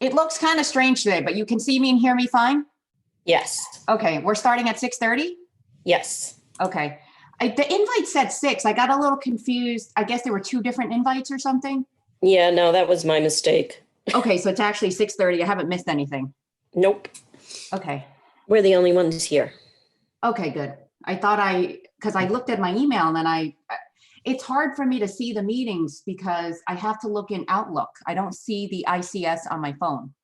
It looks kind of strange today, but you can see me and hear me fine? Yes, Okay, we're starting at 6:30? yes. Okay. The invite said 6. I got a little confused. I guess there were 2 different invites or something. Yeah, no, that was my mistake. Okay, so it's actually 6:30. I haven't missed anything. Nope, Okay. we're the only ones here. Okay, good. I thought because I looked at my email and then it's hard for me to see the meetings because I have to look in Outlook. I don't see the ICS on my phone.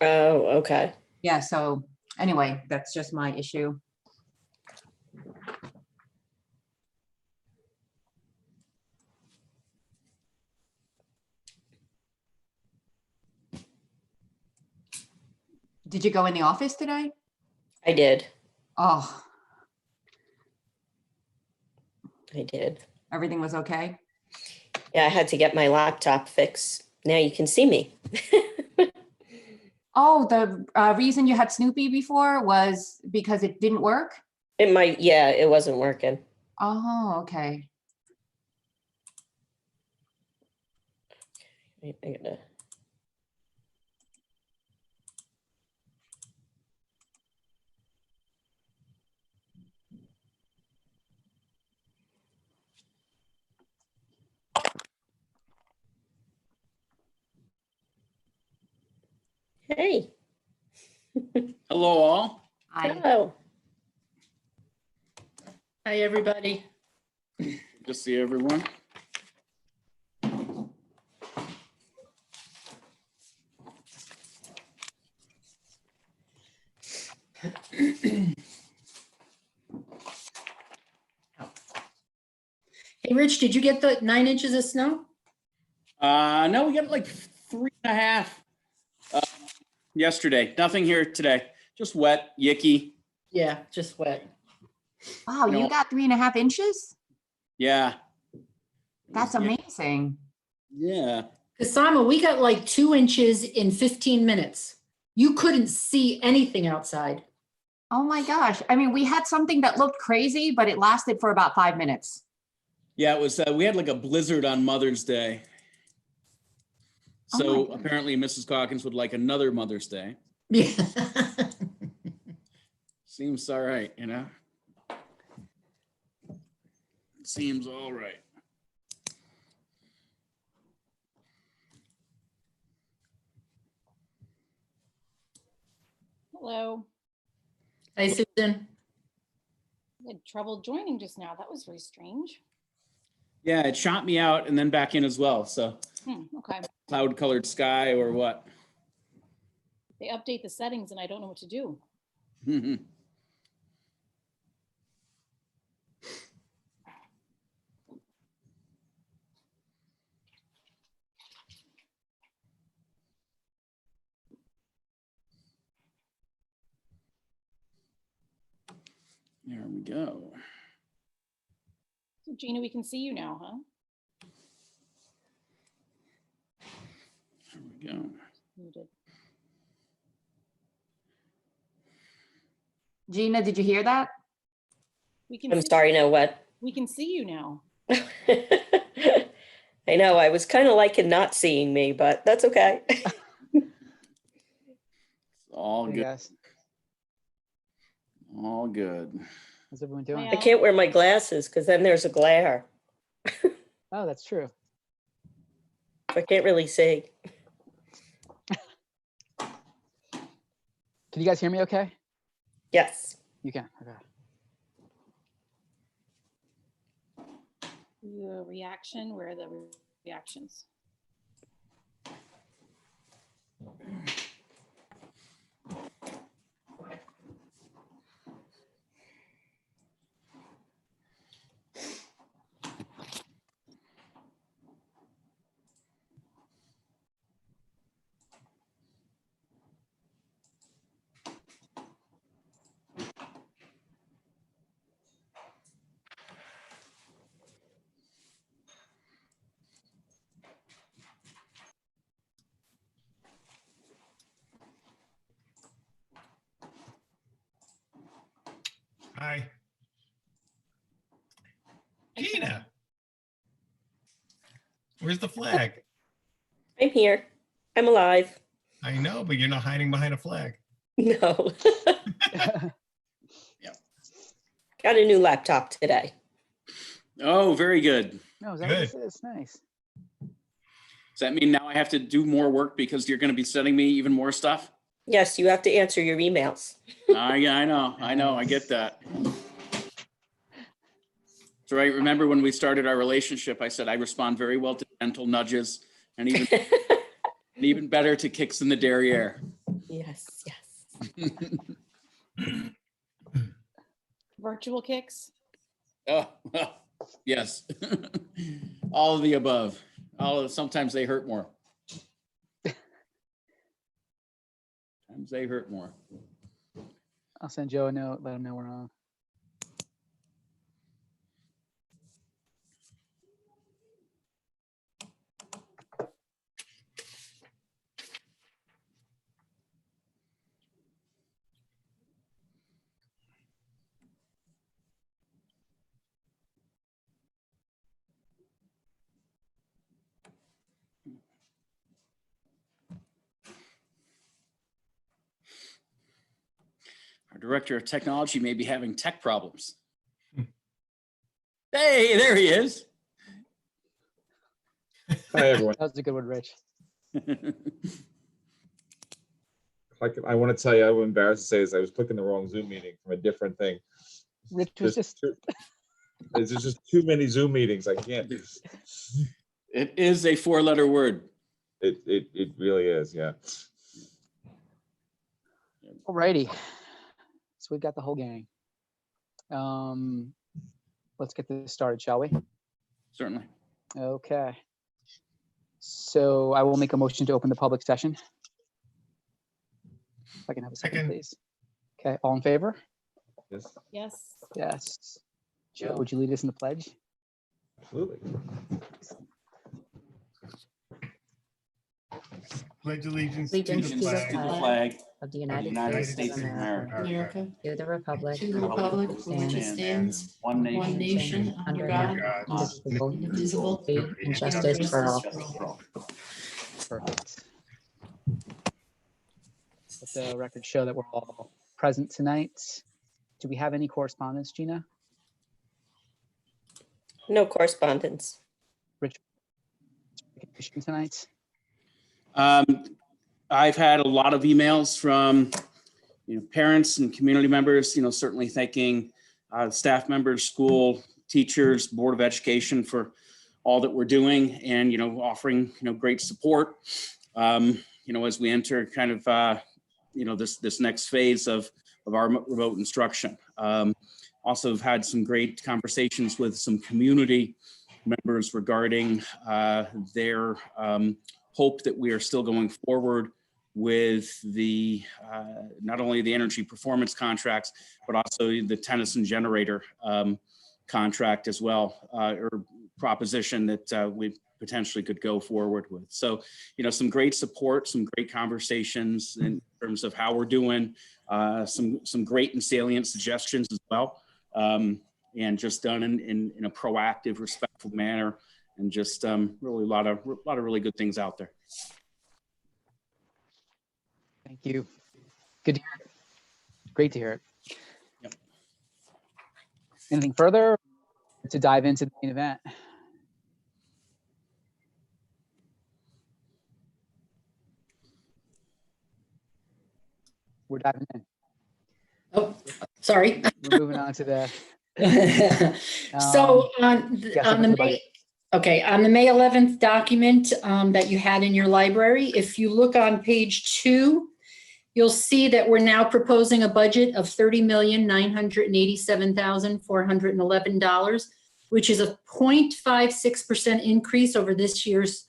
Oh, okay. Yeah, so anyway, that's just my issue. Did you go in the office today? I did. Oh, I did. everything was okay? Yeah, I had to get my laptop fixed. Now you can see me. Oh, the reason you had Snoopy before was because it didn't work? Yeah, it wasn't working. Oh, okay. Wait, I gotta. Hey. Hello, all. Hello. Hi, everybody. Good to see everyone. Hey, Rich, did you get the 9 inches of snow? No, we got like 3.5 yesterday. Nothing here today. Just wet, yicky. Yeah, just wet. Wow, No. you got 3.5 inches? Yeah. That's amazing. Yeah. Kasama, we got like 2 inches in 15 minutes. You couldn't see anything outside. Oh my gosh. I mean, we had something that looked crazy, but it lasted for about 5 minutes. Yeah, it was, we had like a blizzard on Mother's Day. Oh my So goodness. apparently Mrs. Calkins would like another Mother's Day. Yeah. Seems all right, you know? Seems all right. Hello. Hi, Susan. I had trouble joining just now. That was very strange. Yeah, it shot me out and then back in as well. So Okay. cloud colored sky or what? They update the settings and I don't know what to do. There we go. So Gina, we can see you now, huh? There we go. Muted. Gina, did you hear that? We can I'm see sorry, no, what? We can see you now. I know, I was kind of liking not seeing me, but that's okay. It's all Hey good. guys, All good. how's everyone doing? I can't wear my glasses because then there's a glare. Oh, that's true. I can't really see. Can you guys hear me okay? Yes. You can, okay. The reaction, where are the reactions? Hi. Gina. Where's the flag? I'm here. I'm alive. I know, but you're not hiding behind a flag. No. Got a new laptop today. Oh, very good. No, is that what this Good. is? Nice. Does that mean now I have to do more work because you're going to be sending me even more stuff? Yes, you have to answer your emails. I know, I get that. That's right. Remember when we started our relationship, I said I respond very well to gentle nudges and even better to kicks in the derriere. Yes, yes. Virtual kicks. Oh, yes. All of the above. Sometimes they hurt more. Sometimes they hurt more. I'll send Joe a note, let him know we're on. Our director of technology may be having tech problems. Hey, there he is. Hi, everyone. That was a good one, Rich. I want to tell you, I'm embarrassed to say this. I was clicking the wrong Zoom meeting from a different thing. Rich was just, There's just too many Zoom meetings. I can't. It is a four-letter word. It really is. Yeah. alrighty. So we've got the whole gang. Let's get this started, shall we? Certainly. Okay. So I will make a motion to open the public session. If I can have a second, Second. please. Okay, all in favor? Yes. Yes. Yes. Joe, would you lead us in the pledge? Absolutely. Pledge allegiance to Allegiance the to the flag Flag of the of the United States of America, America, to the republic To the republic for which it stands, one one nation, under God, God, indivisible, indivisible, with with justice for all. Perfect. Let the record show that we're all present tonight. Do we have any correspondence, Gina? No correspondence. Tonight? I've had a lot of emails from, parents and community members, certainly thanking staff members, school teachers, Board of Education for all that we're doing and, offering, great support, as we enter kind of, this next phase of our remote instruction. Also have had some great conversations with some community members regarding their hope that we are still going forward with the not only the energy performance contracts, but also the Tennyson generator contract as well, or proposition that we potentially could go forward with. So, some great support, some great conversations in terms of how we're doing, some great and salient suggestions as well. And just done in a proactive, respectful manner, and just really a lot of really good things out there. Thank you. Good to hear it. Great to hear it. Yep. Anything further to dive into the main event? We're diving in. Oh, sorry. We're moving on to the So on yes, the everybody. May, okay, on the May 11th document that you had in your library, if you look on page 2, you'll see that we're now proposing a budget of $30,987,411, which is a 0.56% increase over this year's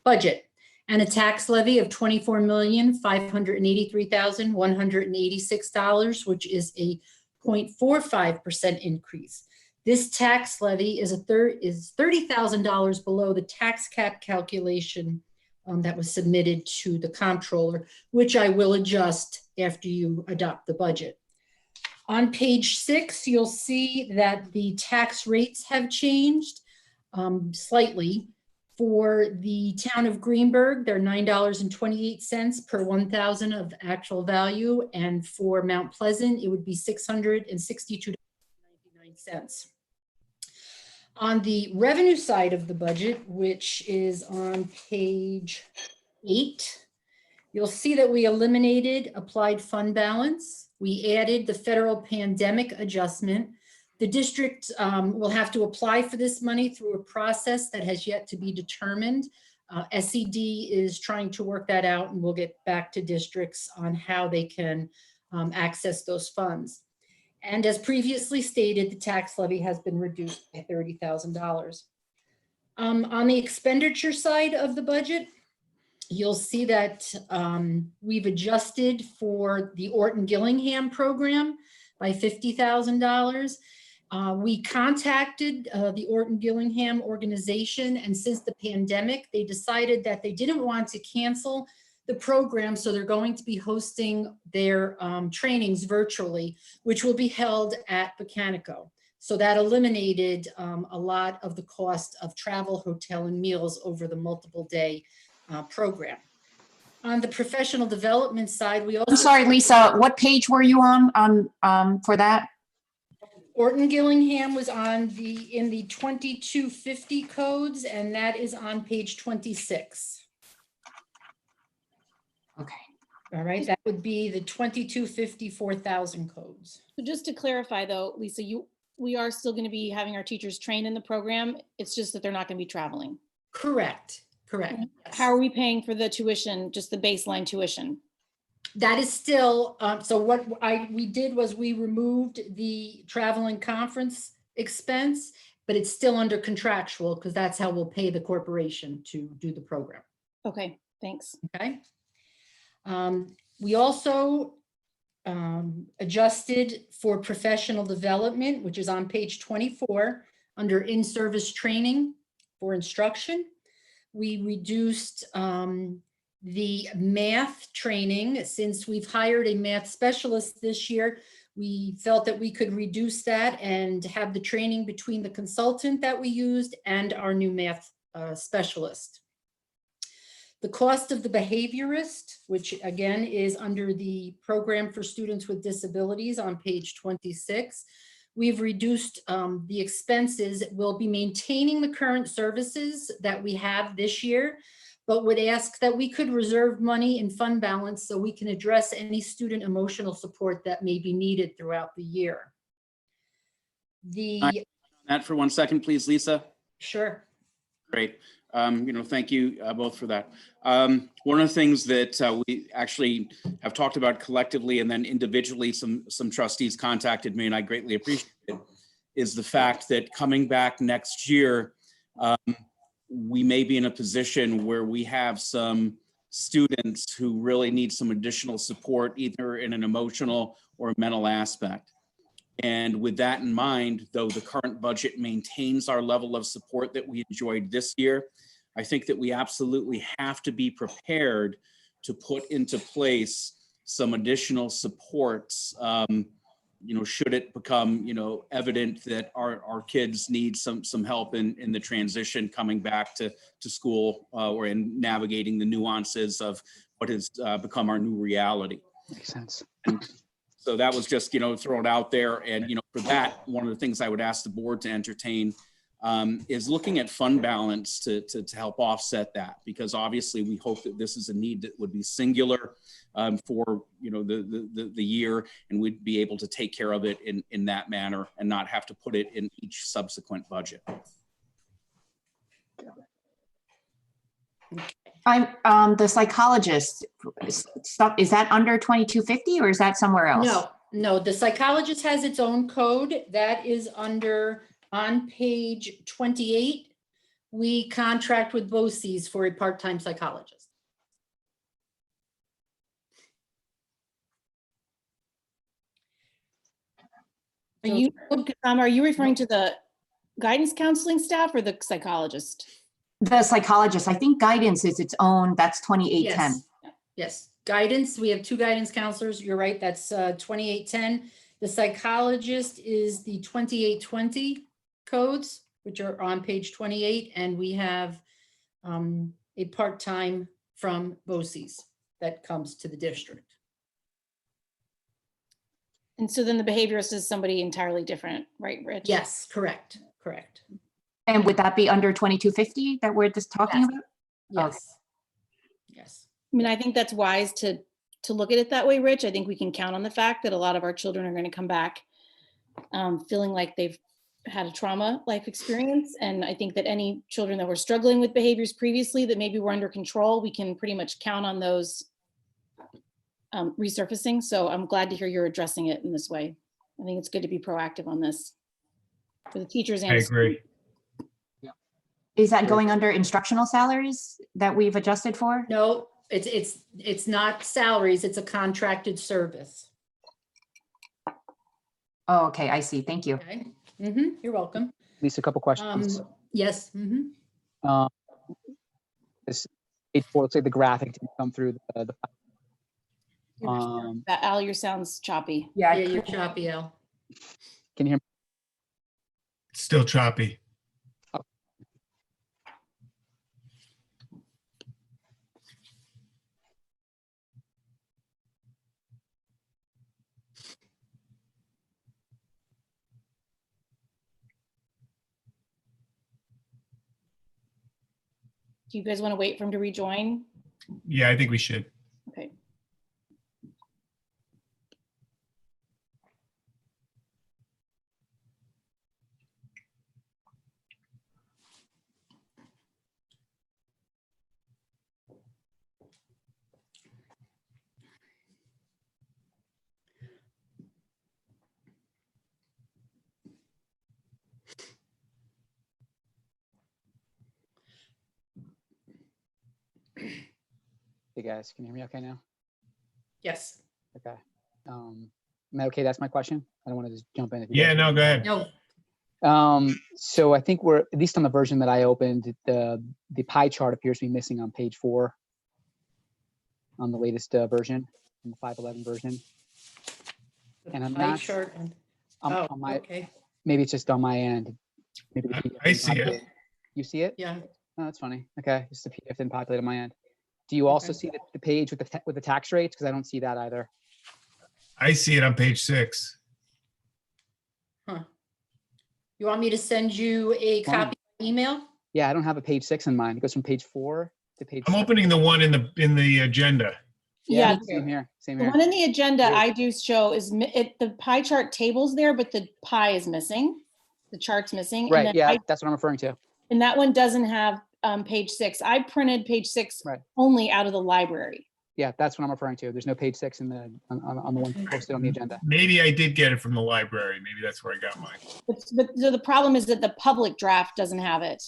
budget, and a tax levy of $24,583,186, which is a 0.45% increase. This tax levy is $30,000 below the tax cap calculation that was submitted to the comptroller, which I will adjust after you adopt the budget. On page 6, you'll see that the tax rates have changed slightly For the town of Greenberg, they're $9.28 per 1,000 of actual value. And for Mount Pleasant, it would be $662.99. On the revenue side of the budget, which is on page 8, you'll see that we eliminated applied fund balance. We added the federal pandemic adjustment. The district will have to apply for this money through a process that has yet to be determined. SED is trying to work that out, and we'll get back to districts on how they can access those funds. And as previously stated, the tax levy has been reduced by $30,000. On the expenditure side of the budget, you'll see that we've adjusted for the Orton Gillingham program by $50,000. We contacted the Orton Gillingham organization, and since the pandemic, they decided that they didn't want to cancel the program, so they're going to be hosting their trainings virtually, which will be held at Botanico. So that eliminated a lot of the cost of travel, hotel, and meals over the multiple day program. On the professional development side, we also— I'm sorry, Lisa, what page were you on for that? Orton Gillingham was in the 2250 codes, and that is on page 26. Okay. All right, that would be the 2250 4,000 codes. So just to clarify though, Lisa, we are still going to be having our teachers train in the program. It's just that they're not going to be traveling. Correct, correct. How are we paying for the tuition, just the baseline tuition? That is still, so what we did was we removed the travel and conference expense, but it's still under contractual because that's how we'll pay the corporation to do the program. Okay, thanks. Okay. We also adjusted for professional development, which is on page 24 under in-service training for instruction. We reduced the math training. Since we've hired a math specialist this year, we felt that we could reduce that and have the training between the consultant that we used and our new math specialist. The cost of the behaviorist, which again is under the program for students with disabilities on page 26, we've reduced the expenses. We'll be maintaining the current services that we have this year, but would ask that we could reserve money in fund balance so we can address any student emotional support that may be needed throughout the year. That for 1 second, please, Lisa. Sure. Great. Thank you both for that. One of the things that we actually have talked about collectively and then individually, some trustees contacted me and I greatly appreciate it, is the fact that coming back next year, we may be in a position where we have some students who really need some additional support, either in an emotional or mental aspect. And with that in mind, though the current budget maintains our level of support that we enjoyed this year, I think that we absolutely have to be prepared to put into place some additional supports, should it become, evident that our kids need some help in the transition coming back to school or in navigating the nuances of what has become our new reality. Makes sense. And so that was just, thrown out there. And, for that, one of the things I would ask the board to entertain is looking at fund balance to help offset that, because obviously we hope that this is a need that would be singular for the year, and we'd be able to take care of it in that manner and not have to put it in each subsequent budget. I'm the psychologist stuff. Is that under 2250 or is that somewhere else? No, the psychologist has its own code that is on page 28. We contract with BOCES for a part-time psychologist. Are you referring to the guidance counseling staff or the psychologist? The psychologist. I think guidance is its own. That's 2810. Yes, guidance. We have 2 guidance counselors. You're right. That's 2810. The psychologist is the 2820 codes, which are on page 28. And we have a part-time from BOCES that comes to the district. And so then the behaviorist is somebody entirely different, right, Rich? Yes, correct, correct. And would that be under 2250 that we're just talking Yes. about? Yes. Yes. I mean, I think that's wise to look at it that way, Rich. I think we can count on the fact that a lot of our children are going to come back feeling like they've had a trauma life experience. And I think that any children that were struggling with behaviors previously that maybe were under control, we can pretty much count on those resurfacing. So I'm glad to hear you're addressing it in this way. I think it's good to be proactive on this for the teachers and I the agree. Is that going under instructional salaries that we've adjusted for? No, it's not salaries, it's a contracted service. Oh, okay, I see. Thank you. Okay. You're welcome. Lisa, a couple questions. Yes. This page 4, looks like the graphic didn't come through the Al, your sound's choppy. Yeah, you're choppy, Al. can you hear me? It's still choppy. Do you guys want to wait for him to rejoin? Yeah, I think we should. Okay. Hey guys, can you hear me okay now? Yes. Okay. Am I okay? That's my question. I don't want to just jump in. If you Yeah, guys- no, go ahead. No, So I think we're, at least on the version that I opened, the pie chart appears to be missing on page 4 on the latest version, on the 511 version. And I'm pie not- chart and- On Oh, my, okay, maybe it's just on my end. Maybe the PDF I didn't see it. populate. You see it? yeah. Oh, that's funny. Okay, just the PDF didn't populate on my end. Do you also Okay. see the page with the tax rates? Because I don't see that either. I see it on page 6. You want me to send you a Fine. copy email? Yeah, I don't have a page 6 in mine. It goes from page 4 to page. I'm 6. opening the one in the agenda. Yeah, Same here. Same the here. one in the agenda Weird. I do show is the pie chart table's there, but the pie is missing. The chart's missing. And Right. then Yeah, that's what I'm referring to. and that one doesn't have page 6. I printed page 6 Right. only out of the library. Yeah, that's what I'm referring to. There's no page 6 in the on the one posted on the agenda. Maybe I did get it from the library. Maybe that's where I got mine. But so the problem is that the public draft doesn't have it.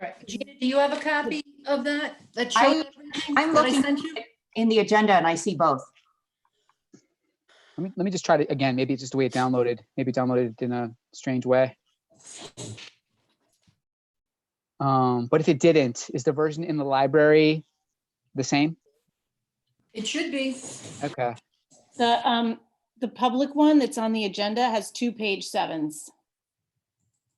Right. Gina, do you have a copy of that? That I- shows everything I'm that I looking sent you? in the agenda and I see both. Let me just try to, again, maybe it's just the way it downloaded. Maybe it downloaded in a strange way. But if it didn't, is the version in the library the same? It should be. Okay. The public one that's on the agenda has 2 page 7s.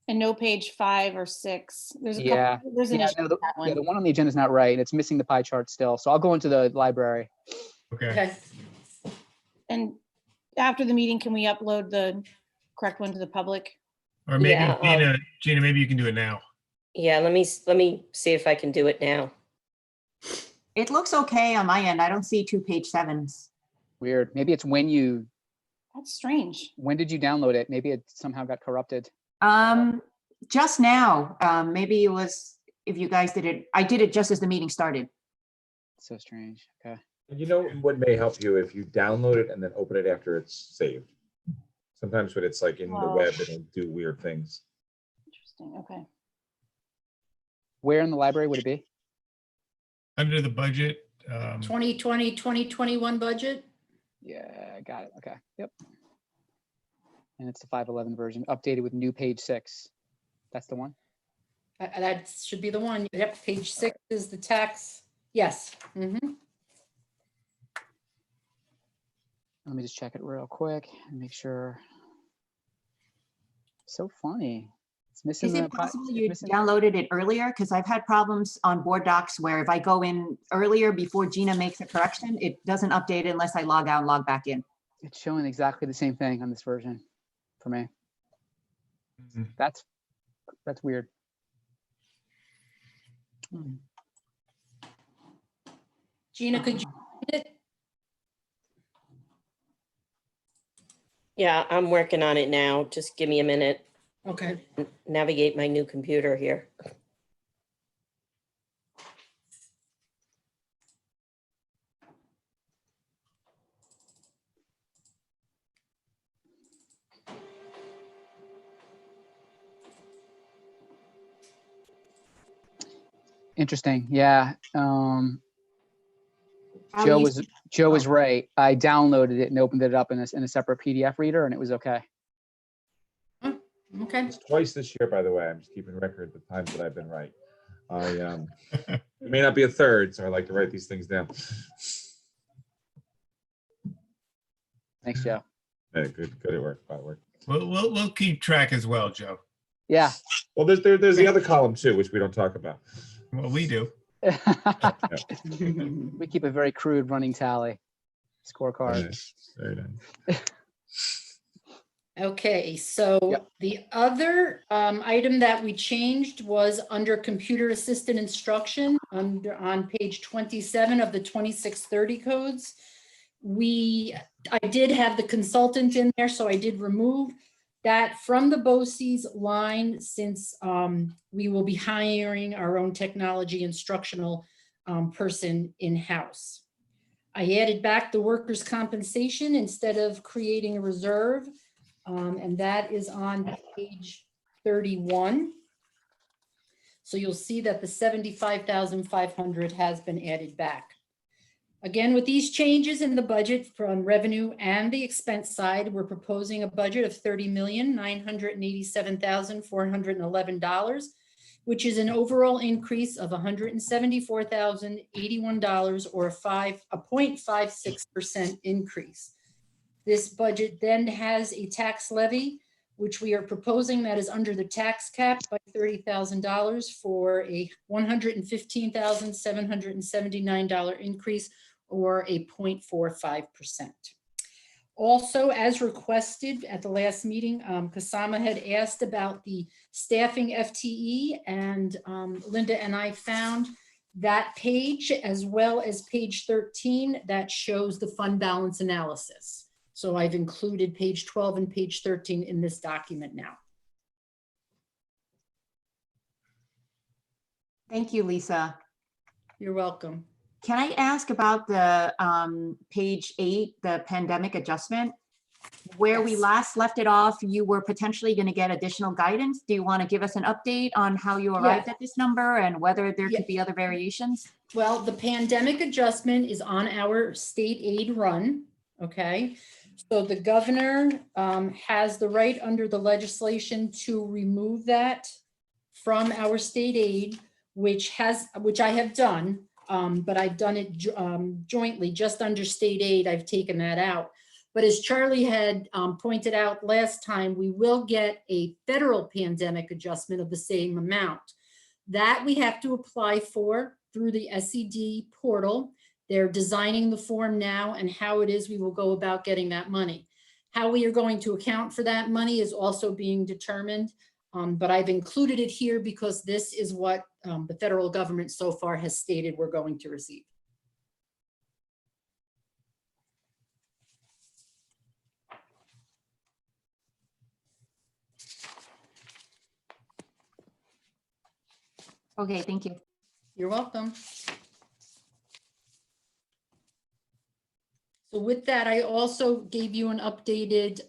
And no page 5 or 6. There's a Yeah. couple, there's an Yeah, issue no, with that Yeah, the one. one on the agenda is not right. It's missing the pie chart still. So I'll go into the library. Okay. Okay. And after the meeting, can we upload the correct one to the public? Or maybe Yeah, Gina, maybe you can do it now. Yeah, let me see if I can do it now. It looks okay on my end. I don't see 2 page 7s. Weird. Maybe it's when That's strange. did you download it? Maybe it somehow got corrupted. Just now, maybe it was, if you guys did it, I did it just as the meeting started. So strange. Okay. You know what may help you if you download it and then open it after it's saved. Sometimes when it's like in the Oh. web, it'll do weird things. Interesting. Okay. Where in the library would it be? Under the budget, 2020, 2021 budget? Yeah, I got it. Okay. Yep. And it's the 511 version, updated with new page 6. That's the one? That should be the one. Yep, page 6 is the tax. Yes. Mhm. Let me just check it real quick and make sure. So funny. It's missing Is the it possible it's you missing- downloaded it earlier? Because I've had problems on Board Docs where if I go in earlier before Gina makes a correction, it doesn't update unless I log out and log back in. It's showing exactly the same thing on this version for me. Mhm. That's weird. Gina, could you? Yeah, I'm working on it now. Just give me a minute. Okay. Navigate my new computer here. Interesting. Yeah. How Joe you- was right. I downloaded it and opened it up in a separate PDF reader, and it was okay. Okay. It's twice this year, by the way. I'm just keeping record of the times that I've been right. It may not be a third, so I like to write these things down. Thanks, Joe. Yeah, good at work. Good work. We'll keep track as well, Joe. Yeah. Well, there's the other column too, which we don't talk about. Well, we do. We keep a very crude running tally scorecard. Nice. Very nice. Okay, so Yep. the other item that we changed was under computer assisted instruction on page 27 of the 2630 codes. I did have the consultant in there, so I did remove that from the BOCES line since we will be hiring our own technology instructional person in-house. I added back the workers' compensation instead of creating a reserve. And that is on page 31. So you'll see that the 75,500 has been added back. Again, with these changes in the budget from revenue and the expense side, we're proposing a budget of $30,987,411, which is an overall increase of $174,081 or a 0.56% increase. This budget then has a tax levy, which we are proposing that is under the tax cap by $30,000 for a $115,779 increase or a 0.45%. Also, as requested at the last meeting, Kasama had asked about the staffing FTE, and Linda and I found that page as well as page 13 that shows the fund balance analysis. So I've included page 12 and page 13 in this document now. Thank you, Lisa. You're welcome. Can I ask about the page 8, the pandemic adjustment? Where we Yes. last left it off, you were potentially going to get additional guidance. Do you want to give us an update on how you arrived at this number and whether there Yeah. could be other variations? Well, the pandemic adjustment is on our state aid run, okay? So the governor has the right under the legislation to remove that from our state aid, which I have done, but I've done it jointly, just under state aid, I've taken that out. But as Charlie had pointed out last time, we will get a federal pandemic adjustment of the same amount. That we have to apply for through the SED portal. They're designing the form now and how it is we will go about getting that money. How we are going to account for that money is also being determined, but I've included it here because this is what the federal government so far has stated we're going to receive. Okay, thank you. You're welcome. So with that, I also gave you an updated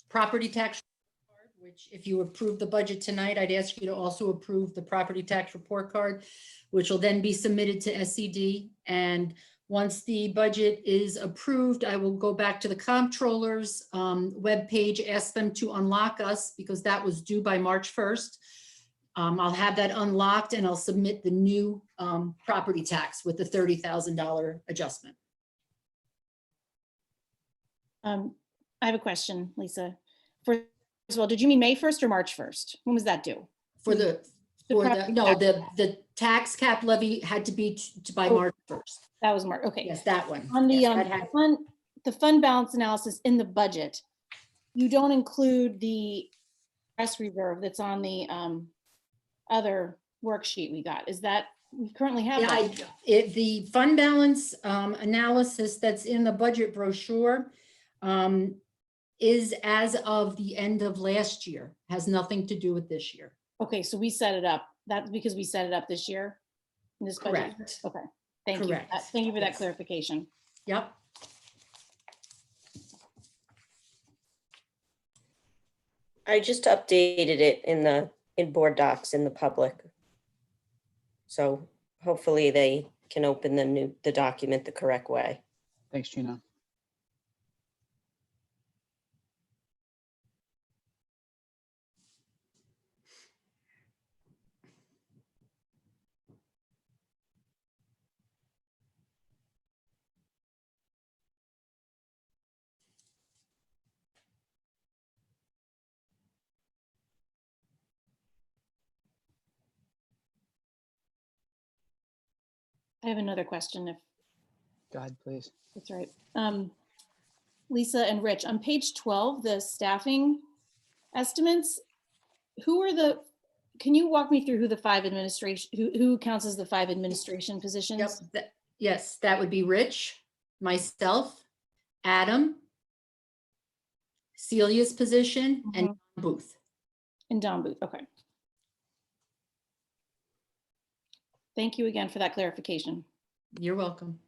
property tax card, which if you approve the budget tonight, I'd ask you to also approve the property tax report card, which will then be submitted to SED. And once the budget is approved, I will go back to the comptroller's webpage, ask them to unlock us because that was due by March 1st. I'll have that unlocked and I'll submit the new property tax with the $30,000 adjustment. I have a question, Lisa. For well, did you mean May 1st or March 1st? When was that due? For the, The for property the, no, tax. the tax cap levy had to be by Oh. March 1st. That was March, okay. Yes, that one. On the, Yes, that had- the fund balance analysis in the budget, you don't include the press reserve that's on the other worksheet we got. Is that, we currently have Yeah, that? the fund balance analysis that's in the budget brochure is as of the end of last year, has nothing to do with this year. Okay, so we set it up. That's because we set it up this year? In this budget? Correct. Okay, thank you. Correct. Thank you for that Yes. clarification. Yep. I just updated it in board docs in the public. So hopefully they can open the document the correct way. Thanks, Gina. I have another question if Go ahead, please. that's all right. Lisa and Rich, on page 12, the staffing estimates, can you walk me through who the 5 administration, who counts as the 5 administration Yep. positions? Yes, that would be Rich, myself, Adam, Celia's position, and Booth. And Don Booth, okay. Thank you again for that clarification. You're welcome.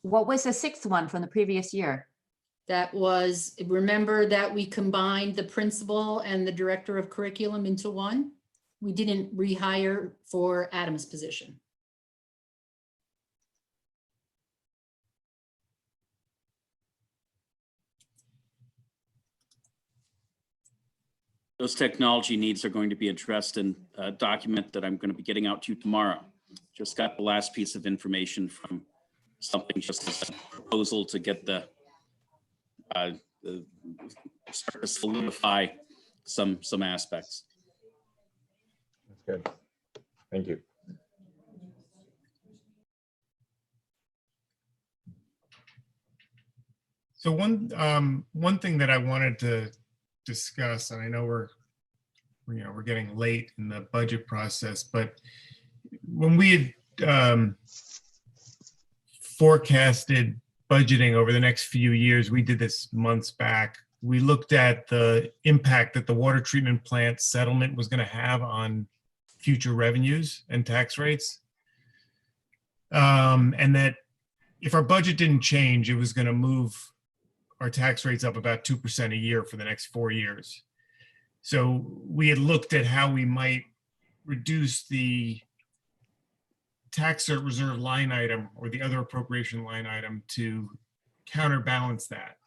What was the 6th one from the previous year? That was, remember that we combined the principal and the director of curriculum into one? We didn't rehire for Adam's position. Those technology needs are going to be addressed in a document that I'm going to be getting out to you tomorrow. Just got the last piece of information from something just as a proposal to get start to solidify some aspects. That's good. Thank you. So one thing that I wanted to discuss, and I know we're getting late in the budget process, but when we had forecasted budgeting over the next few years, we did this months back. We looked at the impact that the water treatment plant settlement was going to have on future revenues and tax rates. And that if our budget didn't change, it was going to move our tax rates up about 2% a year for the next 4 years. So we had looked at how we might reduce the tax cert reserve line item or the other appropriation line item to counterbalance that.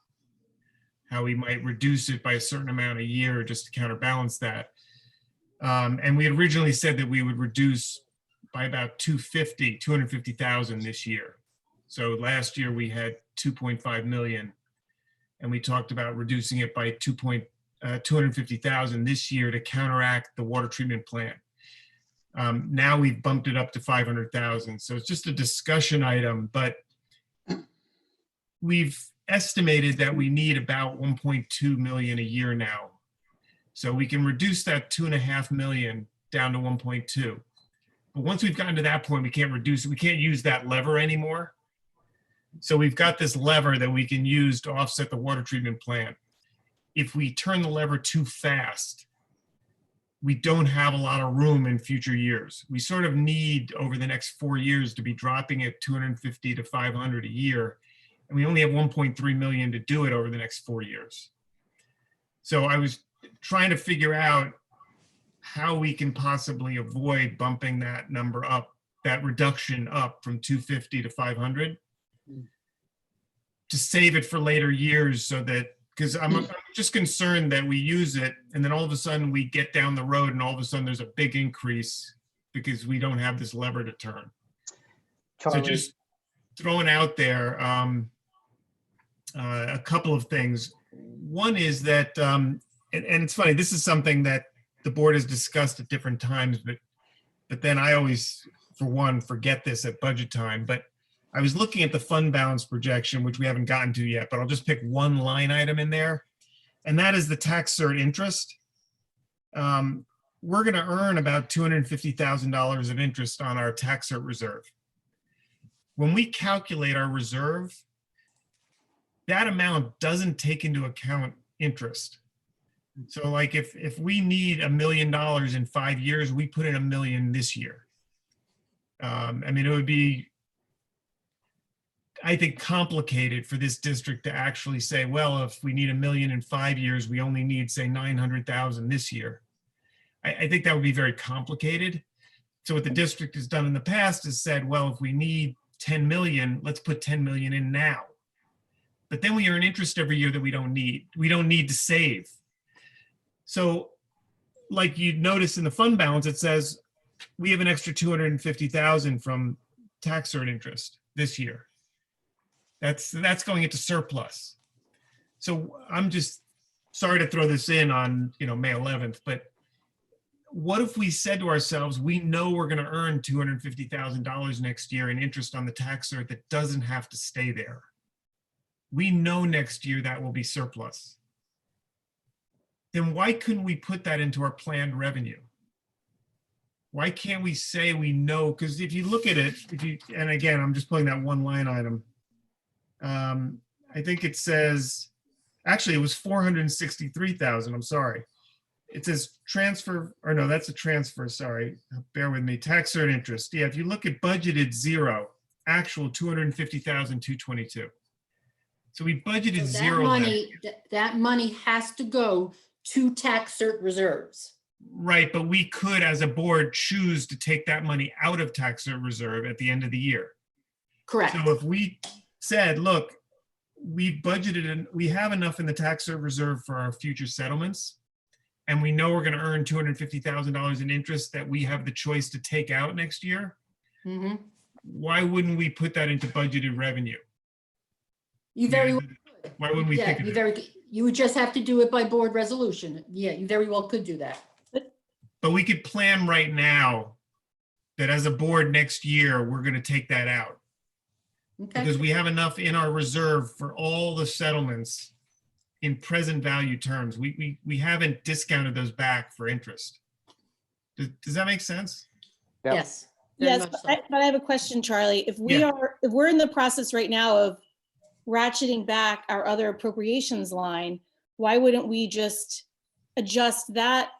How we might reduce it by a certain amount a year just to counterbalance that. And we had originally said that we would reduce by about 250,000 this year. So last year we had 2.5 million. And we talked about reducing it by 250,000 this year to counteract the water treatment plant. Now we've bumped it up to 500,000. So it's just a discussion item, but we've estimated that we need about 1.2 million a year now. So we can reduce that 2.5 million down to 1.2. But once we've gotten to that point, we can't reduce it. We can't use that lever anymore. So we've got this lever that we can use to offset the water treatment plant. If we turn the lever too fast, we don't have a lot of room in future years. We sort of need over the next 4 years to be dropping it 250 to 500 a year. And we only have 1.3 million to do it over the next 4 years. So I was trying to figure out how we can possibly avoid bumping that number up, that reduction up from 250 to 500. To save it for later years so that, because I'm just concerned that we use it and then all of a sudden we get down the road and all of a sudden there's a big increase because we don't have this lever to turn. Charlie, So just throwing out there a couple of things. One is that, and it's funny, this is something that the board has discussed at different times, but then I always, for one, forget this at budget time. But I was looking at the fund balance projection, which we haven't gotten to yet, but I'll just pick one line item in there. And that is the tax cert interest. We're going to earn about $250,000 of interest on our tax cert reserve. When we calculate our reserve, that amount doesn't take into account interest. So like if we need $1 million in 5 years, we put in $1 million this year. I mean, it would be, I think, complicated for this district to actually say, well, if we need $1 million in 5 years, we only need, say, 900,000 this year. I think that would be very complicated. So what the district has done in the past is said, well, if we need 10 million, let's put 10 million in now. But then we earn interest every year that we don't need. We don't need to save. So like you notice in the fund balance, it says we have an extra 250,000 from tax cert interest this year. That's going into surplus. So I'm just sorry to throw this in on, May 11th, but what if we said to ourselves, we know we're going to earn $250,000 next year in interest on the tax cert that doesn't have to stay there. We know next year that will be surplus. Then why couldn't we put that into our planned revenue? Why can't we say we know? Because if you look at it, and again, I'm just pulling that one line item. I think it says, actually it was 463,000, I'm sorry. It says transfer, or no, that's a transfer, sorry. Bear with me, tax cert interest. Yeah, if you look at budgeted zero, actual 250,222. So we budgeted So zero. that money has to go to tax cert reserves. Right, but we could, as a board, choose to take that money out of tax cert reserve at the end of the year. Correct. So if we said, look, we budgeted and we have enough in the tax cert reserve for our future settlements, and we know we're going to earn $250,000 in interest that we have the choice to take out next year, Mhm. why wouldn't we put that into budgeted revenue? You very well Why wouldn't we Yeah, think of it? you would just have to do it by board resolution. Yeah, you very well could do that. But we could plan right now that as a board next year, we're going to take that out. Okay, Because we have enough in our reserve for all the settlements in present value terms. We haven't discounted those back for interest. Does that make sense? Yep. yes. very Yes, much but so. I have a question, Charlie. If Yeah. we're in the process right now of ratcheting back our other appropriations line, why wouldn't we just adjust that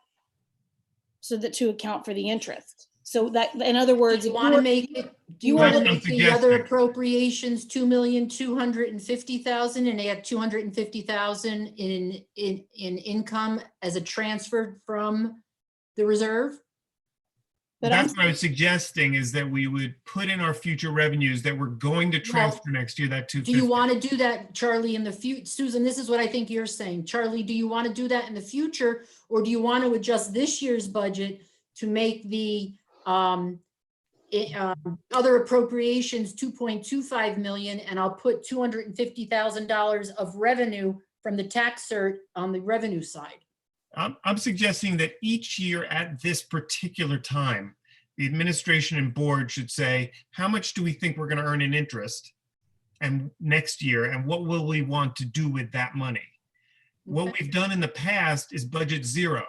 so that to account for the interest? So that, in other words, Do if you want to we're- make it, do you you want are to looking- make the other suggesting. appropriations 2,250,000 and add 250,000 in income as a transfer from the reserve? But I'm That's what I was suggesting, is that we would put in our future revenues that we're going to transfer next year, that Do you 250. want to do that, Charlie, in the future? Susan, this is what I think you're saying. Charlie, do you want to do that in the future? Or do you want to adjust this year's budget to make the other appropriations 2.25 million, and I'll put $250,000 of revenue from the tax cert on the revenue side? I'm suggesting that each year at this particular time, the administration and board should say, how much do we think we're going to earn in interest and next year, and what will we want to do with that money? What we've done in the past is budget zero.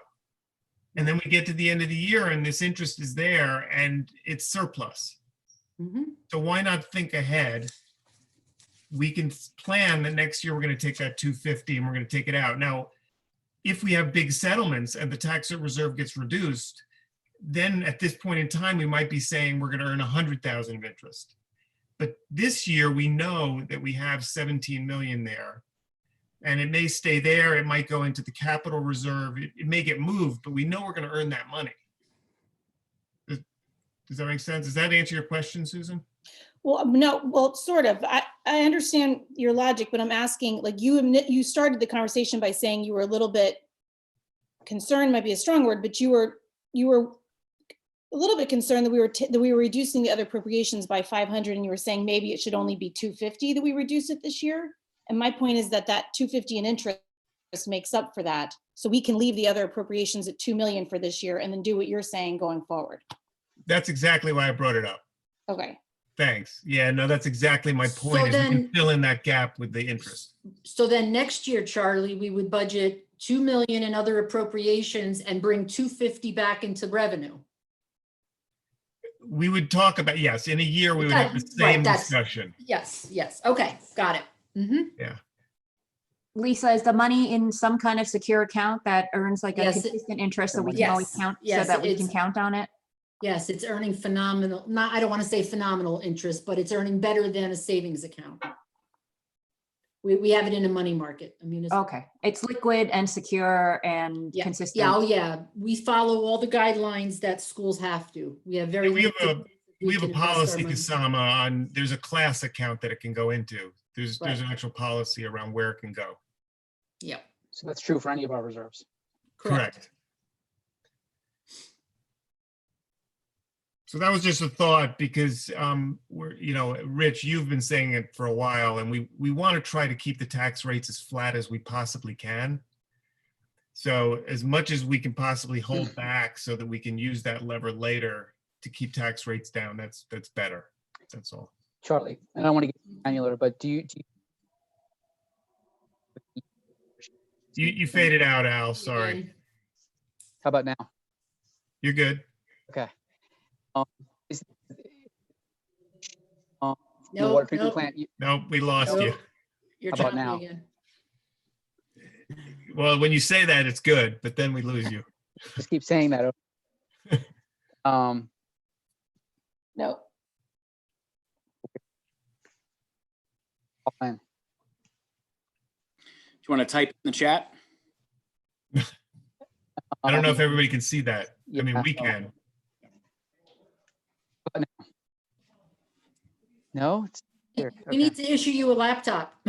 And then we get to the end of the year and this interest is there and it's surplus. Mhm. So why not think ahead? We can plan that next year we're going to take that 250 and we're going to take it out. Now, if we have big settlements and the tax reserve gets reduced, then at this point in time, we might be saying we're going to earn 100,000 of interest. But this year, we know that we have 17 million there. And it may stay there, it might go into the capital reserve, it may get moved, but we know we're going to earn that money. Does that make sense? Does that answer your question, Susan? Well, no, well, sort of. I understand your logic, but I'm asking, like, you started the conversation by saying you were a little bit concerned, might be a strong word, but you were a little bit concerned that we were reducing the other appropriations by 500, and you were saying maybe it should only be 250 that we reduce it this year. And my point is that 250 in interest makes up for that. So we can leave the other appropriations at 2 million for this year and then do what you're saying going forward. That's exactly why I brought it up. Okay. Thanks. Yeah, no, that's exactly my So point, is we can then- fill in that gap with the interest. So then next year, Charlie, we would budget 2 million in other appropriations and bring 250 back into revenue. We would talk about, yes, in a year, we would have the Right, same that's- discussion. Yes, yes. Okay, got it. Mhm. Lisa, is the money in some kind of secure account that earns like a Yes, it- consistent interest so we can always Yes, count, so yes, that we can it's- count on it? Yes, it's earning phenomenal, I don't want to say phenomenal interest, but it's earning better than a savings account. We have it in a money market. I mean, it's. Okay, it's liquid and secure and Yeah, consistent. yeah, oh yeah. We follow all the guidelines that schools have to. We have very. We have a- limited- We have a can invest our policy, money. Kasama, on, there's a class account that it can go into. There's Right. an actual policy around where it can go. Yeah, So that's true for any of our reserves. correct. So that was just a thought, because we're, Rich, you've been saying it for a while, and we want to try to keep the tax rates as flat as we possibly can. So as much as we can possibly hold back so that we can use that lever later to keep tax rates down, that's better. That's all. Charlie, I don't want to get granular, but do you You faded out, Al, sorry. Again, how about now? You're good. Okay. Is the No, water treatment no, plant, Nope, we lost you. Nope. You're How about choppy now? again. Well, when you say that, it's good, but then we lose you. just keep saying that. No. Fine. Do you want to type in the chat? I don't know if everybody can see that. I mean, Yeah. we can. No, it's here. We Okay. need to issue you a laptop.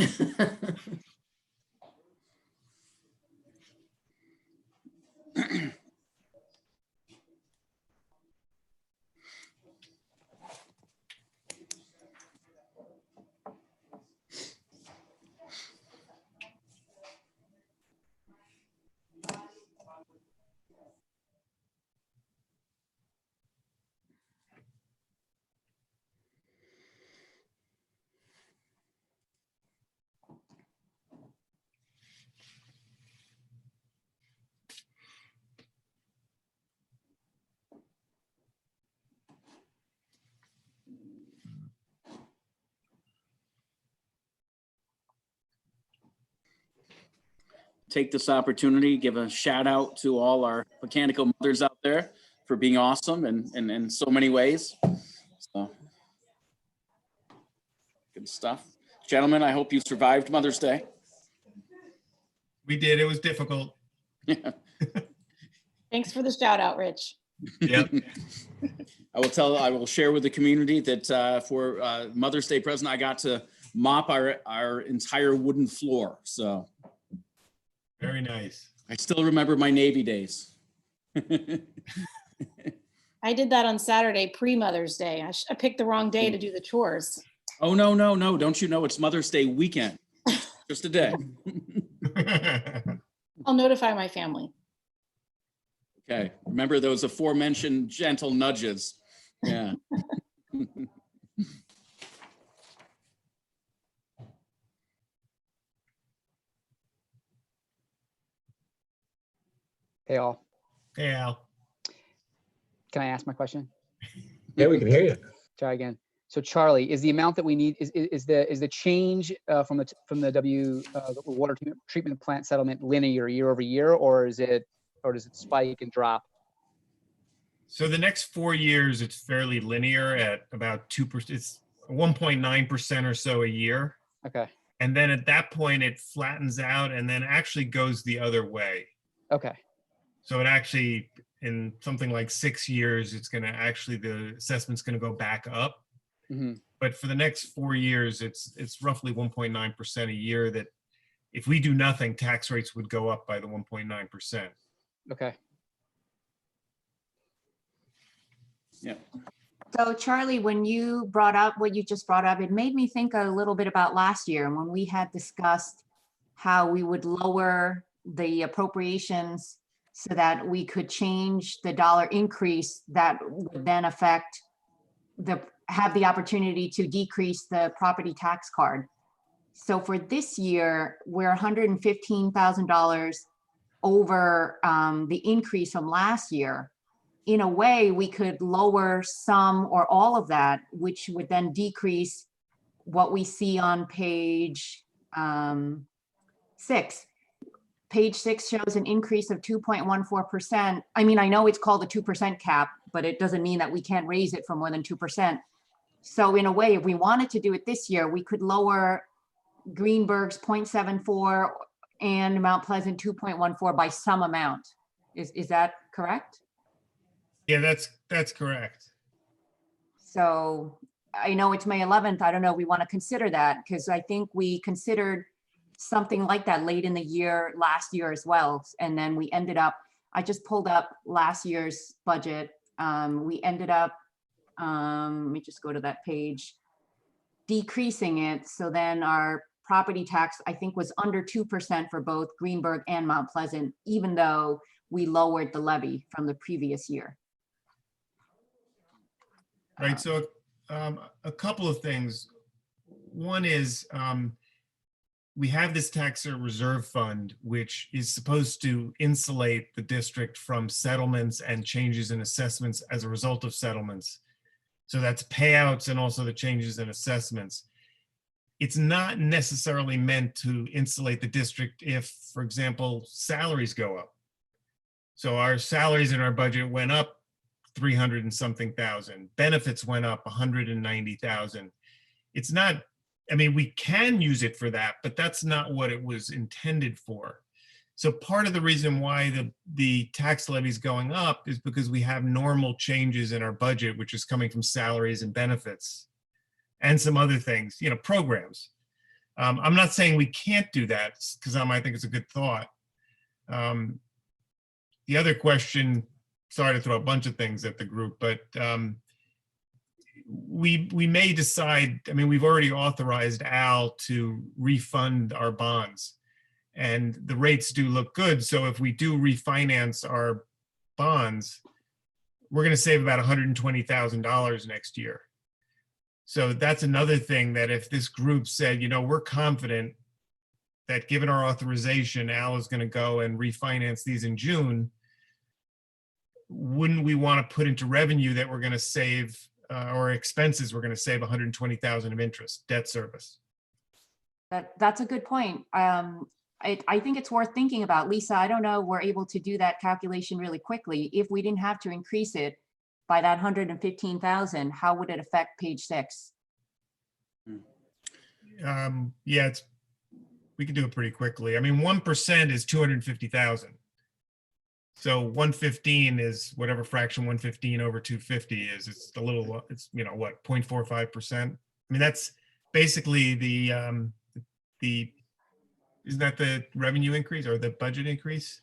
Take this opportunity, give a shout out to all our mechanical mothers out there for being awesome and in so many ways. So good stuff. Gentlemen, I hope you survived Mother's Day. We did. It was difficult. Thanks for the shout out, Rich. Yep. I will share with the community that for Mother's Day present, I got to mop our entire wooden floor. So Very nice. I still remember my Navy days. I did that on Saturday, pre-Mother's Day. I picked the wrong day to do the chores. Oh, no, no, no. Don't you know it's Mother's Day weekend? Just a day. I'll notify my family. Okay. Remember those aforementioned gentle nudges. Yeah. Hey, all. Hey, Al. Can I ask my question? Yeah, we can hear you. Try again. So Charlie, is the amount that we need, is the change from the the water treatment plant settlement linear year over year, or does it spike and drop? So the next 4 years, it's fairly linear at about 2%. It's 1.9% or so a year. Okay. And then at that point, it flattens out and then actually goes the other way. Okay. So it actually, in something like 6 years, it's going to actually, the assessment's going to go back up. Mhm. But for the next 4 years, it's roughly 1.9% a year that if we do nothing, tax rates would go up by the 1.9%. Okay. Yeah. So Charlie, when you brought up what you just brought up, it made me think a little bit about last year when we had discussed how we would lower the appropriations so that we could change the dollar increase that would then affect have the opportunity to decrease the property tax card. So for this year, we're $115,000 over the increase from last year. In a way, we could lower some or all of that, which would then decrease what we see on page 6. Page 6 shows an increase of 2.14%. I mean, I know it's called a 2% cap, but it doesn't mean that we can't raise it for more than 2%. So in a way, if we wanted to do it this year, we could lower Greenberg's 0.74 and Mount Pleasant 2.14 by some amount. Is that correct? Yeah, that's correct. So I know it's May 11th. I don't know. We want to consider that because I think we considered something like that late in the year, last year as well. And then we ended up, I just pulled up last year's budget. We ended up, let me just go to that page, decreasing it. So then our property tax, I think, was under 2% for both Greenberg and Mount Pleasant, even though we lowered the levy from the previous year. Right, so a couple of things. One is we have this tax reserve fund, which is supposed to insulate the district from settlements and changes in assessments as a result of settlements. So that's payouts and also the changes in assessments. It's not necessarily meant to insulate the district if, for example, salaries go up. So our salaries in our budget went up 300 and something thousand. Benefits went up 190,000. It's not, I mean, we can use it for that, but that's not what it was intended for. So part of the reason why the tax levy is going up is because we have normal changes in our budget, which is coming from salaries and benefits and some other things, you know, programs. I'm not saying we can't do that because I think it's a good thought. The other question, sorry to throw a bunch of things at the group, but we may decide, I mean, we've already authorized Al to refund our bonds and the rates do look good. So if we do refinance our bonds, we're going to save about $120,000 next year. So that's another thing that if this group said, you know, we're confident that given our authorization, Al is going to go and refinance these in June, wouldn't we want to put into revenue that we're going to save or expenses, we're going to save 120,000 of interest, debt service? That's a good point. I think it's worth thinking about. Lisa, I don't know, we're able to do that calculation really quickly. If we didn't have to increase it by that 115,000, how would it affect page 6? Yeah, we can do it pretty quickly. I mean, 1% is 250,000. So 115 is whatever fraction 115 over 250 is. It's a little, it's, you know, what, 0.45%. I mean, that's basically the, isn't that the revenue increase or the budget increase?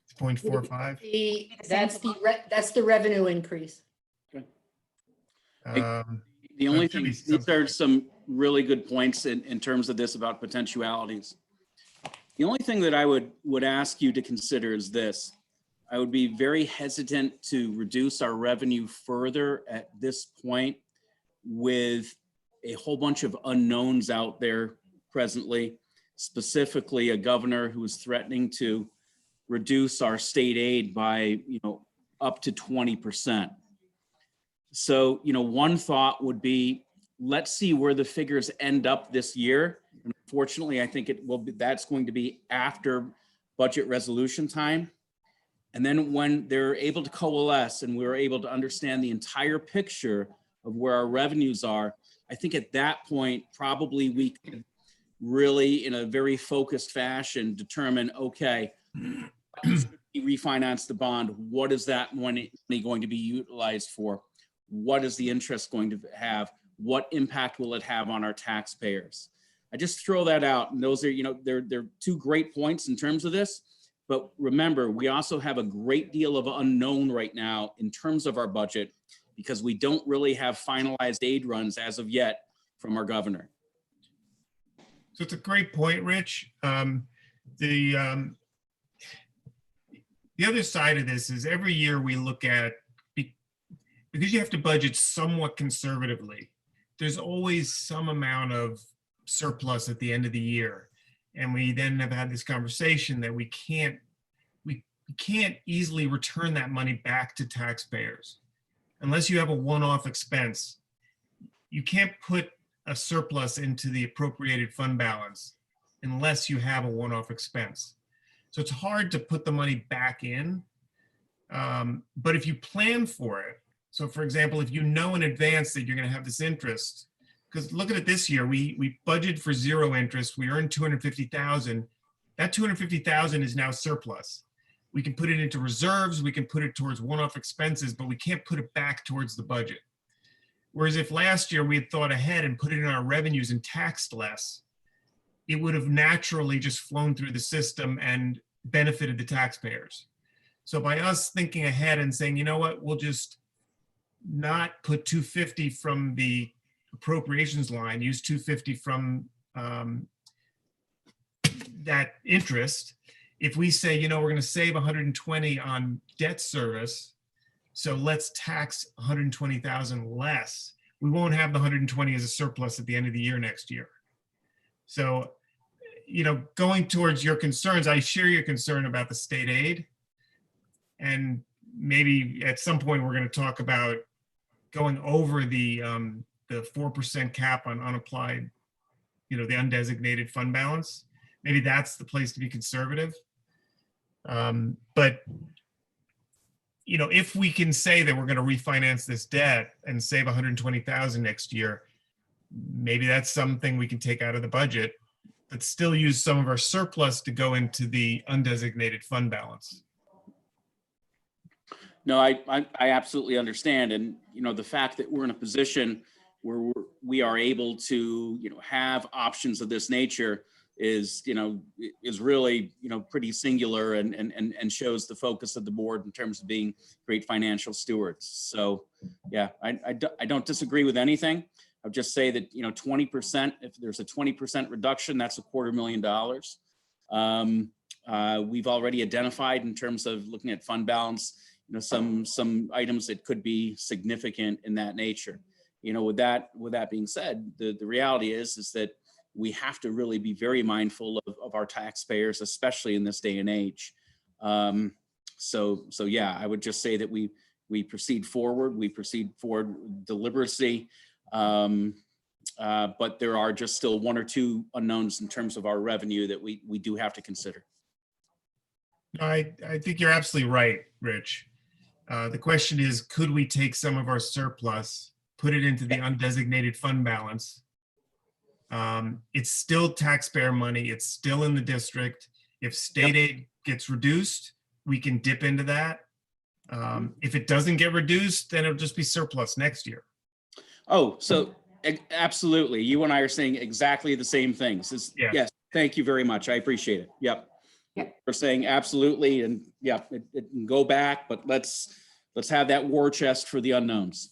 It's 0.45. That's the revenue increase. The only thing, these are some really good points in terms of this about potentialities. The only thing that I would ask you to consider is this. I would be very hesitant to reduce our revenue further at this point with a whole bunch of unknowns out there presently, specifically a governor who is threatening to reduce our state aid by, you know, up to 20%. So, you know, one thought would be, let's see where the figures end up this year. Unfortunately, I think that's going to be after budget resolution time. And then when they're able to coalesce and we're able to understand the entire picture of where our revenues are, I think at that point, probably we could really, in a very focused fashion, determine, okay, refinance the bond. What is that money going to be utilized for? What is the interest going to have? What impact will it have on our taxpayers? I just throw that out. And those are, you know, they're two great points in terms of this. But remember, we also have a great deal of unknown right now in terms of our budget because we don't really have finalized aid runs as of yet from our governor. So it's a great point, Rich. The other side of this is every year we look at, because you have to budget somewhat conservatively, there's always some amount of surplus at the end of the year. And we then have had this conversation that we can't easily return that money back to taxpayers. Unless you have a one-off expense, you can't put a surplus into the appropriated fund balance unless you have a one-off expense. So it's hard to put the money back in. But if you plan for it, so for example, if you know in advance that you're going to have this interest, because look at it this year, we budgeted for 0 interest, we earned 250,000. That 250,000 is now surplus. We can put it into reserves, we can put it towards one-off expenses, but we can't put it back towards the budget. Whereas if last year we had thought ahead and put it in our revenues and taxed less, it would have naturally just flown through the system and benefited the taxpayers. So by us thinking ahead and saying, you know what, we'll just not put 250 from the appropriations line, use 250 from that interest. If we say, you know, we're going to save 120 on debt service, so let's tax 120,000 less, we won't have the 120 as a surplus at the end of the year next year. So, you know, going towards your concerns, I share your concern about the state aid. And maybe at some point we're going to talk about going over the 4% cap on unapplied, you know, the undesignated fund balance. Maybe that's the place to be conservative. But, you know, if we can say that we're going to refinance this debt and save 120,000 next year, maybe that's something we can take out of the budget, but still use some of our surplus to go into the undesignated fund balance. No, I absolutely understand. And, you know, the fact that we're in a position where we are able to, you know, have options of this nature is, you know, is really, you know, pretty singular and shows the focus of the board in terms of being great financial stewards. So, yeah, I don't disagree with anything. I'll just say that, you know, 20%, if there's a 20% reduction, that's $250,000. We've already identified in terms of looking at fund balance, you know, some items that could be significant in that nature. You know, with that being said, the reality is that we have to really be very mindful of our taxpayers, especially in this day and age. So yeah, I would just say that we proceed forward deliberately, but there are just still 1 or 2 unknowns in terms of our revenue that we do have to consider. I think you're absolutely right, Rich. The question is, could we take some of our surplus, put it into the undesignated fund balance? It's still taxpayer money. It's still in the district. If state aid gets reduced, we can dip into that. If it doesn't get reduced, then it'll just be surplus next year. Oh, so absolutely. You and I are saying exactly the same things. Yeah. Yes. Thank you very much. I appreciate it. Yep. Yep. We're saying absolutely. And yeah, it can go back, but let's have that war chest for the unknowns.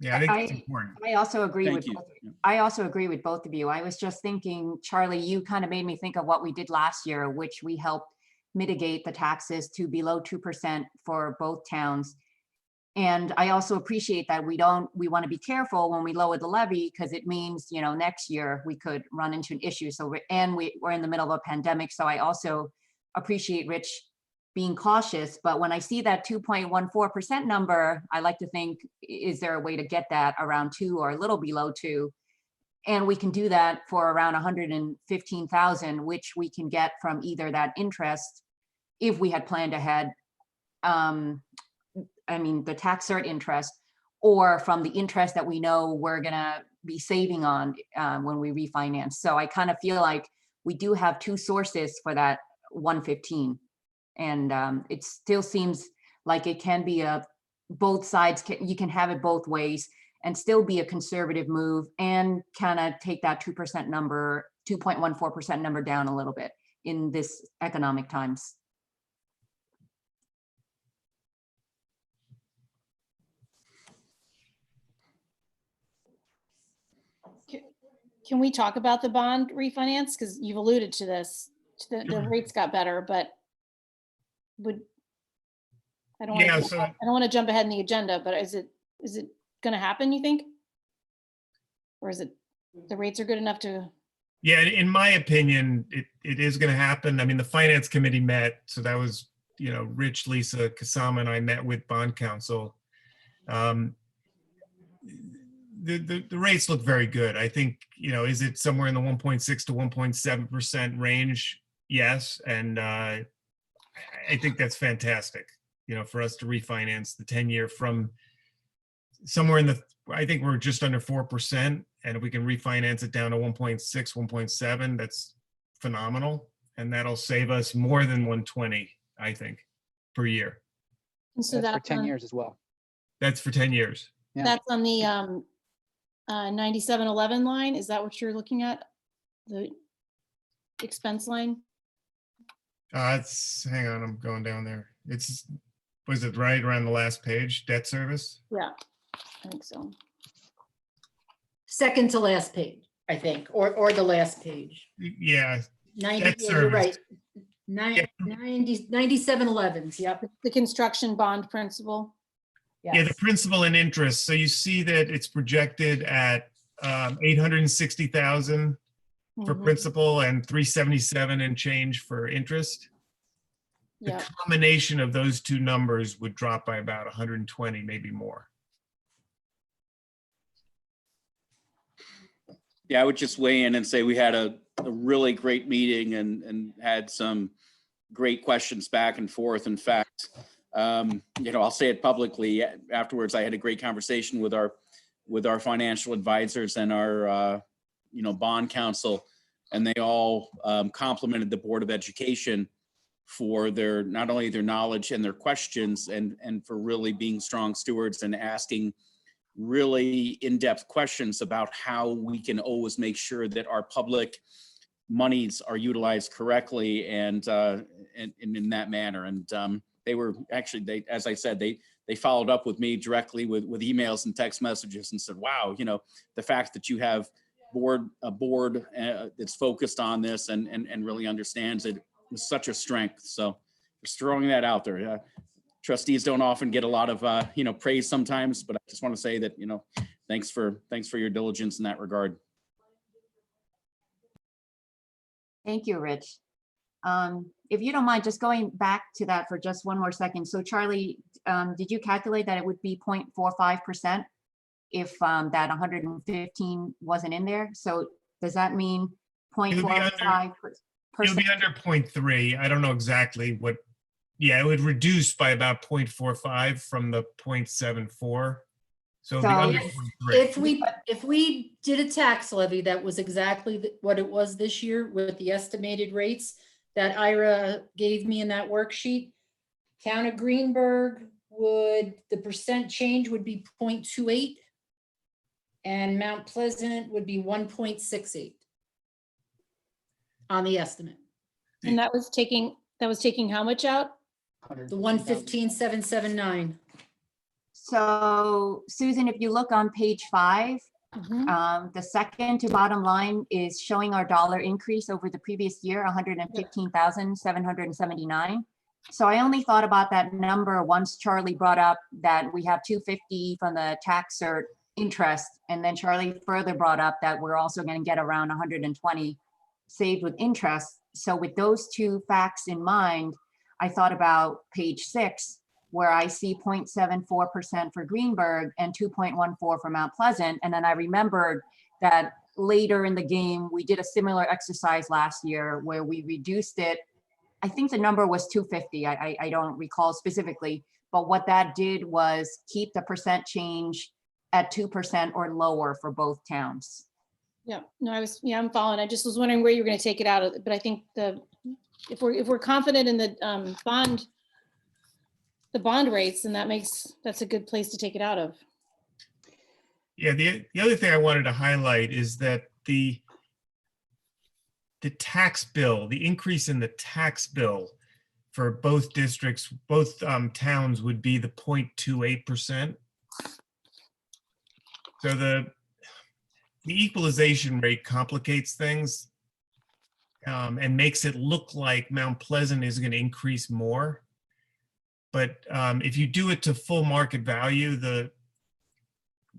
Yeah, I think it's important. I also agree Thank with you. both. I also agree with both of you. I was just thinking, Charlie, you kind of made me think of what we did last year, which we helped mitigate the taxes to below 2% for both towns. And I also appreciate that we want to be careful when we lower the levy, because it means, you know, next year we could run into an issue. So, we're in the middle of a pandemic. So I also appreciate Rich being cautious, but when I see that 2.14% number, I like to think, is there a way to get that around 2 or a little below 2? And we can do that for around 115,000, which we can get from either that interest, if we had planned ahead, I mean, the tax cert interest, or from the interest that we know we're gonna be saving on when we refinance. So I kind of feel like we do have 2 sources for that 115. And it still seems like it can be both sides, you can have it both ways and still be a conservative move and kind of take that 2% number, 2.14% number down a little bit in this economic times. Can we talk about the bond refinance? Because you've alluded to this. the rates got better, but would, I don't Yeah, want so- to, I don't want to jump ahead in the agenda, but is it going to happen, you think? Or is it, the rates are good enough to, Yeah, in my opinion, it is going to happen. I mean, the finance committee met, so that was, Rich, Lisa, Kasama, and I met with bond counsel. The rates look very good. I think, is it somewhere in the 1.6 to 1.7% range? Yes, and I think that's fantastic, for us to refinance the 10-year from somewhere in the, I think we're just under 4%. And if we can refinance it down to 1.6, 1.7, that's phenomenal. And that'll save us more than 120, I think, per year. and so That's for that's 10 on, years as well. That's for 10 years. Yeah. that's on the 9711 line? Is that what you're looking at? The expense line? Hang on, I'm going down there. Was it right around the last page, debt service? Yeah, I think so. Second to last page, I think, or the last page. Yeah, 90, Debt yeah, you're right. service. 9711s, yep. The construction bond principal. yeah, the Yes. principal and interest. So you see that it's projected at 860,000 for Mhm. principal and 377 and change for interest. The Yeah, combination of those two numbers would drop by about 120, maybe more. Yeah, I would just weigh in and say we had a really great meeting and had some great questions back and forth. In fact, I'll say it publicly afterwards. I had a great conversation with our financial advisors and our bond counsel, and they all complimented the Board of Education for their, not only their knowledge and their questions, and for really being strong stewards and asking really in-depth questions about how we can always make sure that our public monies are utilized correctly and in that manner. And they were actually, as I said, they followed up with me directly with emails and text messages and said, wow, the fact that you have a board that's focused on this and really understands it is such a strength. So just throwing that out there. Trustees don't often get a lot of praise sometimes, but I just want to say that thanks for your diligence in that regard. Thank you, Rich. If you don't mind, just going back to that for just one more second. So Charlie, did you calculate that it would be 0.45% if that 115 wasn't in there? So does that mean It'll be under- 0.45%? It'll be under 0.3. I don't know exactly what. Yeah, it would reduce by about 0.45 from the 0.74. So it'll be So under if- 0.3. If we did a tax levy that was exactly what it was this year with the estimated rates that Ira gave me in that worksheet, Town of Greenberg the percent change would be 0.28, and Mount Pleasant would be 1.68 on the estimate. and that was taking how much out? The 115,779. So Susan, if you look on page 5, Mhm. the second to bottom line is showing our dollar increase over the previous year, 115,779. So I only thought about that number once Charlie brought up that we have 250 from the tax cert interest. And then Charlie further brought up that we're also going to get around 120 saved with interest. So with those two facts in mind, I thought about page 6, where I see 0.74% for Greenberg and 2.14 for Mount Pleasant. And then I remembered that later in the game, we did a similar exercise last year where we reduced it. I think the number was 250. I don't recall specifically, but what that did was keep the percent change at 2% or lower for both towns. Yeah, no, I'm following. I just was wondering where you were going to take it out of, but I think if we're confident in the bond rates, then that's a good place to take it out of. Yeah, the other thing I wanted to highlight is that the tax bill, the increase in the tax bill for both districts, both towns would be the 0.28%. So the equalization rate complicates things. and makes it look like Mount Pleasant is going to increase more. But if you do it to full market value,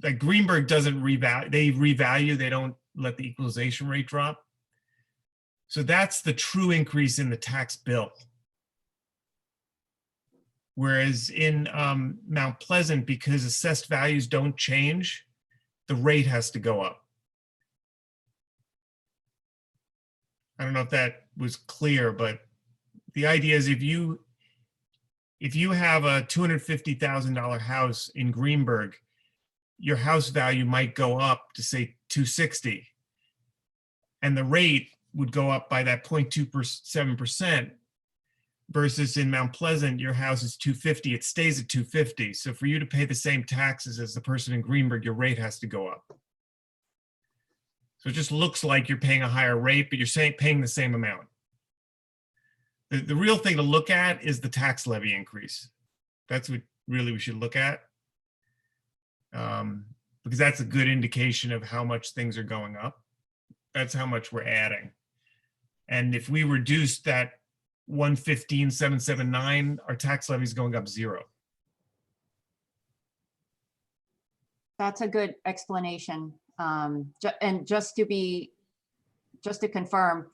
like Greenberg doesn't revalue, they revalue, they don't let the equalization rate drop. So that's the true increase in the tax bill. Whereas in Mount Pleasant, because assessed values don't change, the rate has to go up. I don't know if that was clear, but the idea is if you have a $250,000 house in Greenberg, your house value might go up to say 260, and the rate would go up by that 0.27%, versus in Mount Pleasant, your house is 250, it stays at 250. So for you to pay the same taxes as the person in Greenberg, your rate has to go up. So it just looks like you're paying a higher rate, but you're paying the same amount. The real thing to look at is the tax levy increase. That's what really we should look at. Because that's a good indication of how much things are going up. That's how much we're adding. And if we reduce that 115,779, our tax levy is going up 0. That's a good explanation. And just to confirm,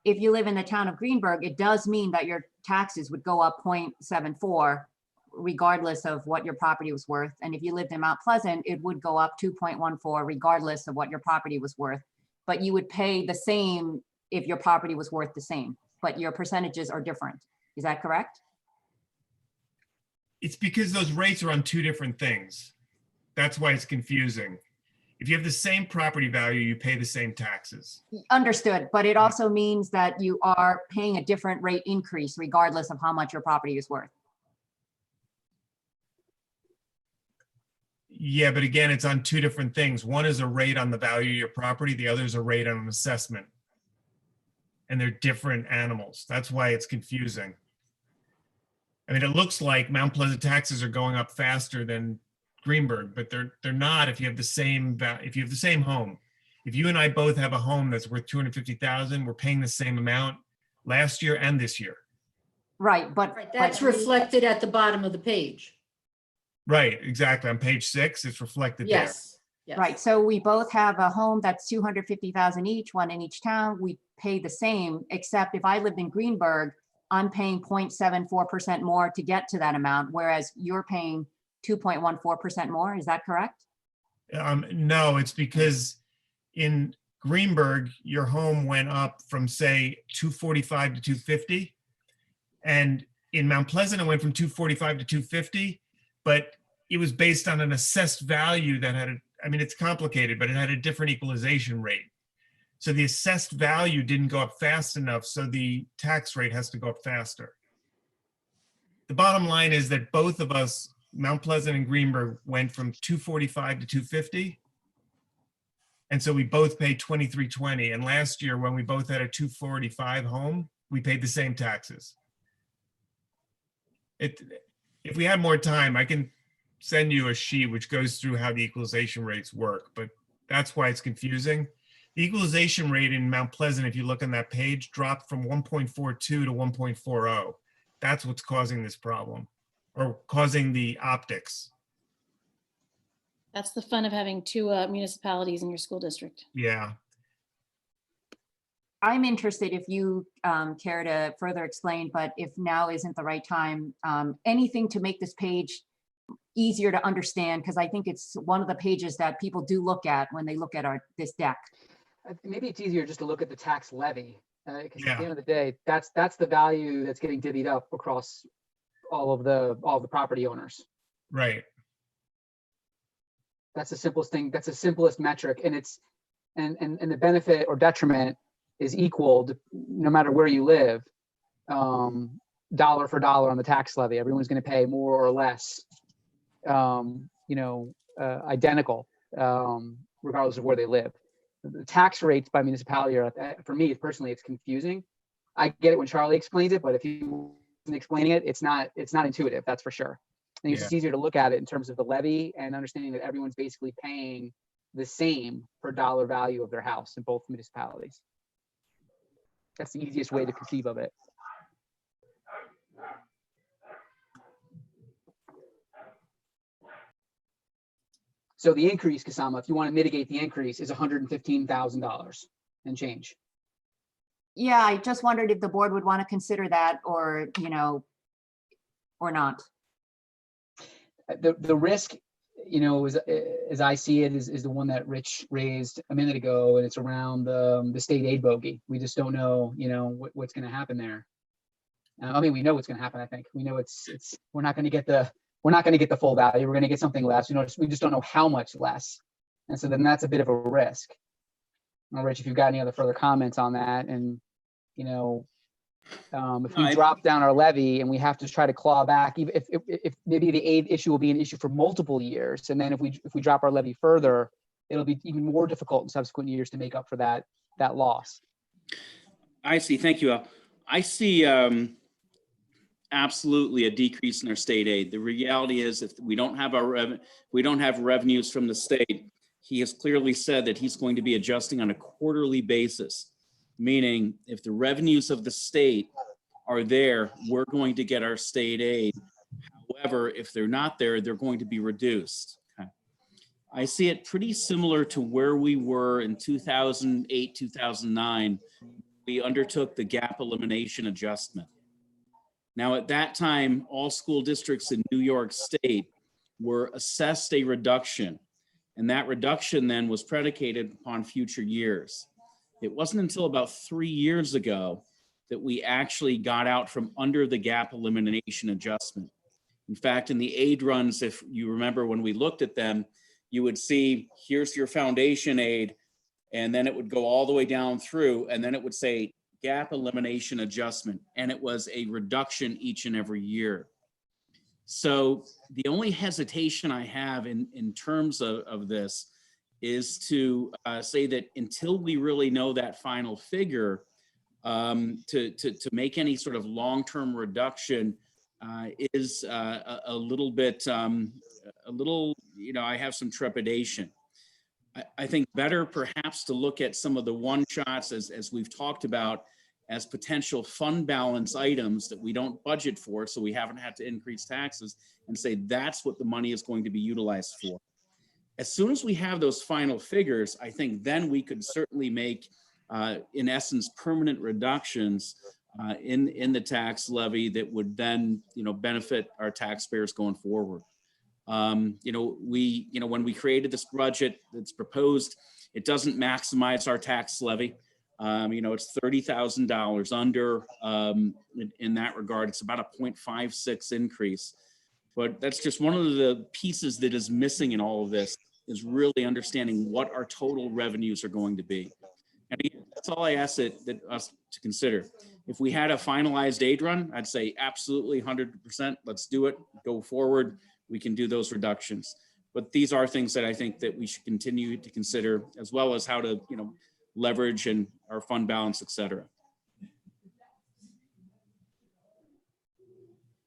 if you live in the town of Greenberg, it does mean that your taxes would go up 0.74 regardless of what your property was worth. And if you lived in Mount Pleasant, it would go up 2.14 regardless of what your property was worth. But you would pay the same if your property was worth the same, but your percentages are different. Is that correct? It's because those rates are on 2 different things. That's why it's confusing. If you have the same property value, you pay the same taxes. Understood, but it also means that you are paying a different rate increase regardless of how much your property is worth. Yeah, but again, it's on 2 different things. One is a rate on the value of your property. The other is a rate on an assessment. And they're different animals. That's why it's confusing. I mean, it looks like Mount Pleasant taxes are going up faster than Greenberg, but they're not if you have the same home. If you and I both have a home that's worth 250,000, we're paying the same amount last year and this year. Right, but That's reflected at the bottom of the page. Right, exactly. On page 6, it's reflected there. Yes. Yes. right, so we both have a home that's 250,000 each, one in each town. We pay the same, except if I lived in Greenberg, I'm paying 0.74% more to get to that amount, whereas you're paying 2.14% more. Is that correct? No, it's because in Greenberg, your home went up from say 245 to 250. And in Mount Pleasant, it went from 245 to 250, but it was based on an assessed value that had, I mean, it's complicated, but it had a different equalization rate. So the assessed value didn't go up fast enough, so the tax rate has to go up faster. The bottom line is that both of us, Mount Pleasant and Greenberg, went from 245 to 250. And so we both paid 2320. And last year, when we both had a 245 home, we paid the same taxes. If we had more time, I can send you a sheet which goes through how the equalization rates work, but that's why it's confusing. The equalization rate in Mount Pleasant, if you look on that page, dropped from 1.42 to 1.40. That's what's causing this problem, or causing the optics. That's the fun of having 2 municipalities in your school district. Yeah. I'm interested if you care to further explain, but if now isn't the right time, anything to make this page easier to understand, because I think it's one of the pages that people do look at when they look at this deck. Maybe it's easier just to look at the tax levy, because Yeah. at the end of the day, that's the value that's getting divvied up across all the property owners. Right. That's the simplest thing. That's the simplest metric, and it's and the benefit or detriment is equal no matter where you live, dollar for dollar on the tax levy. Everyone's going to pay more or less, identical, regardless of where they live. The tax rates by municipality are, for me personally, it's confusing. I get it when Charlie explains it, but if he isn't explaining it, it's not intuitive. That's for sure. I think it's just easier to look at it in terms of the levy and understanding that everyone's basically paying the same per dollar value of their house in both municipalities. That's the easiest way to conceive of it. So the increase, Kasama, if you want to mitigate the increase, is $115,000 and change. Yeah, I just wondered if the board would want to consider that or, or not. The risk, as I see it, is the one that Rich raised a minute ago, and it's around the state aid bogey. We just don't know, what's going to happen there. We know what's going to happen. I think we know we're not going to get the full value. We're going to get something less. We just don't know how much less, and so then that's a bit of a risk. Rich, if you've got any other further comments on that, and if we drop down our levy and we have to try to claw back, even if maybe the aid issue will be an issue for multiple years, and then if we drop our levy further, it'll be even more difficult in subsequent years to make up for that loss. I see. Thank you, Al. I see absolutely a decrease in our state aid. The reality is, if we don't have revenues from the state, he has clearly said that he's going to be adjusting on a quarterly basis, meaning if the revenues of the state are there, we're going to get our state aid. However, if they're not there, they're going to be reduced. Okay. I see it pretty similar to where we were in 2008, 2009. We undertook the gap elimination adjustment. Now, at that time, all school districts in New York State were assessed a reduction, and that reduction then was predicated upon future years. It wasn't until about 3 years ago that we actually got out from under the gap elimination adjustment. In fact, in the aid runs, if you remember when we looked at them, you would see, here's your foundation aid, and then it would go all the way down through, and then it would say gap elimination adjustment, and it was a reduction each and every year. So the only hesitation I have in terms of this is to say that until we really know that final figure, to make any sort of long-term reduction is a little bit, I have some trepidation. I think better perhaps to look at some of the one shots as we've talked about as potential fund balance items that we don't budget for, so we haven't had to increase taxes, and say that's what the money is going to be utilized for. As soon as we have those final figures, I think then we could certainly make, in essence, permanent reductions in the tax levy that would then, benefit our taxpayers going forward. When we created this budget that's proposed, it doesn't maximize our tax levy. It's $30,000 under, in that regard. It's about a 0.56 increase. But that's just one of the pieces that is missing in all of this, is really understanding what our total revenues are going to be. And that's all I ask us to consider. If we had a finalized aid run, I'd say absolutely 100%, let's do it, go forward. We can do those reductions. But these are things that I think that we should continue to consider, as well as how to, leverage and our fund balance, et cetera.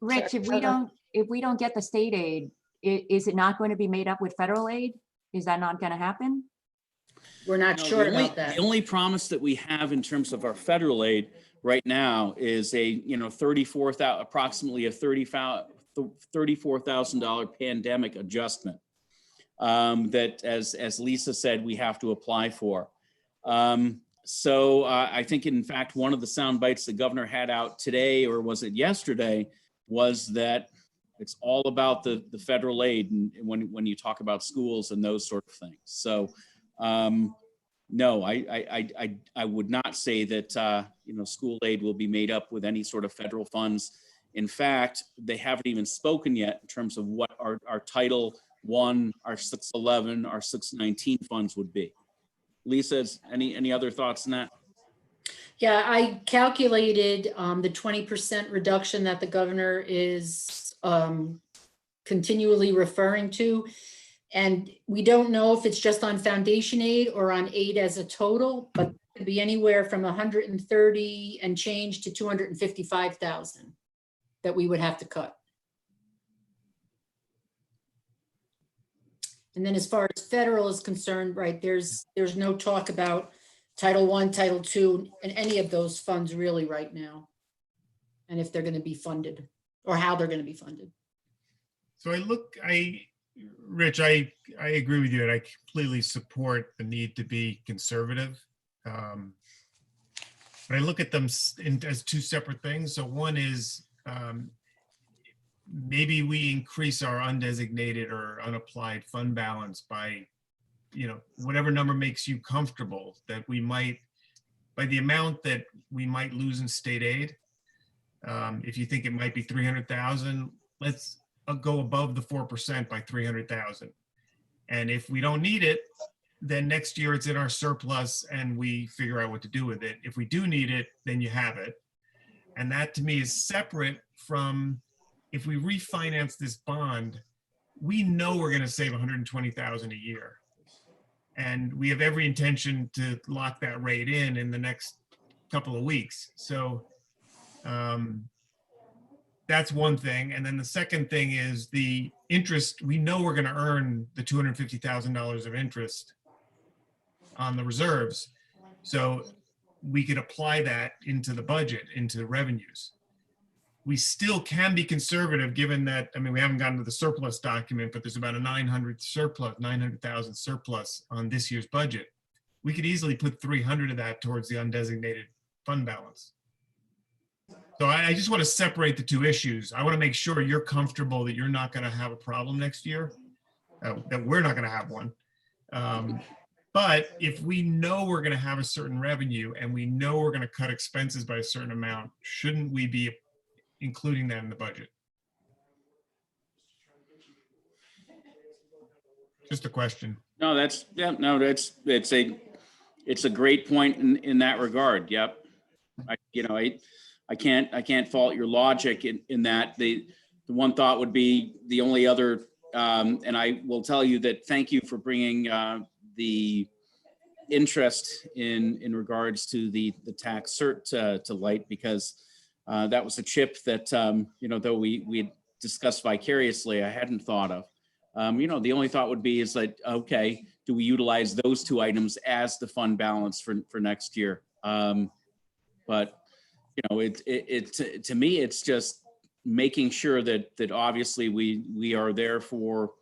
Rich, if we don't get the state aid, is it not going to be made up with federal aid? Is that not going to happen? We're not sure about that. The only promise that we have in terms of our federal aid right now is approximately a $34,000 pandemic adjustment that, as Lisa said, we have to apply for. So I think, in fact, one of the sound bites the governor had out today, or was it yesterday, was that it's all about the federal aid, and when you talk about schools and those sort of things. So no, I would not say that school aid will be made up with any sort of federal funds. In fact, they haven't even spoken yet in terms of what our Title I, our 611, our 619 funds would be. Lisa, any other thoughts on that? Yeah, I calculated the 20% reduction that the governor is continually referring to. And we don't know if it's just on foundation aid or on aid as a total, but it could be anywhere from 130 and change to 255,000 that we would have to cut. And then as far as federal is concerned, right, there's no talk about Title I, Title II, and any of those funds really right now. And if they're going to be funded or how they're going to be funded. So Rich, I agree with you, and I completely support the need to be conservative. But I look at them as two separate things. So one is maybe we increase our undesignated or unapplied fund balance by, whatever number makes you comfortable, that we might, by the amount that we might lose in state aid. If you think it might be 300,000, let's go above the 4% by 300,000. And if we don't need it, then next year it's in our surplus and we figure out what to do with it. If we do need it, then you have it. And that to me is separate from, if we refinance this bond, we know we're going to save 120,000 a year. And we have every intention to lock that rate in the next couple of weeks. So that's one thing. And then the second thing is the interest. We know we're going to earn the $250,000 of interest on the reserves. So we could apply that into the budget, into the revenues. We still can be conservative given that, we haven't gotten to the surplus document, but there's about a 900,000 surplus on this year's budget. We could easily put 300 of that towards the undesignated fund balance. So I just want to separate the two issues. I want to make sure you're comfortable that you're not going to have a problem next year, that we're not going to have one. But if we know we're going to have a certain revenue and we know we're going to cut expenses by a certain amount, shouldn't we be including that in the budget? Just a question. No, it's a great point in that regard. Yep. I can't fault your logic in that. The one thought would be the only other, and I will tell you that thank you for bringing the interest in regards to the tax cert to light, because that was a chip that, though we had discussed vicariously, I hadn't thought of. The only thought would be is that, okay, do we utilize those two items as the fund balance for next year? But to me, it's just making sure that obviously we are there for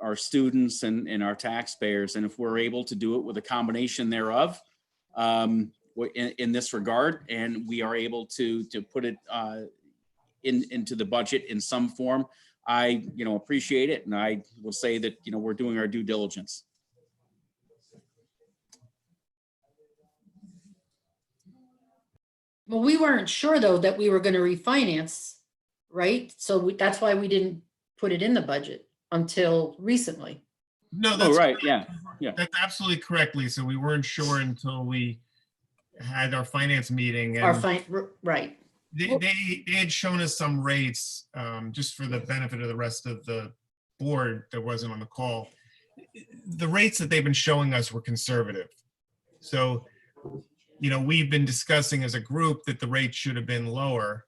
our students and our taxpayers. And if we're able to do it with a combination thereof, in this regard, and we are able to put it into the budget in some form, I appreciate it. And I will say that, we're doing our due diligence. Well, we weren't sure though that we were going to refinance, right? So that's why we didn't put it in the budget until recently. No, that's right. Yeah. That's absolutely correct, Lisa. We weren't sure until we had our finance meeting. And right. They had shown us some rates, just for the benefit of the rest of the board that wasn't on the call. The rates that they've been showing us were conservative. So, we've been discussing as a group that the rate should have been lower.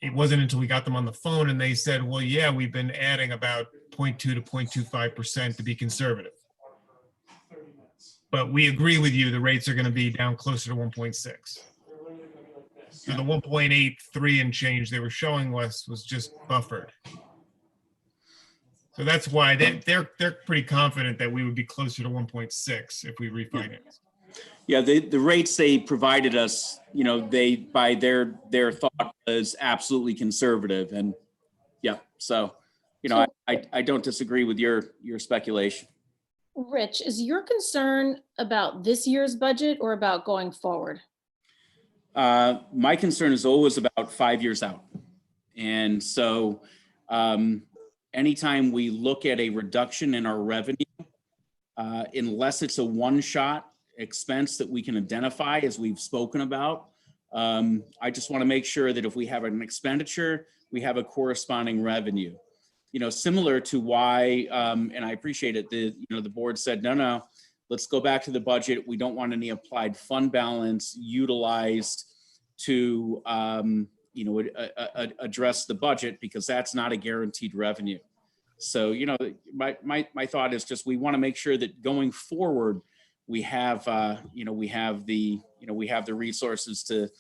It wasn't until we got them on the phone and they said, well, yeah, we've been adding about 0.2 to 0.25% to be conservative. But we agree with you, the rates are going to be down closer to 1.6. So the 1.83 and change they were showing us was just buffered. So that's why they're pretty confident that we would be closer to 1.6 if we refinance. Yeah, the rates they provided us, they by their thought was absolutely conservative, and yeah, so I don't disagree with your speculation. Rich, is your concern about this year's budget or about going forward? My concern is always about 5 years out, and so anytime we look at a reduction in our revenue, unless it's a one-shot expense that we can identify, as we've spoken about, I just want to make sure that if we have an expenditure, we have a corresponding revenue. Similar to why, and I appreciate it, the board said, no, let's go back to the budget. We don't want any applied fund balance utilized to, address the budget, because that's not a guaranteed revenue. So, my thought is just, we want to make sure that going forward, we have, we have the resources to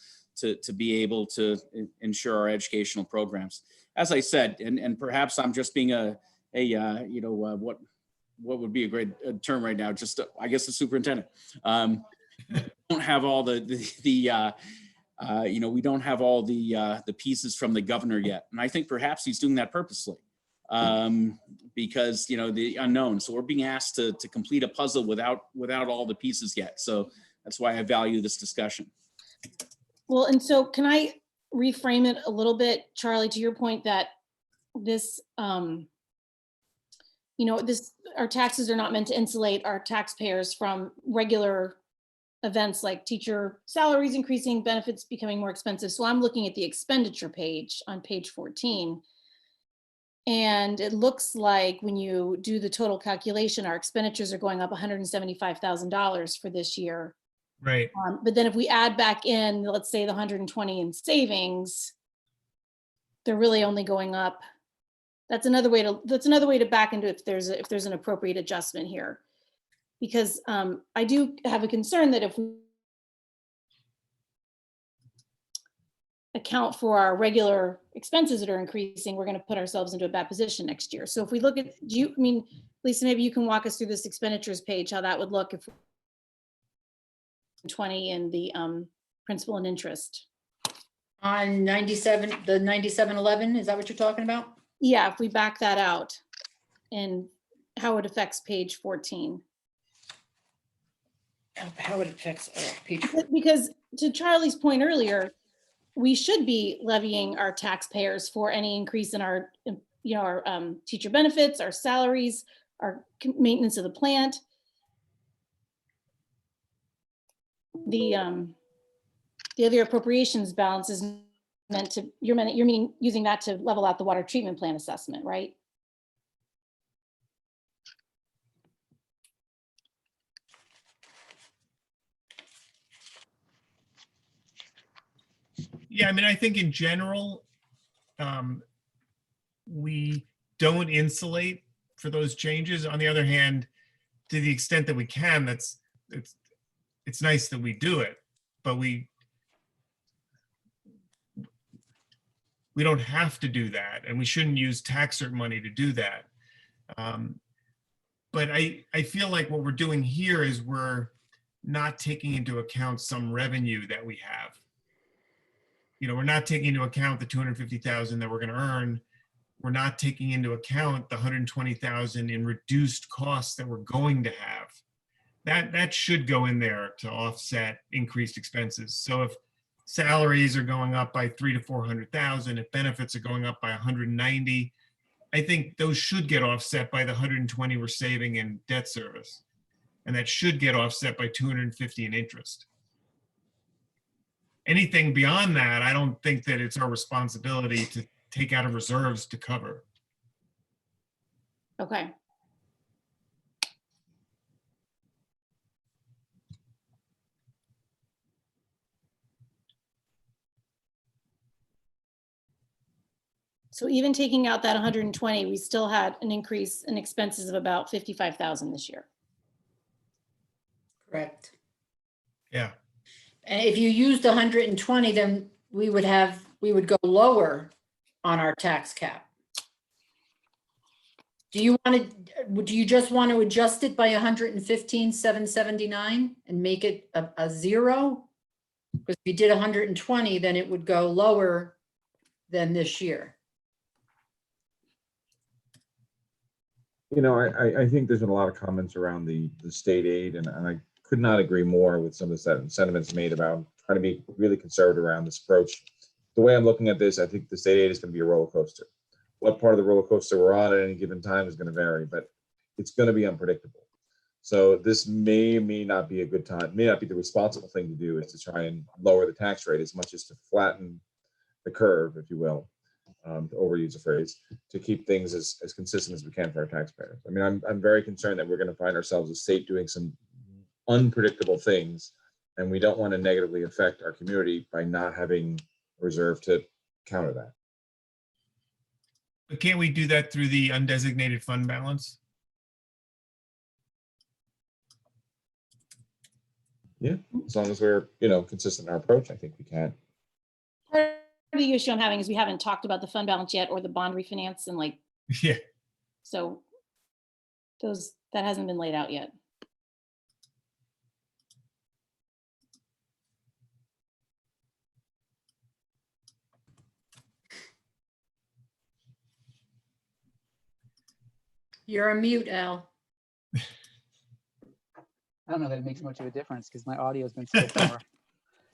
be able to ensure our educational programs. As I said, and perhaps I'm just being what would be a great term right now, just I guess the superintendent. Don't have all we don't have all the pieces from the governor yet, and I think perhaps he's doing that purposely, because the unknown. So we're being asked to complete a puzzle without all the pieces yet. So that's why I value this discussion. Well, and so can I reframe it a little bit, Charlie, to your point that this, our taxes are not meant to insulate our taxpayers from regular events like teacher salaries increasing, benefits becoming more expensive. So I'm looking at the expenditure page on page 14. And it looks like when you do the total calculation, our expenditures are going up $175,000 for this year. Right. But then if we add back in, let's say the 120 in savings, they're really only going up. That's another way to back into if there's an appropriate adjustment here. Because I do have a concern that if we account for our regular expenses that are increasing, we're going to put ourselves into a bad position next year. So if we look at, Lisa, maybe you can walk us through this expenditures page, how that would look if 20 in the principal and interest. On 97, the 9711, is that what you're talking about? Yeah, if we back that out and how it affects page 14. How it affects page. Because to Charlie's point earlier, we should be levying our taxpayers for any increase in our teacher benefits, our salaries, our maintenance of the plant. The other appropriations balance is meant to, you're meaning using that to level out the water treatment plant assessment, right? Yeah, I think in general, we don't insulate for those changes. On the other hand, to the extent that we can, it's nice that we do it, but we don't have to do that, and we shouldn't use tax cert money to do that. But I feel like what we're doing here is we're not taking into account some revenue that we have. We're not taking into account the 250,000 that we're going to earn. We're not taking into account the 120,000 in reduced costs that we're going to have. That should go in there to offset increased expenses. So if salaries are going up by 300,000 to 400,000, if benefits are going up by 190, I think those should get offset by the 120 we're saving in debt service, and that should get offset by 250 in interest. Anything beyond that, I don't think that it's our responsibility to take out of reserves to cover. Okay. So even taking out that 120, we still had an increase in expenses of about 55,000 this year. Correct. Yeah. And if you used 120, then we would go lower on our tax cap. Do you just want to adjust it by 115,779 and make it a zero? Because if you did 120, then it would go lower than this year. I think there's been a lot of comments around the state aid, and I could not agree more with some of the sentiments made about trying to be really conservative around this approach. The way I'm looking at this, I think the state aid is going to be a roller coaster. What part of the roller coaster we're on at any given time is going to vary, but it's going to be unpredictable. So this may not be a good time, may not be the responsible thing to do, is to try and lower the tax rate as much as to flatten the curve, if you will, to overuse a phrase, to keep things as consistent as we can for our taxpayers. I'm very concerned that we're going to find ourselves a state doing some unpredictable things, and we don't want to negatively affect our community by not having a reserve to counter that. But can't we do that through the undesignated fund balance? Yeah, as long as we're, consistent in our approach, I think we can. Part of the issue I'm having is we haven't talked about the fund balance yet or the bond refinance and like, Yeah. so that hasn't been laid out yet. You're on mute, Al. I don't know that it makes much of a difference because my audio's been so far.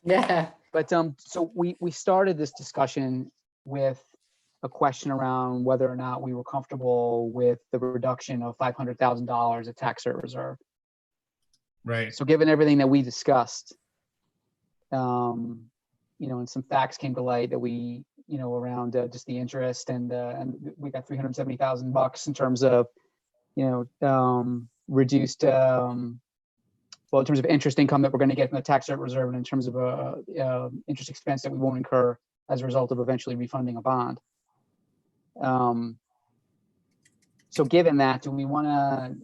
Yeah. But so we started this discussion with a question around whether or not we were comfortable with the reduction of $500,000 of tax cert reserve. Right. So given everything that we discussed, and some facts came to light that we, around just the interest and we got $370,000 in terms of, reduced, well, in terms of interest income that we're going to get from the tax cert reserve and in terms of interest expense that we won't incur as a result of eventually refunding a bond. So given that, do we want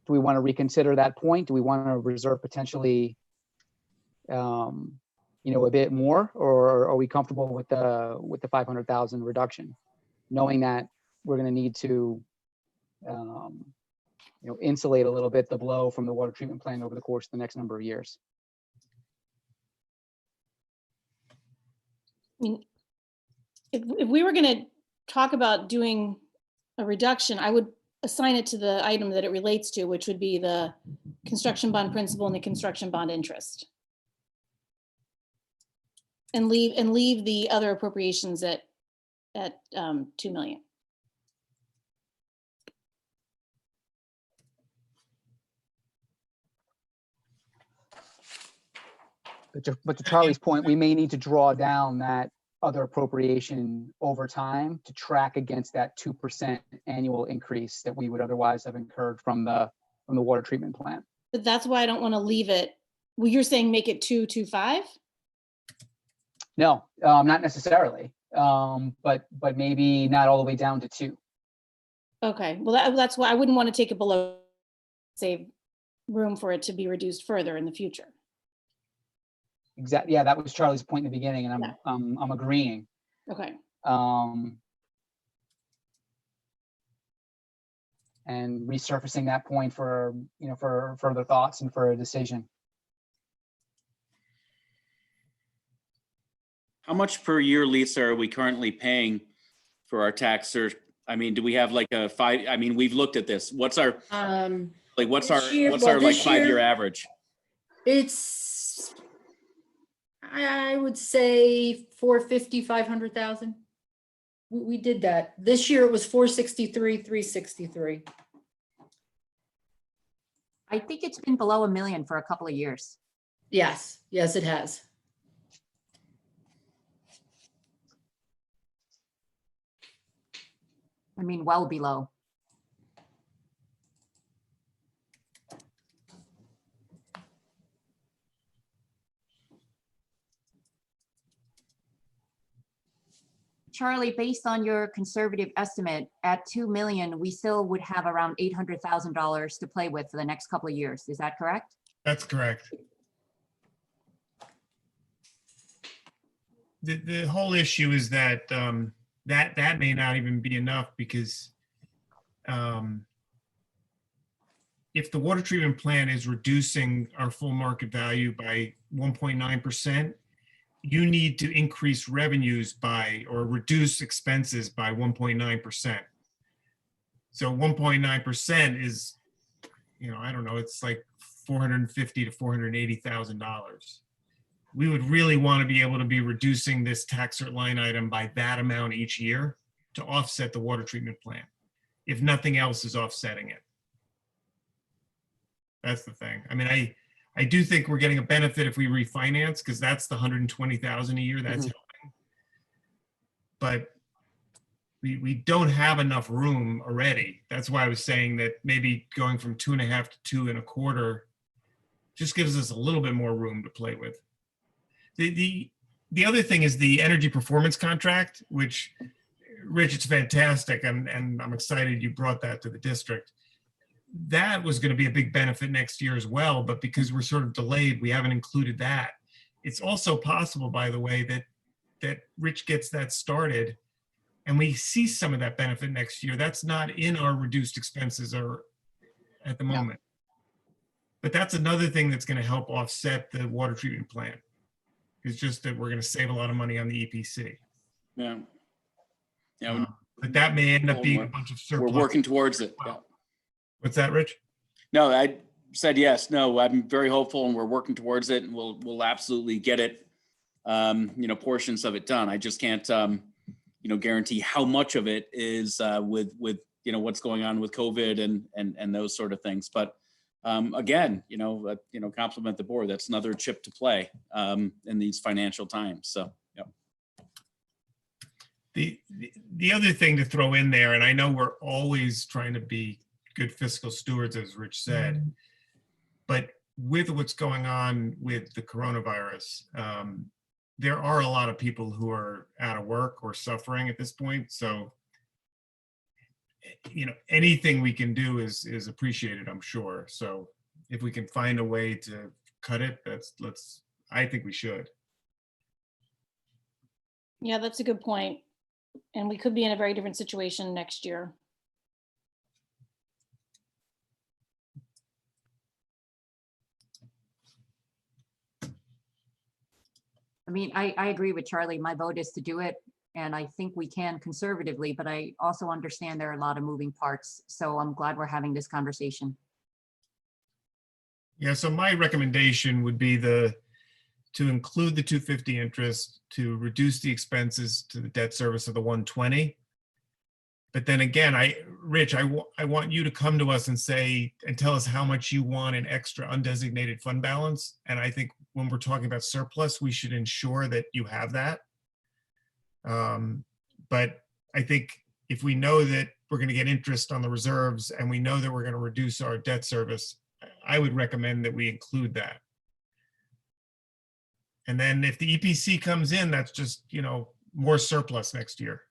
to reconsider that point? Do we want to reserve potentially, a bit more, or are we comfortable with the 500,000 reduction, knowing that we're going to need to, insulate a little bit the blow from the water treatment plant over the course of the next number of years? I mean, if we were going to talk about doing a reduction, I would assign it to the item that it relates to, which would be the construction bond principal and the construction bond interest. And leave the other appropriations at 2 million. But to Charlie's point, we may need to draw down that other appropriation over time to track against that 2% annual increase that we would otherwise have incurred from the water treatment plant. But that's why I don't want to leave it. Well, you're saying make it 225? No, not necessarily, but maybe not all the way down to 2. Okay, well, that's why I wouldn't want to take it below, save room for it to be reduced further in the future. Exactly. Yeah, that was Charlie's point in the beginning, and I'm agreeing. Okay. And resurfacing that point for further thoughts and for a decision. How much per year, Lisa, are we currently paying for our tax cert? I mean, do we have like a 5? I mean, we've looked at this. What's our This year- what's well, our like this 5-year year- average? It's, I would say 450, 500,000. We did that. This year it was 463, 363. I think it's been below $1 million for a couple of years. Yes, it has. I mean, well below. Charlie, based on your conservative estimate, at 2 million, we still would have around $800,000 to play with for the next couple of years. Is that correct? That's correct. The whole issue is that that may not even be enough because if the water treatment plant is reducing our full market value by 1.9%, you need to increase revenues by or reduce expenses by 1.9%. So 1.9% is, I don't know, it's like $450,000 to $480,000. We would really want to be able to be reducing this tax cert line item by that amount each year to offset the water treatment plant, if nothing else is offsetting it. That's the thing. I mean, I do think we're getting a benefit if we refinance because that's the 120,000 a year that's helping. But we don't have enough room already. That's why I was saying that maybe going from 2.5 to 2.25 just gives us a little bit more room to play with. The other thing is the energy performance contract, which, Rich, it's fantastic, and I'm excited you brought that to the district. that was going to be a big benefit next year as well, but because we're sort of delayed, we haven't included that. It's also possible, by the way, that Rich gets that started and we see some of that benefit next year. That's not in our reduced expenses or at the Yeah. moment. But that's another thing that's going to help offset the water treatment plant. It's just that we're going to save a lot of money on the EPC. Yeah. Yeah, But that may end up being a bunch of we're surplus. working towards it. Yeah. What's that, Rich? No, I said yes. No, I'm very hopeful and we're working towards it and we'll absolutely get it, portions of it done. I just can't, guarantee how much of it is with what's going on with COVID and those sort of things. But again, compliment the board. That's another chip to play in these financial times. So, yeah. The other thing to throw in there, and I know we're always trying to be good fiscal stewards, as Rich said, but with what's going on with the coronavirus, there are a lot of people who are out of work or suffering at this point. So, anything we can do is appreciated, I'm sure. So if we can find a way to cut it, I think we should. Yeah, that's a good point. And we could be in a very different situation next year. I mean, I agree with Charlie. My vote is to do it. And I think we can conservatively, but I also understand there are a lot of moving parts. So I'm glad we're having this conversation. Yeah, so my recommendation would be to include the 250 interest, to reduce the expenses to the debt service of the 120. But then again, Rich, I want you to come to us and tell us how much you want in extra undesignated fund balance. And I think when we're talking about surplus, we should ensure that you have that. But I think if we know that we're going to get interest on the reserves and we know that we're going to reduce our debt service, I would recommend that we include that. And then if the EPC comes in, that's just, more surplus next year.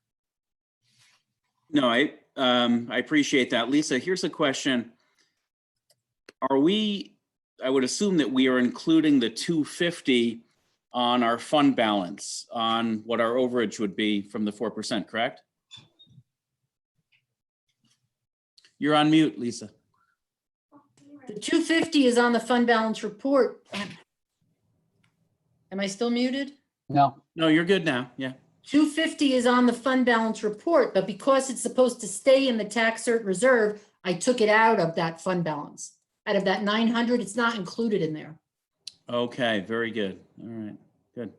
No, I appreciate that. Lisa, here's a question. I would assume that we are including the 250 on our fund balance on what our overage would be from the 4%, correct? You're on mute, Lisa. The 250 is on the fund balance report. Am I still muted? No, No, you're good now. Yeah. 250 is on the fund balance report, but because it's supposed to stay in the tax cert reserve, I took it out of that fund balance. Out of that 900, it's not included in there. Okay, very good. All right, good.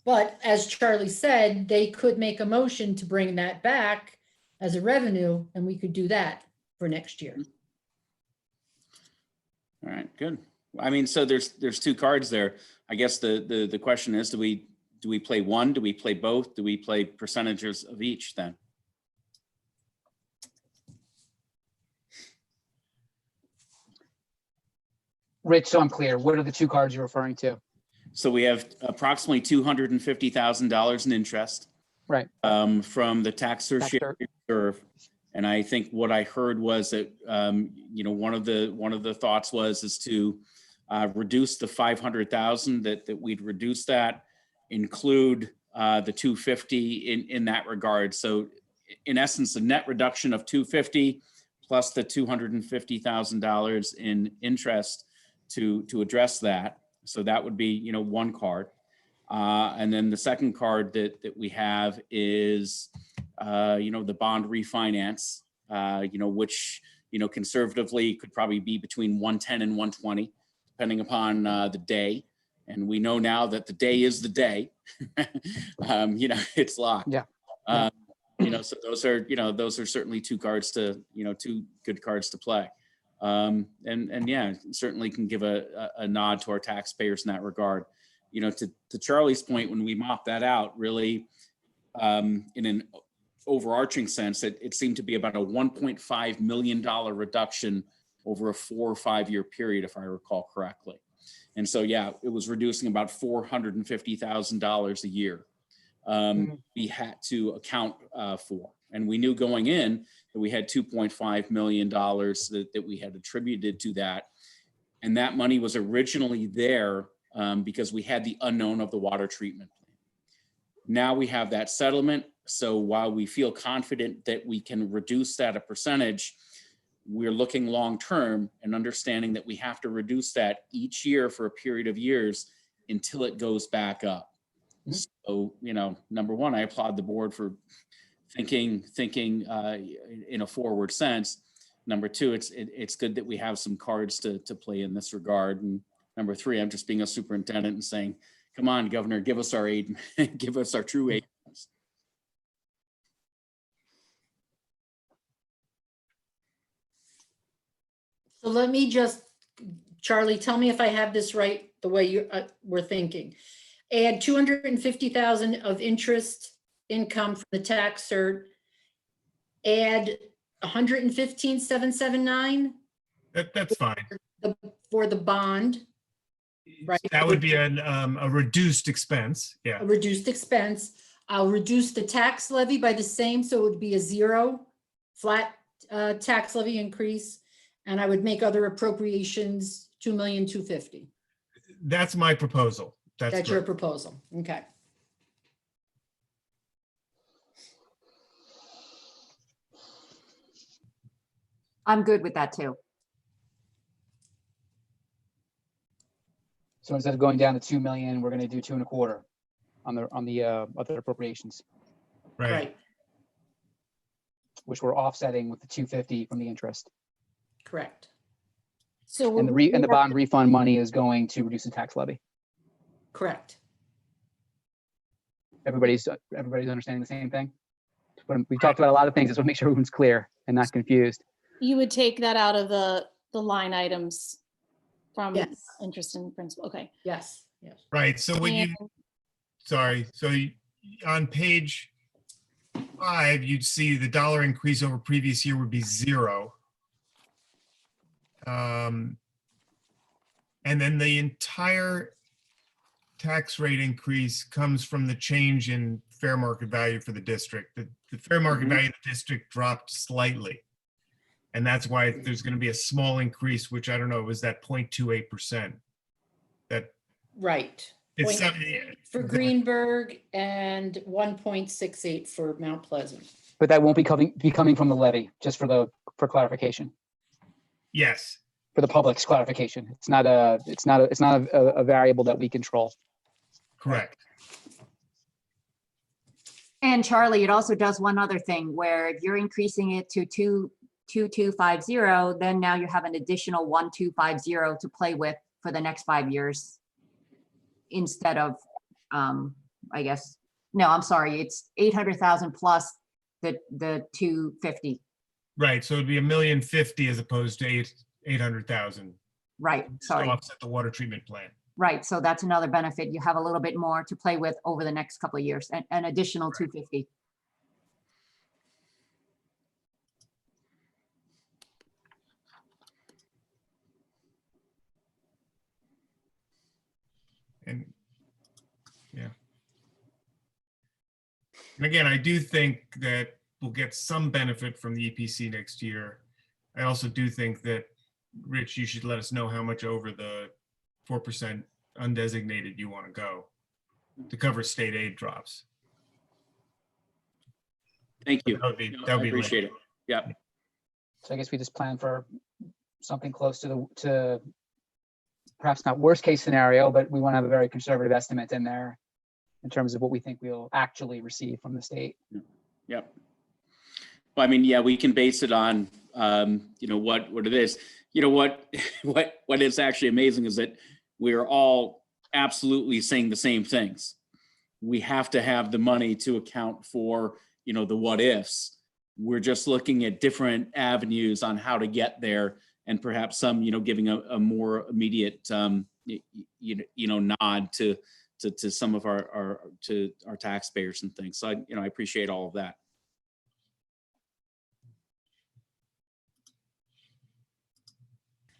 But as Charlie said, they could make a motion to bring that back as a revenue, and we could do that for next year. All right, good. I mean, so there's two cards there. I guess the question is, do we play one? Do we play both? Do we play percentages of each then? Rich, so I'm clear. What are the two cards you're referring to? So we have approximately $250,000 in interest. Right. From the tax certificate reserve. And I think what I heard was that, one of the thoughts is to reduce the 500,000, that we'd reduce that, include the 250 in that regard. So in essence, a net reduction of 250 plus the $250,000 in interest to address that. So that would be, one card. And then the second card that we have is, the bond refinance, which, conservatively could probably be between 110 and 120, depending upon the day. And we know now that the day is the day. It's locked. Yeah. So those are certainly two cards two good cards to play. And yeah, certainly can give a nod to our taxpayers in that regard. To Charlie's point, when we mop that out, really, in an overarching sense, it seemed to be about a $1.5 million reduction over a 4 or 5 year period, if I recall correctly. And so, yeah, it was reducing about $450,000 a year we had to account for. And we knew going in that we had $2.5 million that we had attributed to that. And that money was originally there because we had the unknown of the water treatment plant. Now we have that settlement. So while we feel confident that we can reduce that a percentage, we're looking long-term and understanding that we have to reduce that each year for a period of years until it goes back up. So, you know, number one, I applaud the board for thinking in a forward sense. Number two, it's good that we have some cards to play in this regard. And number three, I'm just being a superintendent and saying, come on, Governor, give us our aid, give us our true aid. So let me just, Charlie, tell me if I have this right, the way you were thinking. Add 250,000 of interest income from the tax cert. Add 115,779 That's fine. for the bond, right? That would be a reduced expense. Yeah. A reduced expense. I'll reduce the tax levy by the same, so it would be a zero flat tax levy increase. And I would make other appropriations 2,250,000. That's my proposal. That's your correct. proposal. Okay. I'm good with that too. So instead of going down to 2 million, we're going to do 2.25 on the other appropriations, Right. which we're offsetting with the 250 from the interest. Correct. So And the bond refund money is going to reduce the tax levy. Correct. Everybody's understanding the same thing. We talked about a lot of things. Just want to make sure everyone's clear and not confused. you would take that out of the line items from Yes. interest and principal. Okay. Yes. Yes. Right. So when you, sorry, so on page 5, you'd see the dollar increase over previous year would be 0. And then the entire tax rate increase comes from the change in fair market value for the district. The fair market value of the district dropped slightly. And that's why there's going to be a small increase, which I don't know, was that 0.28%. That Right. it's For Greenberg and 1.68 for Mount Pleasant. But that won't be coming from the levy, just for clarification, yes. for the public's clarification. It's not a variable that we control. Correct. And Charlie, it also does one other thing where if you're increasing it to 2,250, then now you have an additional 1,250 to play with for the next 5 years. Instead of, I guess, no, I'm sorry, it's 800,000 plus the 250. Right. So it'd be $1,050,000 as opposed to 800,000 Right, to sorry. offset the water treatment plant. Right, so that's another benefit. You have a little bit more to play with over the next couple of years, an additional 250. And yeah. And again, I do think that we'll get some benefit from the EPC next year. I also do think that, Rich, you should let us know how much over the 4% undesignated you want to go to cover state aid drops. Thank you. That would be, No, that would I be appreciate it. Yeah. So I guess we just plan for something close to perhaps not worst case scenario, but we want to have a very conservative estimate in there in terms of what we think we'll actually receive from the state. Yep. Well, I mean, yeah, we can base it on, what it is. You know, what is actually amazing is that we're all absolutely saying the same things. We have to have the money to account for, the what ifs. We're just looking at different avenues on how to get there, and perhaps some, giving a more immediate, nod to some of our taxpayers and things. So I appreciate all of that.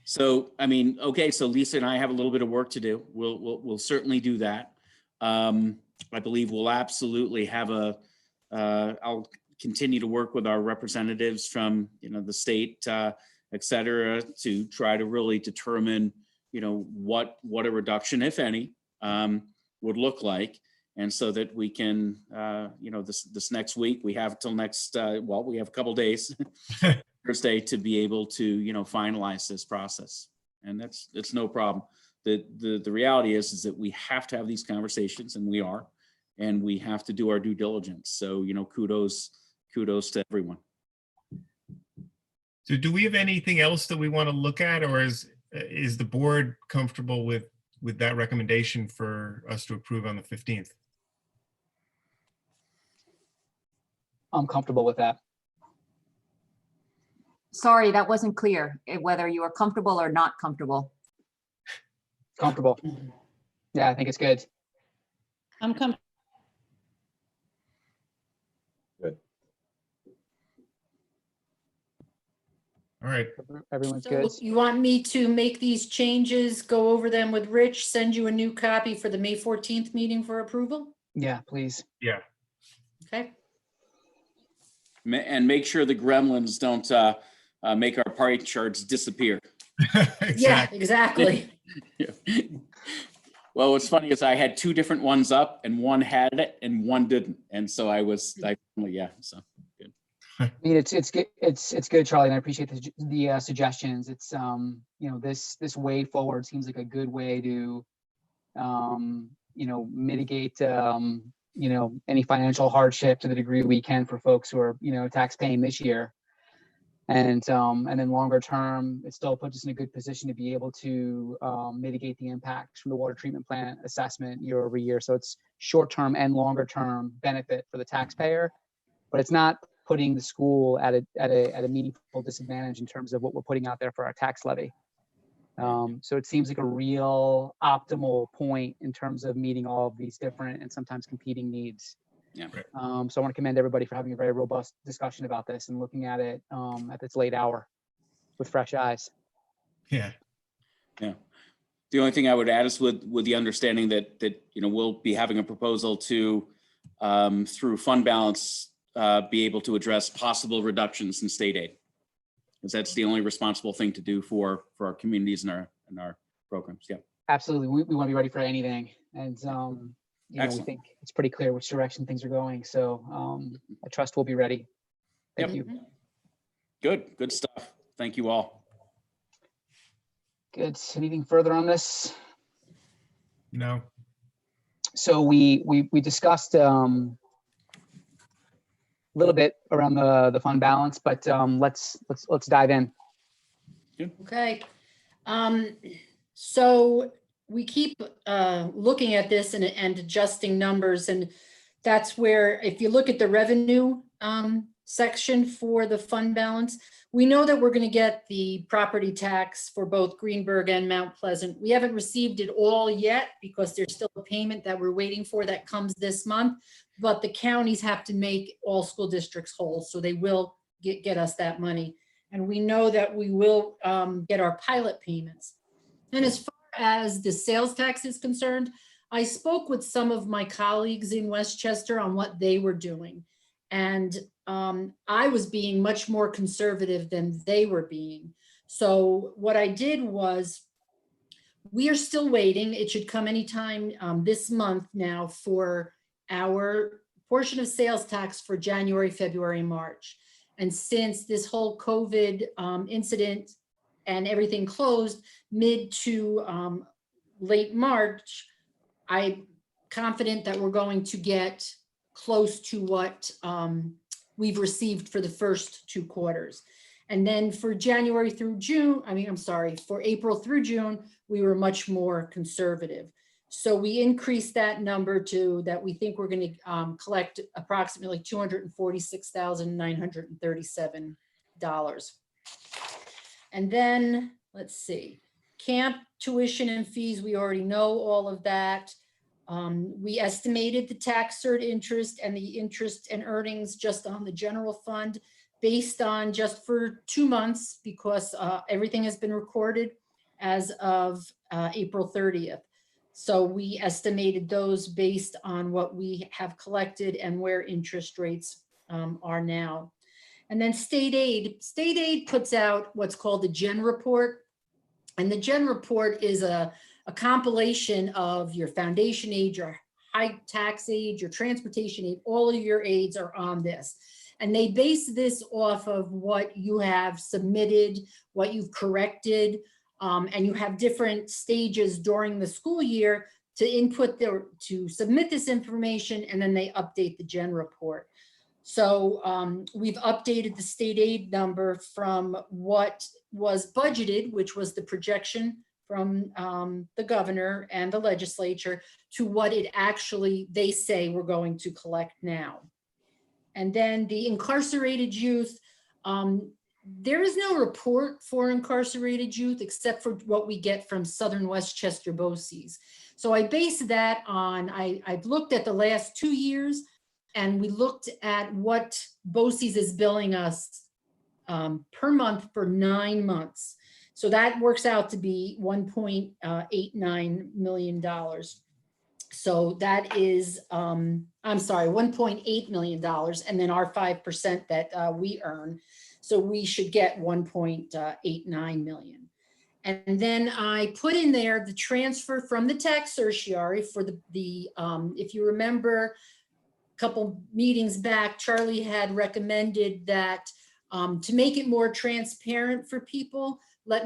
So, I mean, okay, so Lisa and I have a little bit of work to do. We'll certainly do that. I believe we'll absolutely have I'll continue to work with our representatives from, the state, et cetera, to try to really determine, what a reduction, if any, would look like. And so that we can, this next week, we have till next, we have a couple days, Thursday, to be able to, finalize this process. And it's no problem. The reality is that we have to have these conversations, and we are, and we have to do our due diligence. So, kudos to everyone. So do we have anything else that we want to look at, or is the board comfortable with that recommendation for us to approve on the 15th? I'm comfortable with that. Sorry, that wasn't clear, whether you are comfortable or not comfortable. Comfortable. Yeah, I think it's good. I'm comfortable. All right. Everyone's So good. you want me to make these changes, go over them with Rich, send you a new copy for the May 14th meeting for approval? Yeah, please. Yeah. Okay. And make sure the gremlins don't make our pie charts disappear. Yeah, exactly. Well, what's funny is I had two different ones up, and one had it and one didn't. And so so. I mean, it's good. It's good, Charlie, and I appreciate the suggestions. It's this way forward seems like a good way to mitigate any financial hardship to the degree we can for folks who are tax paying this year, and then longer term, it still puts us in a good position to be able to mitigate the impacts from the water treatment plant assessment year over year. So it's short term and longer term benefit for the taxpayer, but it's not putting the school at a meaningful disadvantage in terms of what we're putting out there for our tax levy. So it seems like a real optimal point in terms of meeting all of these different and sometimes competing needs. Yeah. So I want to commend everybody for having a very robust discussion about this and looking at it at this late hour with fresh eyes. Yeah. Yeah. The only thing I would add is with the understanding that we'll be having a proposal to through fund balance be able to address possible reductions in state aid, because that's the only responsible thing to do for our communities and our programs. Yeah, absolutely. We want to be ready for anything, and we think it's pretty clear which direction things are going. So I trust we'll be ready. Thank you. Good stuff. Thank you all. Good. Anything further on this? No. So we discussed a little bit around the fund balance, but let's dive in. Okay. So we keep looking at this and adjusting numbers, and that's where, if you look at the revenue section for the fund balance, we know that we're going to get the property tax for both Greenberg and Mount Pleasant. We haven't received it all yet because there's still a payment that we're waiting for that comes this month, but the counties have to make all school districts whole, so they will get us that money. And we know that we will get our pilot payments. And as far as the sales tax is concerned, I spoke with some of my colleagues in Westchester on what they were doing. And I was being much more conservative than they were being. So what I did was, we are still waiting. It should come anytime this month now for our portion of sales tax for January, February, March. And since this whole COVID incident and everything closed mid to late March, I'm confident that we're going to get close to what we've received for the first 2 quarters. And then for January through June, for April through June, we were much more conservative. So we increased that number to that we think we're going to collect approximately $246,937. And then let's see, camp tuition and fees, we already know all of that. We estimated the tax cert interest and the interest and earnings just on the general fund based on just for 2 months, because everything has been recorded as of April 30th. So we estimated those based on what we have collected and where interest rates are now. And then state aid puts out what's called the Gen Report. And the Gen Report is a compilation of your foundation aid, your high tax aid, your transportation aid, all of your aids are on this. And they base this off of what you have submitted, what you've corrected, and you have different stages during the school year to submit this information, and then they update the Gen Report. So we've updated the state aid number from what was budgeted, which was the projection from the governor and the legislature, to what it actually, they say we're going to collect now. And then the incarcerated youth, there is no report for incarcerated youth except for what we get from Southern Westchester BOCES. So I base that on, I've looked at the last 2 years, and we looked at what BOCES is billing us per month for 9 months. So that works out to be $1.89 million. So that is, I'm sorry, $1.8 million, and then our 5% that we earn. So we should get 1.89 million. And then I put in there the transfer from the tax certiorari for the if you remember a couple meetings back, Charlie had recommended that to make it more transparent for people, why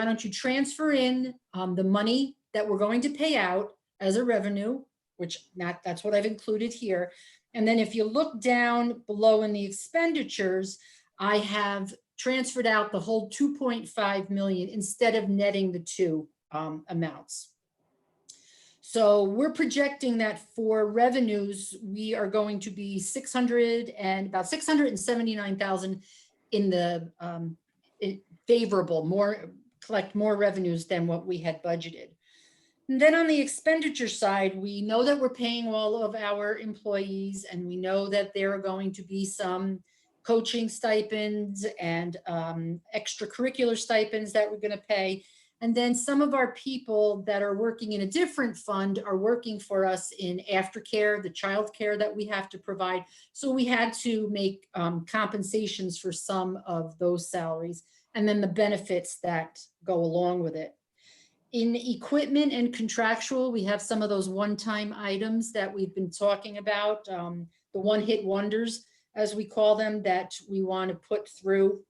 don't you transfer in the money that we're going to pay out as a revenue, which that's what I've included here. And then if you look down below in the expenditures, I have transferred out the whole 2.5 million instead of netting the two amounts. So we're projecting that for revenues, we are going to be about 679,000 in the favorable, collect more revenues than what we had budgeted. And then on the expenditure side, we know that we're paying all of our employees, and we know that there are going to be some coaching stipends and extracurricular stipends that we're going to pay. And then some of our people that are working in a different fund are working for us in aftercare, the childcare that we have to provide. So we had to make compensations for some of those salaries, and then the benefits that go along with it. In equipment and contractual, we have some of those one-time items that we've been talking about, the one-hit wonders, as we call them, that we want to put through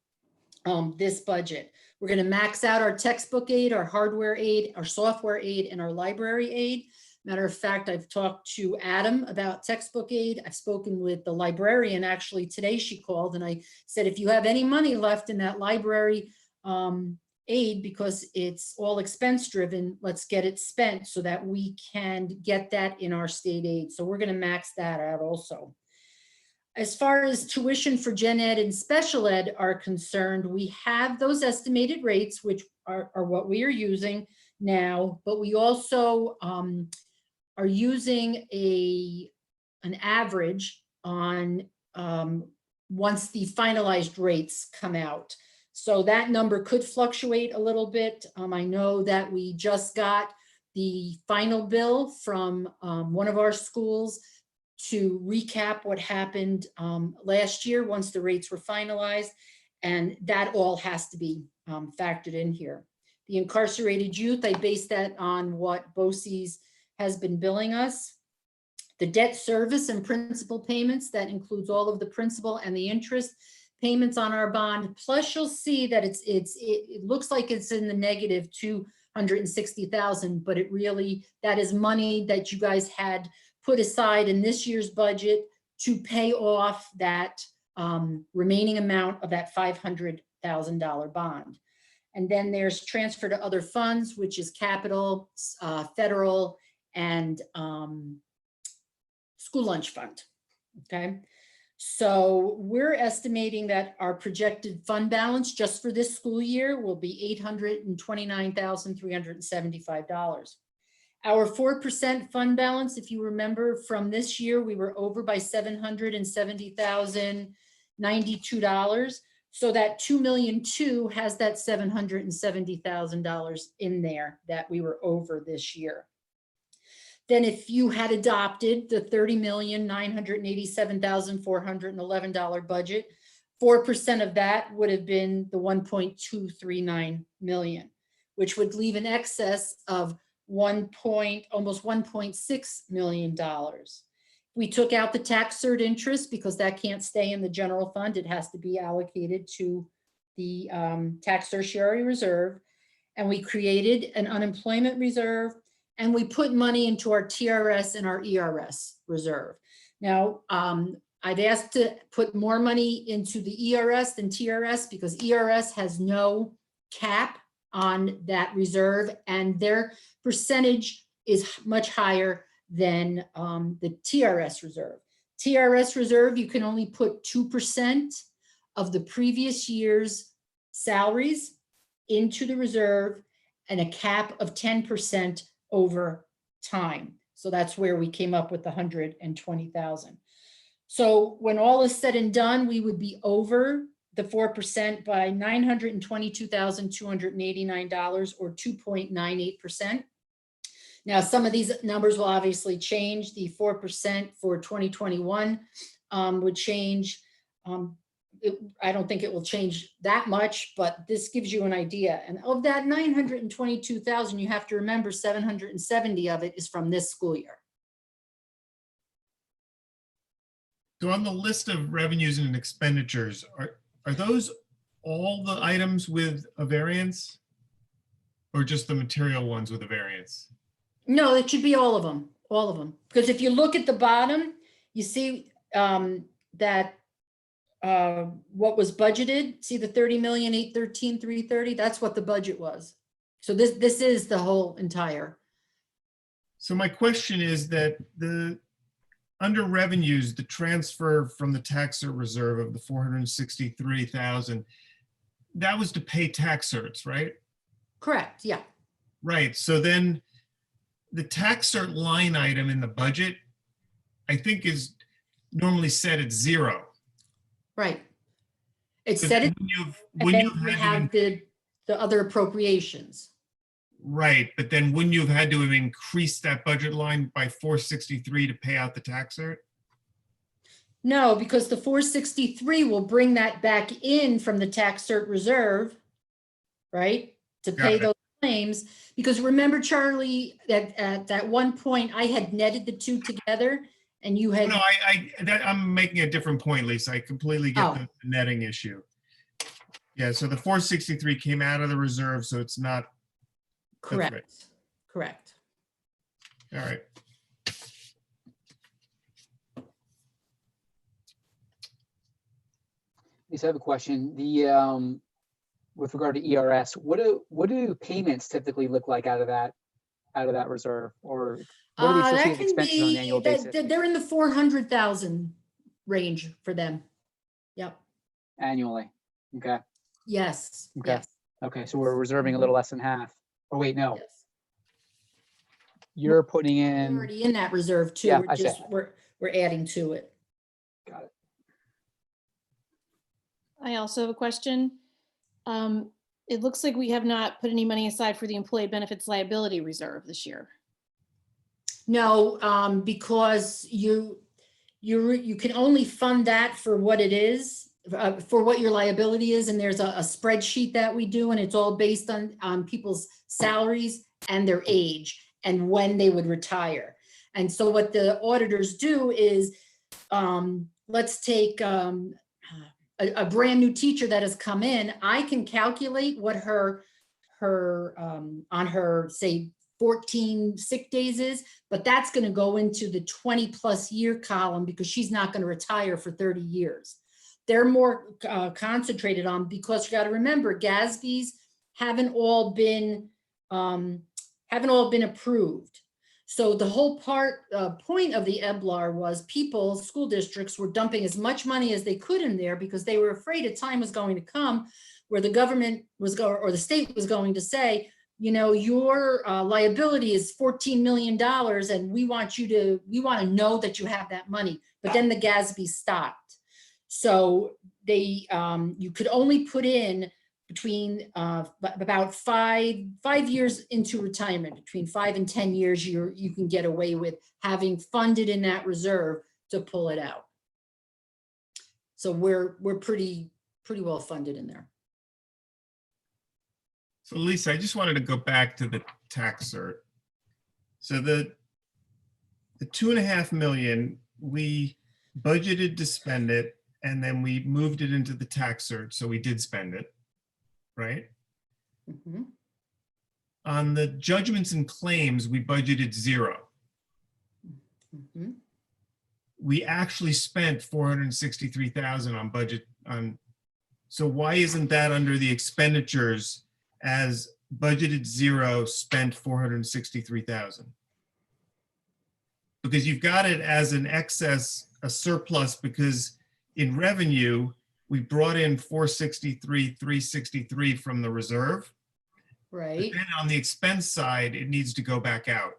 this budget. We're going to max out our textbook aid, our hardware aid, our software aid, and our library aid. Matter of fact, I've talked to Adam about textbook aid. I've spoken with the librarian actually today. She called and I said, if you have any money left in that library aid, because it's all expense driven, let's get it spent so that we can get that in our state aid. So we're going to max that out also. As far as tuition for gen ed and special ed are concerned, we have those estimated rates, which are what we are using now, but we also are using an average on once the finalized rates come out. So that number could fluctuate a little bit. I know that we just got the final bill from one of our schools to recap what happened last year once the rates were finalized, and that all has to be factored in here. The incarcerated youth, I base that on what BOCES has been billing us. The debt service and principal payments, that includes all of the principal and the interest payments on our bond. Plus you'll see that it looks like it's in the negative 260,000, but it really, that is money that you guys had put aside in this year's budget to pay off that remaining amount of that $500,000 bond. And then there's transfer to other funds, which is capital, federal, and school lunch fund, okay? So we're estimating that our projected fund balance just for this school year will be $829,375. Our 4% fund balance, if you remember from this year, we were over by $770,092. So that $2.2 million has that $770,000 in there that we were over this year. then if you had adopted the $30,987,411 budget, 4% of that would have been the 1.239 million, which would leave an excess of almost $1.6 million. We took out the tax cert interest because that can't stay in the general fund. It has to be allocated to the tax tertiary reserve. And we created an unemployment reserve, and we put money into our TRS and our ERS reserve. Now, I've asked to put more money into the ERS than TRS because ERS has no cap on that reserve, and their percentage is much higher than the TRS reserve. TRS reserve, you can only put 2% of the previous year's salaries into the reserve and a cap of 10% over time. So that's where we came up with the 120,000. So when all is said and done, we would be over the 4% by $922,289 or 2.98%. Now, some of these numbers will obviously change. The 4% for 2021 would change. I don't think it will change that much, but this gives you an idea. And of that 922,000, you have to remember 770 of it is from this school year. So on the list of revenues and expenditures, are those all the items with a variance? Or just the material ones with a variance? No, it should be all of them, Because if you look at the bottom, you see that what was budgeted, see the 30,813,330, that's what the budget was. So this is the whole entire. So my question is that under revenues, the transfer from the tax cert reserve of the 463,000, that was to pay tax certs, right? Correct, yeah. Right, so then the tax cert line item in the budget, I think is normally set at 0. Right. It's So set it, when and you've then we had to, have the other appropriations. right, but then wouldn't you have had to have increased that budget line by 463 to pay out the tax cert? No, because the 463 will bring that back in from the tax cert reserve, right? To Got pay it. those claims. Because remember, Charlie, that at that one point I had netted the two together and you had. No, I'm making a different point, Lisa. I completely get Oh. the netting issue. Yeah, so the 463 came out of the reserve, so it's not, Correct, right. correct. all right. Lisa, I have a question. The with regard to ERS, what do payments typically look like out of that reserve, or what are the That associated can expenses on an annual be, basis they're in the 400,000 range for them. Yep, annually? Okay, yes, Okay. yes, okay, so we're reserving a little less than half. Oh wait, no, yes. you're putting We're in. already in that reserve too. Yeah, We're I see. just, we're adding to it. Got it. I also have a question. It looks like we have not put any money aside for the employee benefits liability reserve this year. No, because you can only fund that for what it is, for what your liability is, and there's a spreadsheet that we do, and it's all based on people's salaries and their age and when they would retire. And so what the auditors do is, let's take a brand new teacher that has come in. I can calculate what her on her, say, 14 sick days is, but that's going to go into the 20+ year column because she's not going to retire for 30 years. They're more concentrated on, because you got to remember, GASBs haven't all been approved. So the whole point of the EBLAR was school districts were dumping as much money as they could in there because they were afraid a time was going to come where the government or the state was going to say, you know, your liability is $14 million and we want to know that you have that money. But then the GASB stopped. So you could only put in between about five years into retirement, between 5 and 10 years, you can get away with having funded in that reserve to pull it out. So we're pretty well funded in there. So Lisa, I just wanted to go back to the tax cert. So the 2.5 million, we budgeted to spend it, and then we moved it into the tax cert, so we did spend it, right? Mhm. On the judgments and claims, we budgeted 0. Mhm. We actually spent 463,000 on budget on. So why isn't that under the expenditures as budgeted 0, spent 463,000? Because you've got it as an excess, a surplus, because in revenue, we brought in 363 from the reserve. But Right. then on the expense side, it needs to go back out.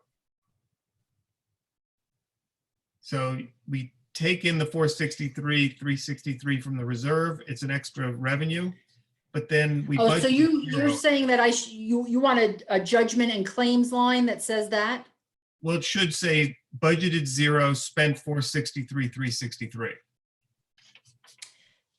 So we take in the 363 from the reserve. It's an extra revenue, but then we. Oh, so budgeted you're 0. saying that you want a judgment and claims line that says that? Well, it should say budgeted 0, spent 463,363.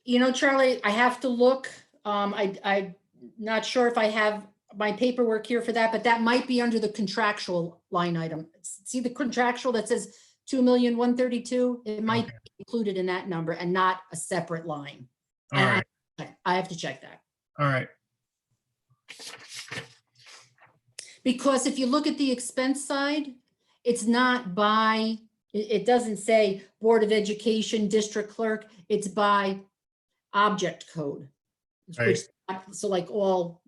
You know, Charlie, I have to look. I'm not sure if I have my paperwork here for that, but that might be under the contractual line item. See the contractual that says 2,132,000? It might Okay. be included in that number and not a separate line. All And right, I have to check that. all right. Because if you look at the expense side, it's not by, it doesn't say Board of Education, District Clerk, it's by object code. Which, so like all,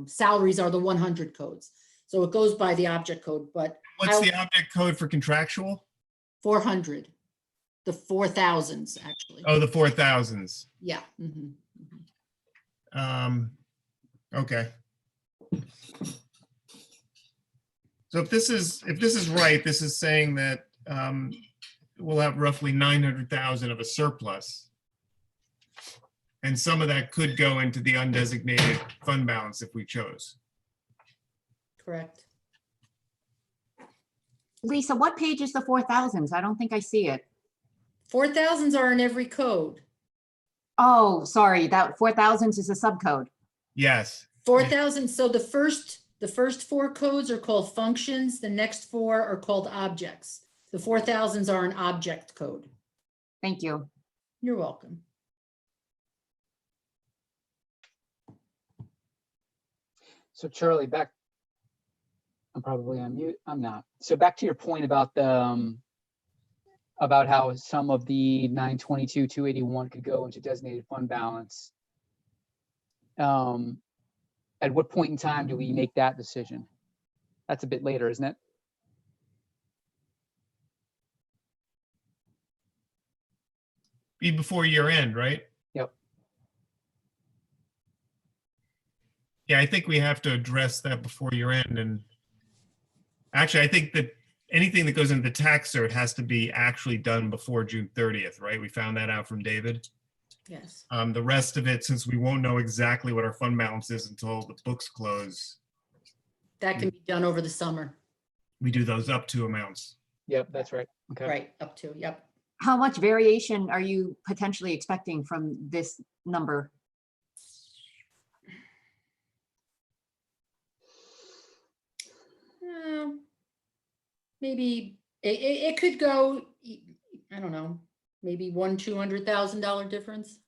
salaries are the 100 codes. So it goes by the object code, but What's the object code for contractual? 400, the 4,000s actually. Oh, the 4,000s. Yeah. Mhm. Okay. So if this is right, this is saying that we'll have roughly 900,000 of a surplus. And some of that could go into the undesignated fund balance if we chose. Correct. Lisa, what page is the 4,000s? I don't think I see it. 4,000s are in every code. Oh, sorry, that 4,000s is a subcode. Yes. 4,000, so the first 4 codes are called functions, the next 4 are called objects. The 4,000s are an object code. Thank you. You're welcome. So Charlie, I'm probably on mute. I'm not. So back to your point about the, about how some of the 922, 281 could go into designated fund balance. At what point in time do we make that decision? That's a bit later, isn't it? Be before year end, right? Yep. Yeah, I think we have to address that before year end. And actually, I think that anything that goes into the tax cert has to be actually done before June 30th, right? We found that out from David. Yes. The rest of it, since we won't know exactly what our fund balance is until the books close, That can be done over the summer. we do those up to amounts. Yep, that's right. Okay. Right, up to, yep. How much variation are you potentially expecting from this number? Maybe it could go, I don't know, maybe $200,000 difference.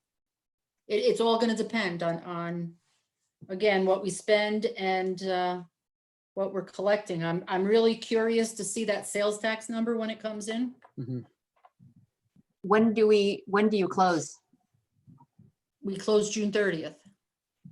It's all going to depend on again, what we spend and what we're collecting. I'm really curious to see that sales tax number when it comes in. Mhm. When do you close? We close June 30th.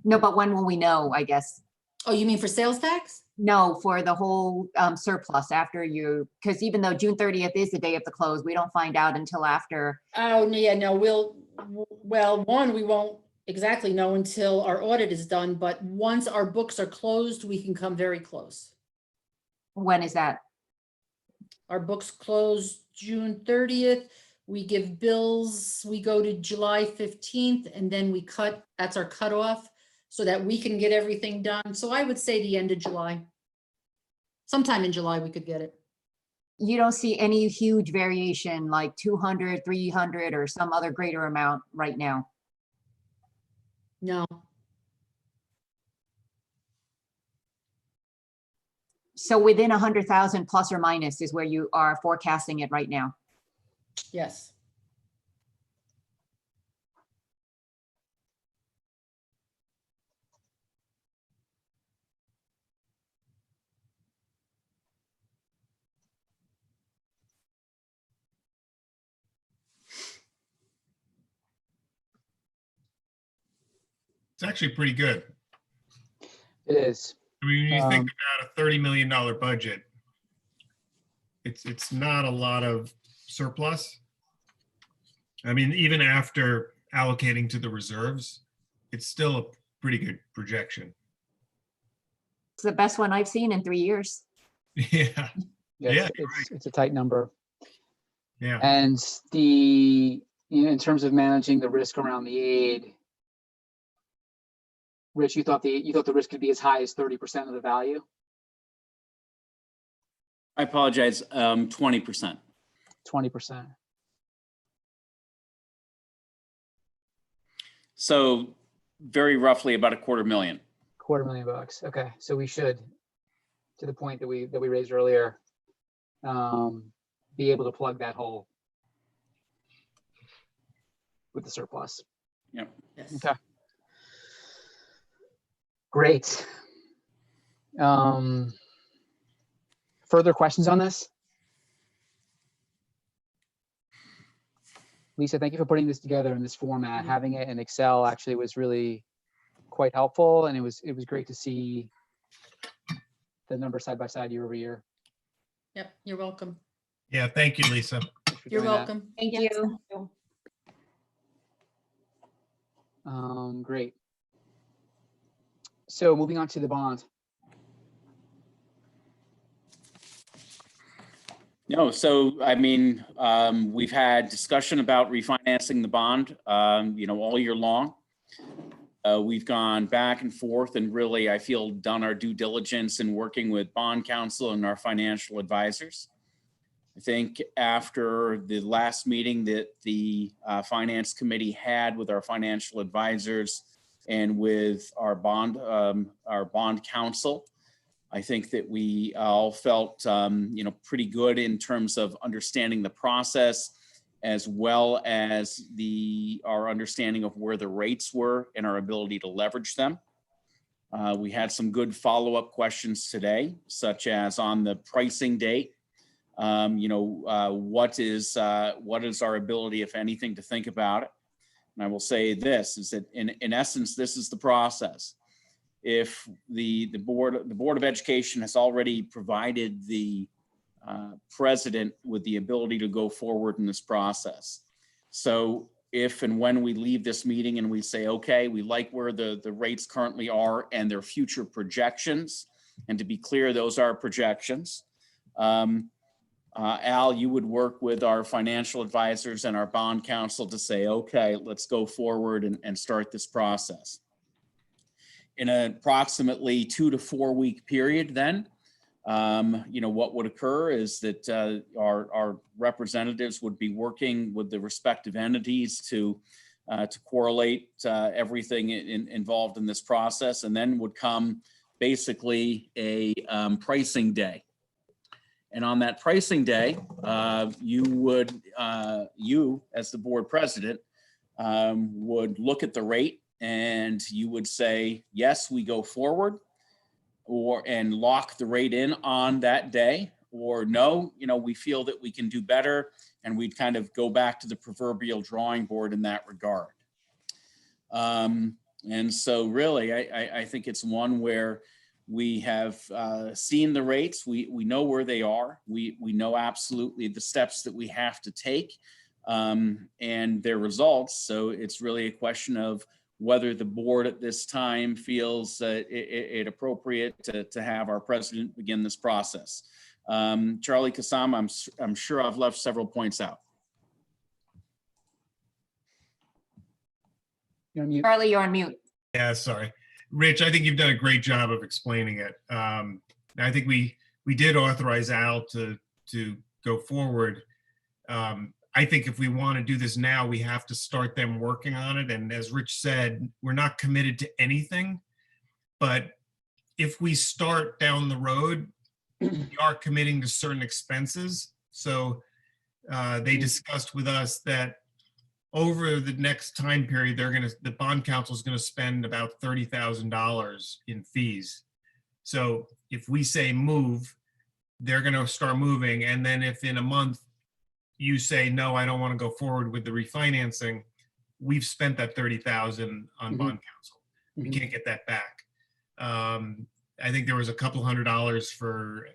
No, but when will we know, I guess? Oh, you mean for sales tax? No, for the whole surplus after you, because even though June 30th is the day of the close, we don't find out until after. Oh, yeah, no, we won't exactly know until our audit is done, but once our books are closed, we can come very close. When is that? Our books close June 30th. We give bills, we go to July 15th, and then we cut, that's our cutoff. so that we can get everything done. So I would say the end of July. Sometime in July, we could get it. You don't see any huge variation like 200, 300, or some other greater amount right now? No, So within 100,000 plus or minus is where you are forecasting it right now? yes. It's actually pretty good. It is. I mean, when you think Um, about a $30 million budget, it's not a lot of surplus. I mean, even after allocating to the reserves, it's still a pretty good projection. It's the best one I've seen in 3 years. Yeah, Yes, you're it's a tight number. yeah. And the, in terms of managing the risk around the aid, Rich, you thought the risk could be as high as 30% of the value? I apologize, 20%. 20%. So very roughly about $250,000. $250,000. Okay, so we should, to the point that we raised earlier, be able to plug that hole with the surplus. Yep. Yes. Okay. Great. Further questions on this? Lisa, thank you for putting this together in this format. Having it in Excel actually was really quite helpful, and it was great to see the numbers side by side year over year. Yep, you're welcome. Yeah, thank you, Lisa. Thanks for You're doing that. welcome. Thank Yes, you. thank you. Great. So moving on to the bond. No, so I mean, we've had discussion about refinancing the bond, all year long. We've gone back and forth and really, I feel, done our due diligence in working with bond counsel and our financial advisors. I think after the last meeting that the finance committee had with our financial advisors and with our bond counsel, I think that we all felt, pretty good in terms of understanding the process, as well as our understanding of where the rates were and our ability to leverage them. We had some good follow-up questions today, such as on the pricing date. What is our ability, if anything, to think about it? And I will say this, is that in essence, this is the process. If the Board of Education has already provided the president with the ability to go forward in this process. So if and when we leave this meeting and we say, okay, we like where the rates currently are and their future projections, and to be clear, those are projections. Al, you would work with our financial advisors and our bond counsel to say, okay, let's go forward and start this process. In an approximately 2 to 4 week period, then, what would occur is that our representatives would be working with the respective entities to correlate everything involved in this process, and then would come basically a pricing day. And on that pricing day, you as the board president would look at the rate and you would say, yes, we go forward, and lock the rate in on that day, or no, we feel that we can do better, and we'd kind of go back to the proverbial drawing board in that regard. And so really, I think it's one where we have seen the rates, we know where they are, we know absolutely the steps that we have to take and their results. So it's really a question of whether the board at this time feels it appropriate to have our president begin this process. Charlie Kasam, I'm sure I've left several points out. You're on mute. Charlie, you're on mute. Yeah, sorry. Rich, I think you've done a great job of explaining it. I think we did authorize Al to go forward. I think if we want to do this now, we have to start them working on it. And as Rich said, we're not committed to anything, but if we start down the road, we are committing to certain expenses. So they discussed with us that over the next time period, the bond council is going to spend about $30,000 in fees. So if we say move, they're going to start moving. And then if in a month you say, no, I don't want to go forward with the refinancing, we've spent that 30,000 on bond council. We can't get that back. I think there was a couple $100 for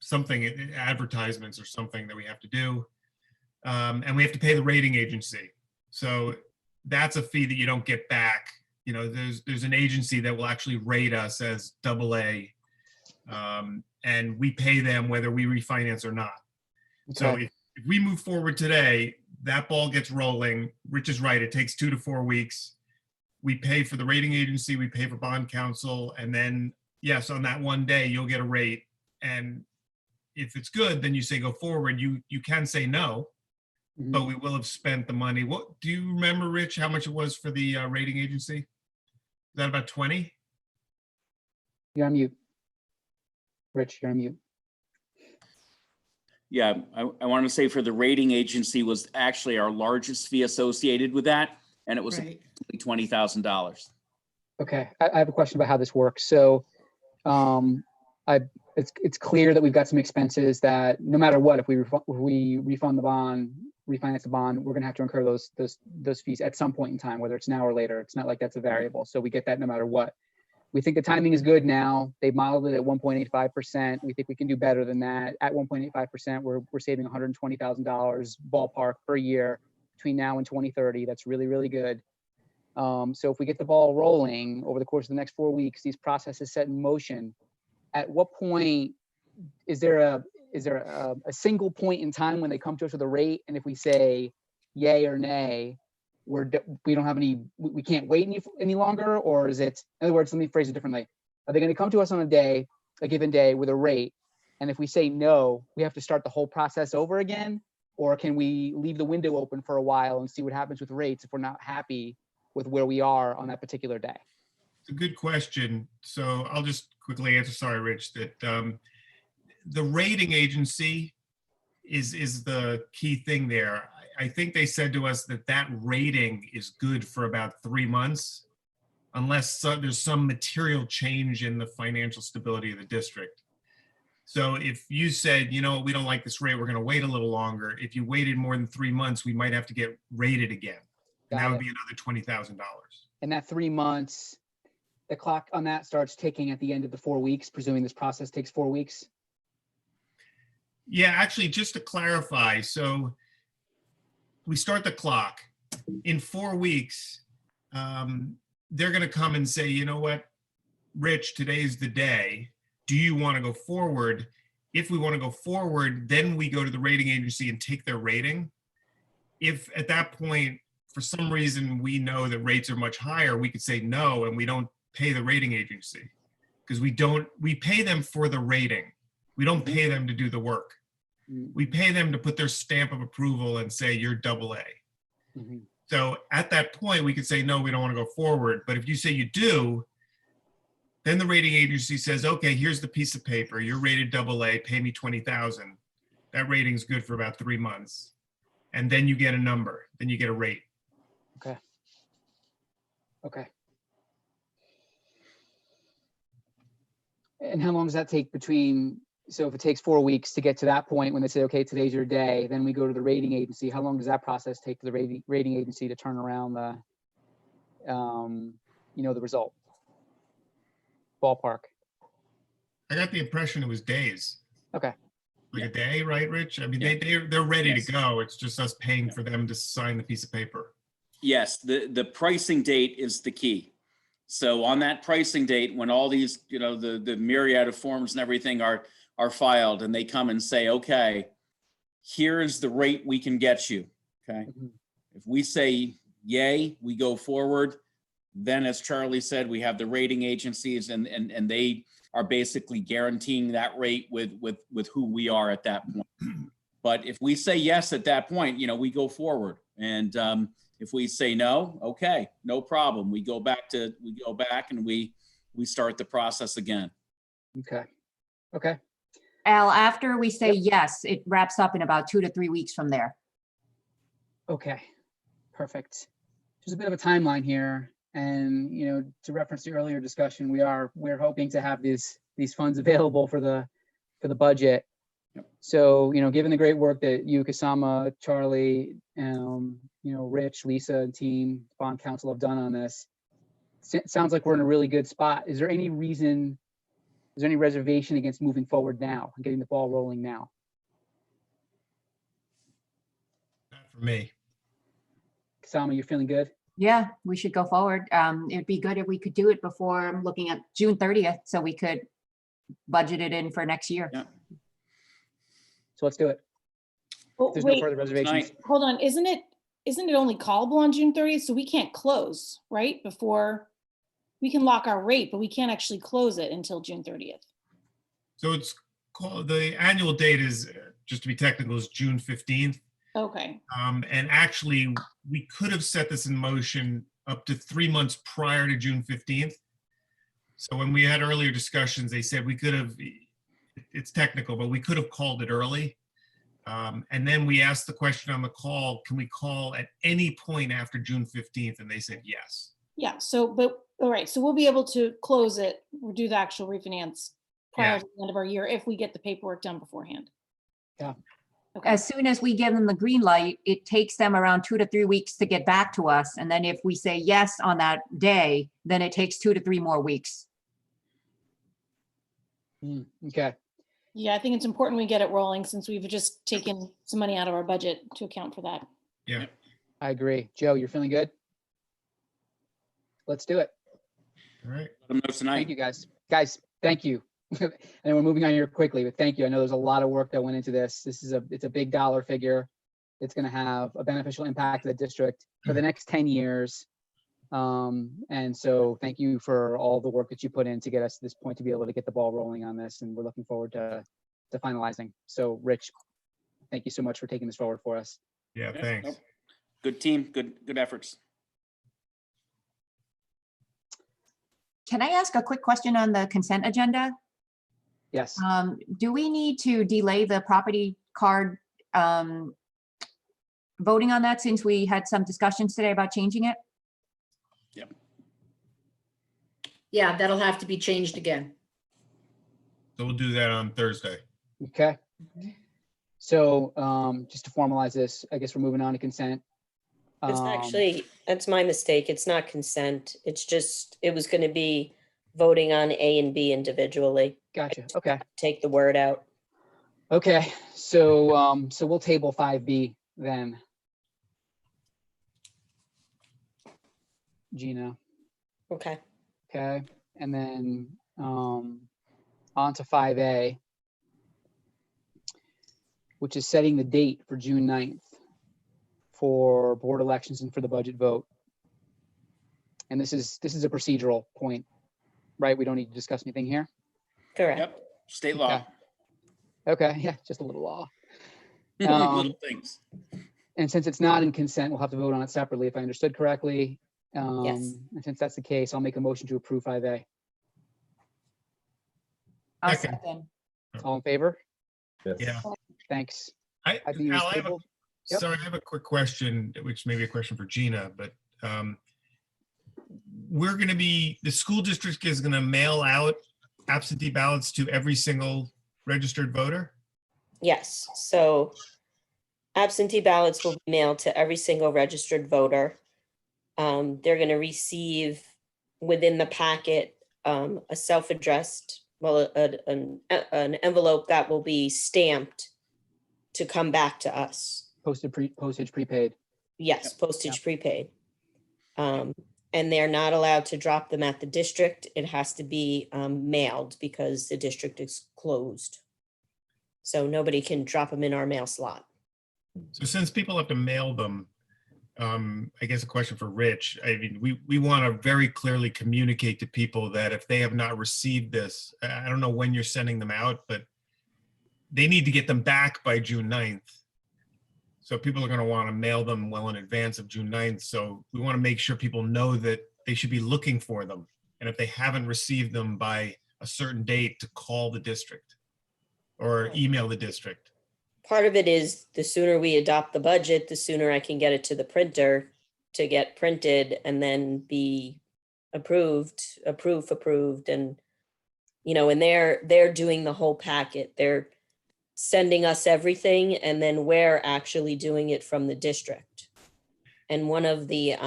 something, advertisements or something that we have to do. And we have to pay the rating agency. So that's a fee that you don't get back. You know, there's an agency that will actually rate us as AA, and we pay them whether we refinance or not. So if we move forward today, that ball gets rolling. Rich is right. It takes 2 to 4 weeks. We pay for the rating agency, we pay for bond counsel, and then, yes, on that one day, you'll get a rate. And if it's good, then you say go forward. You can say no, but we will have spent the money. What do you remember, Rich, how much it was for the rating agency? Is that about 20? You're on mute. Rich, you're on mute. Yeah, I want to say for the rating agency was actually our largest fee associated with that, and it was Right. $20,000. Okay, I have a question about how this works. So, it's clear that we've got some expenses that no matter what, if we refund the bond, refinance the bond, we're gonna have to incur those fees at some point in time, whether it's now or later. It's not like that's a variable. So we get that no matter what. We think the timing is good now. They've modeled it at 1.85%. We think we can do better than that. At 1.85%, we're saving $120,000 ballpark per year between now and 2030. That's really, really good. So if we get the ball rolling over the course of the next 4 weeks, these processes set in motion, at what point is there a single point in time when they come to us with a rate, and if we say yay or nay, we don't have we can't wait any longer? Or is it, in other words, let me phrase it differently. Are they going to come to us on a given day with a rate, and if we say no, we have to start the whole process over again? Or can we leave the window open for a while and see what happens with rates if we're not happy with where we are on that particular day? It's a good question. So I'll just quickly answer. Sorry, Rich, that the rating agency is the key thing there. I think they said to us that rating is good for about 3 months, unless there's some material change in the financial stability of the district. So if you said, you know, we don't like this rate, we're going to wait a little longer. If you waited more than 3 months, we might have to get rated again. And that would be another $20,000. And that 3 months, the clock on that starts ticking at the end of the 4 weeks, presuming this process takes 4 weeks? Yeah, actually, just to clarify, so we start the clock. In 4 weeks, they're going to come and say, you know what, Rich, today's the day. Do you want to go forward? If we want to go forward, then we go to the rating agency and take their rating. If at that point, for some reason, we know that rates are much higher, we could say no, and we don't pay the rating agency, because we pay them for the rating. We don't pay them to do the work. We pay them to put their stamp of approval and say, you're AA. So at that point, we could say, no, we don't want to go forward. But if you say you do, then the rating agency says, okay, here's the piece of paper. You're rated AA, pay me $20,000. That rating's good for about 3 months. And then you get a number, then you get a rate. Okay. And how long does that take between, so if it takes 4 weeks to get to that point when they say, okay, today's your day, then we go to the rating agency, how long does that process take for the rating agency to turn around the, the result? Ballpark. I got the impression it was days. Okay. Like a day, right, Rich? I mean, they're ready Yes. to go. It's just us paying for them to sign the piece of paper. Yes, the pricing date is the key. So on that pricing date, when all these, the myriad of forms and everything are filed, and they come and say, okay, here's the rate we can get you. Okay. If we say yay, we go forward, Then, as Charlie said, we have the rating agencies and they are basically guaranteeing that rate with who we are at that point. But if we say yes at that point, we go forward. And if we say no, okay, no problem. We go back and we start the process again. Okay. Okay. Al, after we say yes, it wraps up in about 2 to 3 weeks from there. Okay. Perfect. There's a bit of a timeline here. And, to reference the earlier discussion, we're hoping to have these funds available for the budget. Yep. So, given the great work that you, Kasama, Charlie, Rich, Lisa, and team, bond council have done on this, it sounds like we're in a really good spot. Is there any reservation against moving forward now and getting the ball rolling now? Not for me. Kasama, you're feeling good? Yeah, we should go forward. It'd be good if we could do it before, I'm looking at June 30th, so we could budget it in for next year. Yeah. So let's do it. Well, If there's no wait, further reservations. hold on. Isn't it only callable on June 30th? So we can't close, right? Before we can lock our rate, but we can't actually close it until June 30th. So it's called, the annual date is, just to be technical, is June 15th. Okay. And actually, we could have set this in motion up to 3 months prior to June 15th. So when we had earlier discussions, they said we could have, it's technical, but we could have called it early. And then we asked the question on the call, can we call at any point after June 15th? And they said yes. Yeah. So, but all right. So we'll be able to close it, or do the actual refinance prior Yeah. to the end of our year if we get the paperwork done beforehand. Yeah. Okay. As soon as we give them the green light, it takes them around 2 to 3 weeks to get back to us. And then if we say yes on that day, then it takes 2 to 3 more weeks. Okay. Yeah, I think it's important we get it rolling since we've just taken some money out of our budget to account for that. Yeah. I agree. Joe, you're feeling good? Let's do it. All right. Let them know tonight. Thank you, guys. Guys, thank you. And we're moving on here quickly, but thank you. I know there's a lot of work that went into this. It's a big dollar figure. It's going to have a beneficial impact to the district for the next 10 years. And so thank you for all the work that you put in to get us to this point to be able to get the ball rolling on this. And we're looking forward to finalizing. So Rich, thank you so much for taking this forward for us. Yeah, Yeah, thanks. nope. Good team, good efforts. Can I ask a quick question on the consent agenda? Yes. Do we need to delay the property card voting on that since we had some discussions today about changing it? Yeah, that'll have to be changed again. So we'll do that on Thursday. Okay. So just to formalize this, I guess we're moving on to consent. It's actually, that's my mistake. It's not consent. It's just, it was going to be voting on A and B individually. Gotcha. Okay. Take the word out. Okay. So so we'll table 5B then. Gina. Okay. Okay. And then on to 5A, which is setting the date for June 9th for board elections and for the budget vote. And this is a procedural point, right? We don't need to discuss anything here. Correct. Yep, state law. Okay, yeah, just a little law. Little things. And since it's not in consent, we'll have to vote on it separately, if I understood correctly. Yes. And since that's the case, I'll make a motion to approve 5A. I'll Second. second. All in favor? Yes. Yeah. Thanks. I I think it was Al, tabled. Yep. sorry, I have a quick question, which may be a question for Gina, but we're going to be, the school district is going to mail out absentee ballots to every single registered voter? Yes. So absentee ballots will be mailed to every single registered voter. They're going to receive within the packet a self-addressed, well, an envelope that will be stamped to come back to us. Postage prepaid. Yes, postage prepaid. And they're not allowed to drop them at the district. It has to be mailed because the district is closed. So nobody can drop them in our mail slot. So since people have to mail them, I guess a question for Rich. I mean, we want to very clearly communicate to people that if they have not received this, I don't know when you're sending them out, but they need to get them back by June 9th. So people are going to want to mail them well in advance of June 9th. So we want to make sure people know that they should be looking for them. And if they haven't received them by a certain date, to call the district or email the district. Part of it is the sooner we adopt the budget, the sooner I can get it to the printer to get printed and then be approved. And, you know, and they're doing the whole packet. They're sending us everything and then we're actually doing it from the district. And one of the, I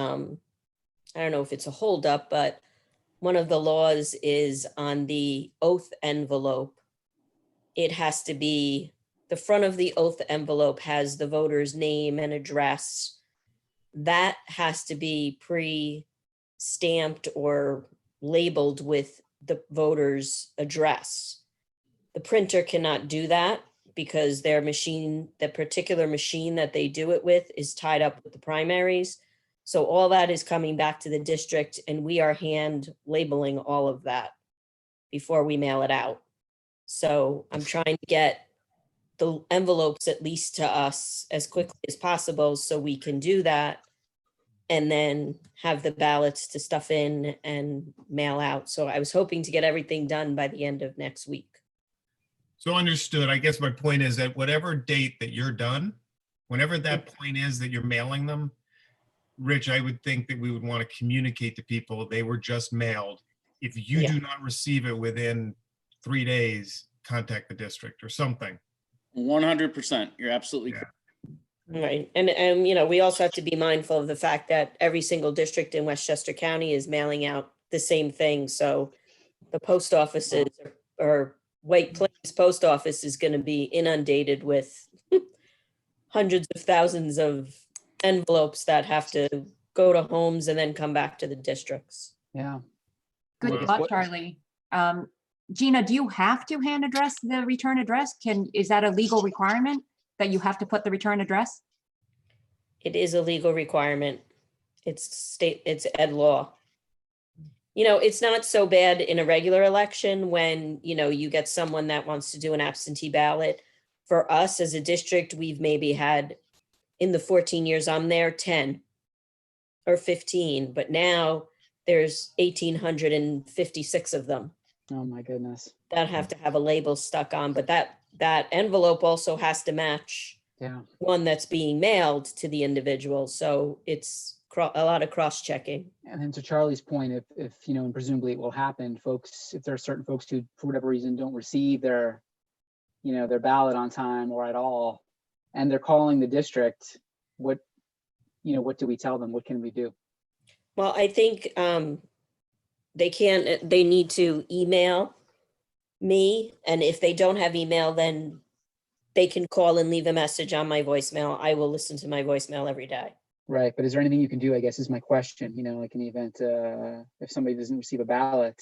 don't know if it's a holdup, but one of the laws is on the oath envelope. It has to be, the front of the oath envelope has the voter's name and address. That has to be pre-stamped or labeled with the voter's address. The printer cannot do that because their machine, the particular machine that they do it with, is tied up with the primaries. So all that is coming back to the district and we are hand labeling all of that before we mail it out. So I'm trying to get the envelopes at least to us as quickly as possible so we can do that and then have the ballots to stuff in and mail out. So I was hoping to get everything done by the end of next week. So understood. I guess my point is that whatever date that you're done, whenever that point is that you're mailing them, Rich, I would think that we would want to communicate to people they were just mailed. If you Yeah. do not receive it within 3 days, contact the district or something. 100%. You're absolutely Yeah. correct. Right. And, you know, we also have to be mindful of the fact that every single district in Westchester County is mailing out the same thing. So the post offices or White Plains Post Office is going to be inundated with hundreds of thousands of envelopes that have to go to homes and then come back to the districts. Yeah. Good Wow. thought, Charlie. Gina, do you have to hand address the return address? Is that a legal requirement that you have to put the return address? It is a legal requirement. It's ed law. You know, it's not so bad in a regular election when, you know, you get someone that wants to do an absentee ballot. For us as a district, we've maybe had, in the 14 years I'm there, 10 or 15, but now there's 1,856 of them Oh, my goodness. that have to have a label stuck on, but that envelope also has to match Yeah. one that's being mailed to the individual. So it's a lot of cross-checking. And then to Charlie's point, if, you know, and presumably it will happen, folks, if there are certain folks who, for whatever reason, don't receive their, you know, their ballot on time or at all, and they're calling the district, what do we tell them? What can we do? Well, I think they need to email me. And if they don't have email, then they can call and leave a message on my voicemail. I will listen to my voicemail every day. Right, but is there anything you can do, I guess, is my question, you know, like in the event, if somebody doesn't receive a ballot,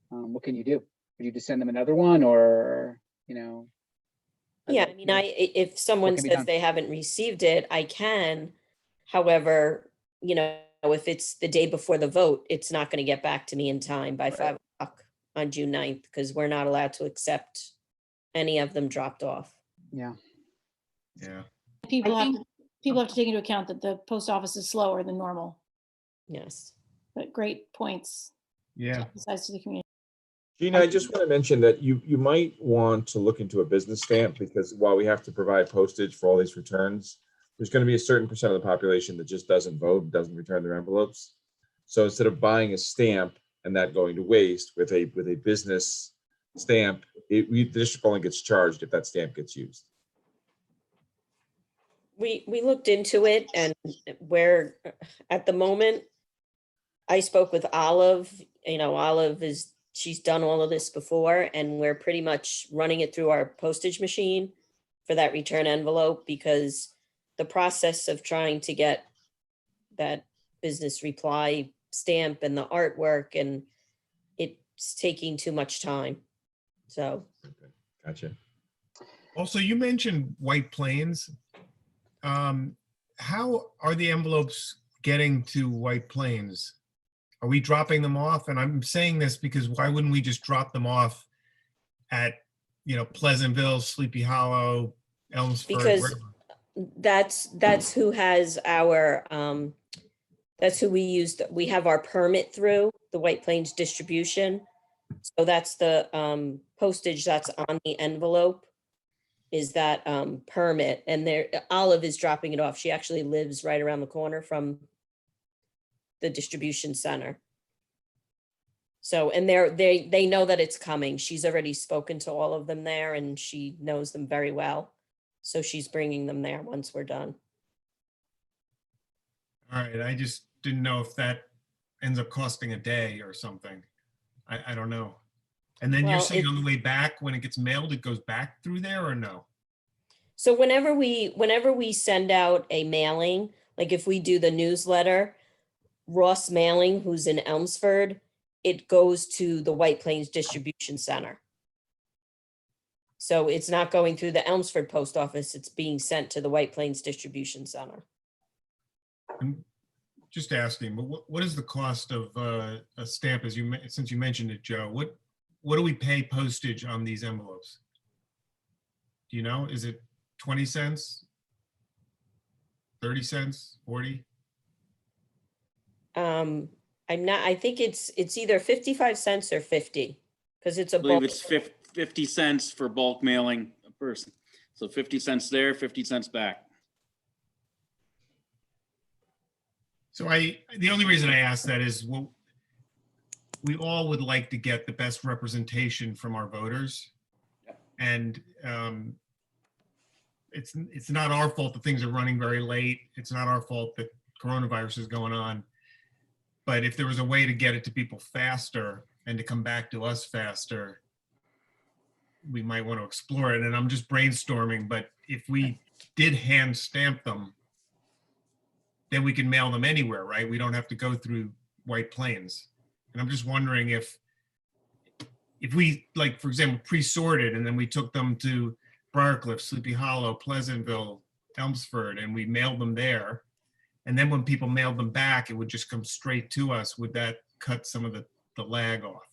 what can you do? Would you just send them another one or, you know? Yeah, I mean, if someone can be says done? they haven't received it, I can. However, you know, if it's the day before the vote, it's not going to get back to me in time by 5 o'clock on June 9th because we're not allowed to accept any of them dropped off. Yeah. Yeah. People I have, think- people have to take into account that the post office is slower than normal, Yes. but great points. Yeah. Besides to the community. Gina, I just want to mention that you might want to look into a business stamp because while we have to provide postage for all these returns, there's going to be a certain percent of the population that just doesn't vote, doesn't return their envelopes. So instead of buying a stamp and that going to waste with a business stamp, the district only gets charged if that stamp gets used. We looked into it and where at the moment, I spoke with Olive, you know, she's done all of this before and we're pretty much running it through our postage machine for that return envelope because the process of trying to get that business reply stamp and the artwork and it's taking too much time. So. Gotcha. Also, you mentioned White Plains. how are the envelopes getting to White Plains? Are we dropping them off? And I'm saying this because why wouldn't we just drop them off at, Pleasantville, Sleepy Hollow, Elmsford? Because that's who has our, that's who we use. We have our permit through the White Plains distribution. So that's the postage that's on the envelope is that permit. And there, Olive is dropping it off. She actually lives right around the corner from the distribution center. So, and they know that it's coming. She's already spoken to all of them there and she knows them very well. So she's bringing them there once we're done. All right, I just didn't know if that ends up costing a day or something. I don't know. And then you're Well, saying on the way back, when it gets mailed, it goes back through there or no? So whenever we send out a mailing, like if we do the newsletter, Ross Mailing, who's in Elmsford, it goes to the White Plains Distribution Center. So it's not going through the Elmsford Post Office, it's being sent to the White Plains Distribution Center. I'm just asking, but what is the cost of a stamp since you mentioned it, Joe? What do we pay postage on these envelopes? Do you know? Is it 20 cents? 30 cents? 40? I think it's either 55 cents or 50, because it's a I believe bulk. it's 50 cents for bulk mailing a person. So 50 cents there, 50 cents back. So the only reason I ask that is we all would like to get the best representation from our voters. And it's not our fault that things are running very late. It's not our fault that coronavirus is going on. But if there was a way to get it to people faster and to come back to us faster, we might want to explore it. And I'm just brainstorming, but if we did hand stamp them, then we can mail them anywhere, right? We don't have to go through White Plains. And I'm just wondering if we, like, for example, pre-sorted and then we took them to Briarcliff, Sleepy Hollow, Pleasantville, Elmsford, and we mailed them there. And then when people mailed them back, it would just come straight to us. Would that cut some of the lag off?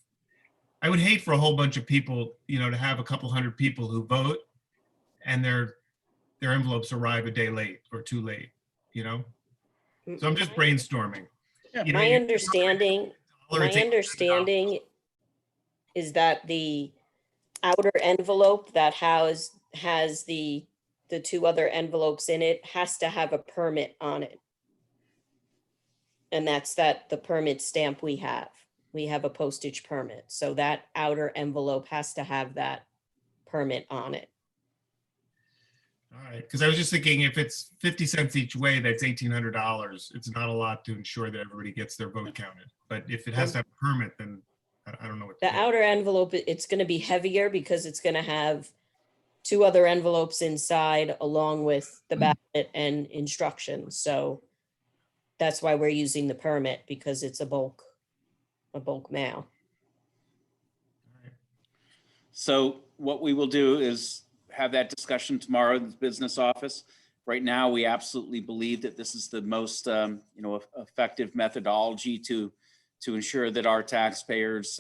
I would hate for a whole bunch of people, to have a couple hundred people who vote and their envelopes arrive a day late or too late, So I'm just brainstorming. My understanding is that the outer envelope that has the two other envelopes in it has to have a permit on it. And that's the permit stamp we have. We have a postage permit. So that outer envelope has to have that permit on it. All right, because I was just thinking if it's 50 cents each way, that's $1,800. It's not a lot to ensure that everybody gets their vote counted. But if it has to have a permit, then I don't know what. The outer envelope, it's going to be heavier because it's going to have two other envelopes inside along with the ballot and instructions. So that's why we're using the permit, because it's a bulk mail. So what we will do is have that discussion tomorrow in the business office. Right now, we absolutely believe that this is the most, effective methodology to ensure that our taxpayers,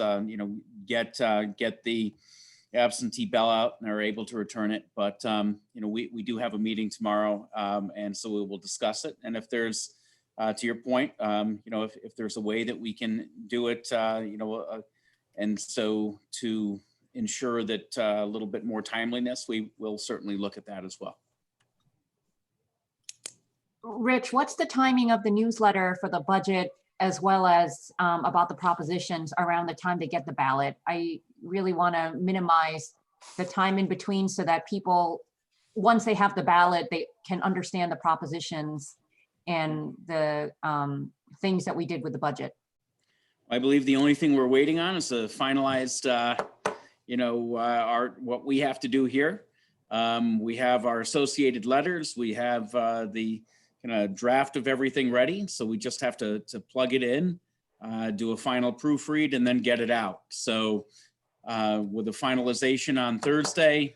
get the absentee ballot and are able to return it. But, we do have a meeting tomorrow, and so we will discuss it. And if there's, to your point, if there's a way that we can do it, and so to ensure that a little bit more timeliness, we will certainly look at that as well. Rich, what's the timing of the newsletter for the budget as well as about the propositions around the time they get the ballot? I really want to minimize the time in between so that people, once they have the ballot, they can understand the propositions and the things that we did with the budget. I believe the only thing we're waiting on is a finalized, what we have to do here. We have our associated letters. We have the draft of everything ready. So we just have to plug it in, do a final proofread, and then get it out. So with the finalization on Thursday,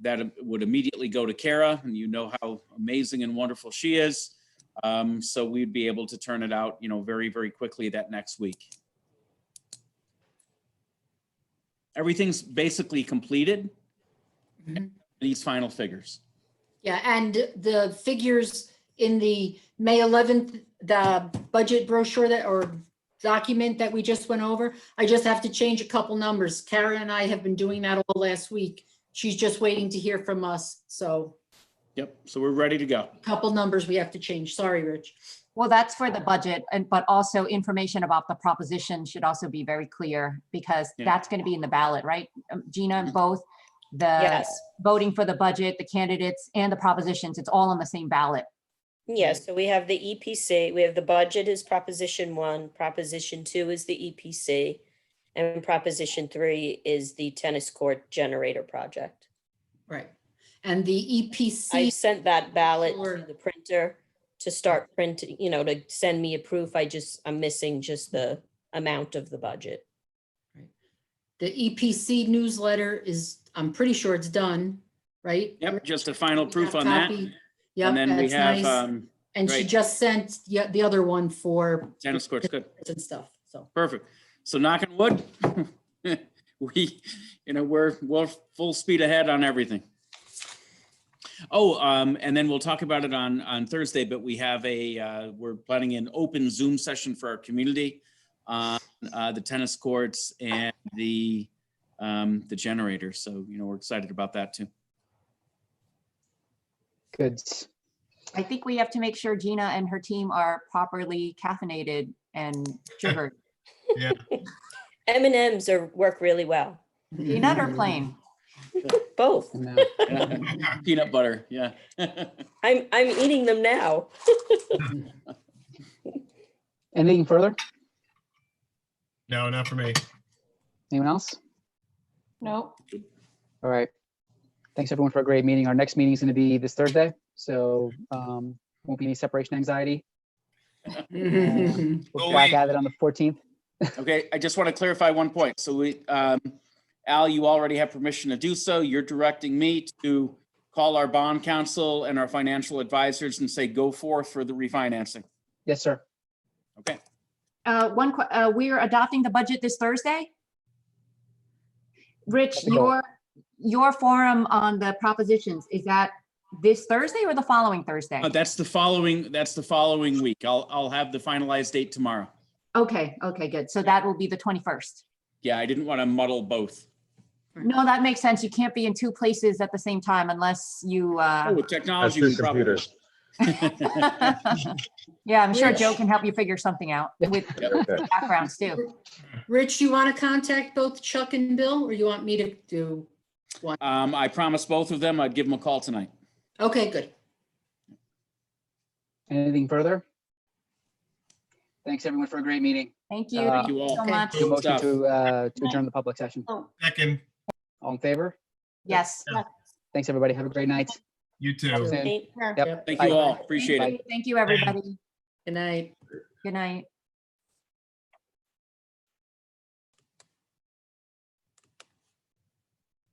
that would immediately go to Kara, and you know how amazing and wonderful she is. So we'd be able to turn it out, very, very quickly that next week. Everything's basically completed. Mhm. These final figures. Yeah, and the figures in the May 11th, the budget brochure or document that we just went over, I just have to change a couple numbers. Kara and I have been doing that all last week. She's just waiting to hear from us. So Yep, so we're ready to go. a couple numbers we have to change. Sorry, Rich. Well, that's for the budget, but also information about the proposition should also be very clear because Yeah. that's going to be in the ballot, right? Gina, both the Yes. voting for the budget, the candidates and the propositions, it's all on the same ballot. Yes, so we have the EPC, we have the budget is Proposition 1, Proposition 2 is the EPC, and Proposition 3 is the tennis court generator project. Right. And the I EPC, sent that ballot Sure. to the printer to start printing, to send me a proof. I'm missing just the amount of the budget. the EPC newsletter is, I'm pretty sure it's done, right? Yep, just a final We proof got on that. copy. Yep, And then we that's have nice. And she right. just sent the other one for tennis courts, good. and stuff, so. Perfect. So knocking wood, we're full speed ahead on everything. Oh, and then we'll talk about it on Thursday, but we have we're planning an open Zoom session for our community on the tennis courts and the generator. So, we're excited about that too. Good. I think we have to make sure Gina and her team are properly caffeinated and sugared. Yeah. M&Ms work really well. Peanut or plain? Both. And, Peanut butter, yeah. I'm eating them now. anything further? No, not for me. Anyone else? No. All right. Thanks everyone for a great meeting. Our next meeting is going to be this Thursday, so won't be any separation anxiety. We'll Oh, back wait. at it on the 14th. Okay, I just want to clarify one point. So Al, you already have permission to do so. You're directing me to call our bond counsel and our financial advisors and say, go forth for the refinancing. Yes, sir. Okay. We're adopting the budget this Thursday? Rich, That's the goal. your forum on the propositions, is that this Thursday or the following Thursday? That's the following week. I'll have the finalized date tomorrow. Okay, good. So that will be the 21st. Yeah, I didn't want to muddle both. No, that makes sense. You can't be in two places at the same time unless you, Oh, with That's technology, two we probably. computers. yeah, I'm sure Rich. Joe can help you figure something out with Okay. backgrounds too. Rich, you want to contact both Chuck and Bill, or you want me to do one? I promised both of them I'd give them a call tonight. Okay, good. Anything further? Thanks everyone for a great meeting. Thank you. Thank Thank you all. so Okay. much. Do a motion stuff. to adjourn the public session. Second, All in favor? Yes. Thanks, everybody. Have a great night. you too. Soon. Thank- Yep. Thank Bye. you all. Appreciate it. Thank you, everybody. Good night. Good night.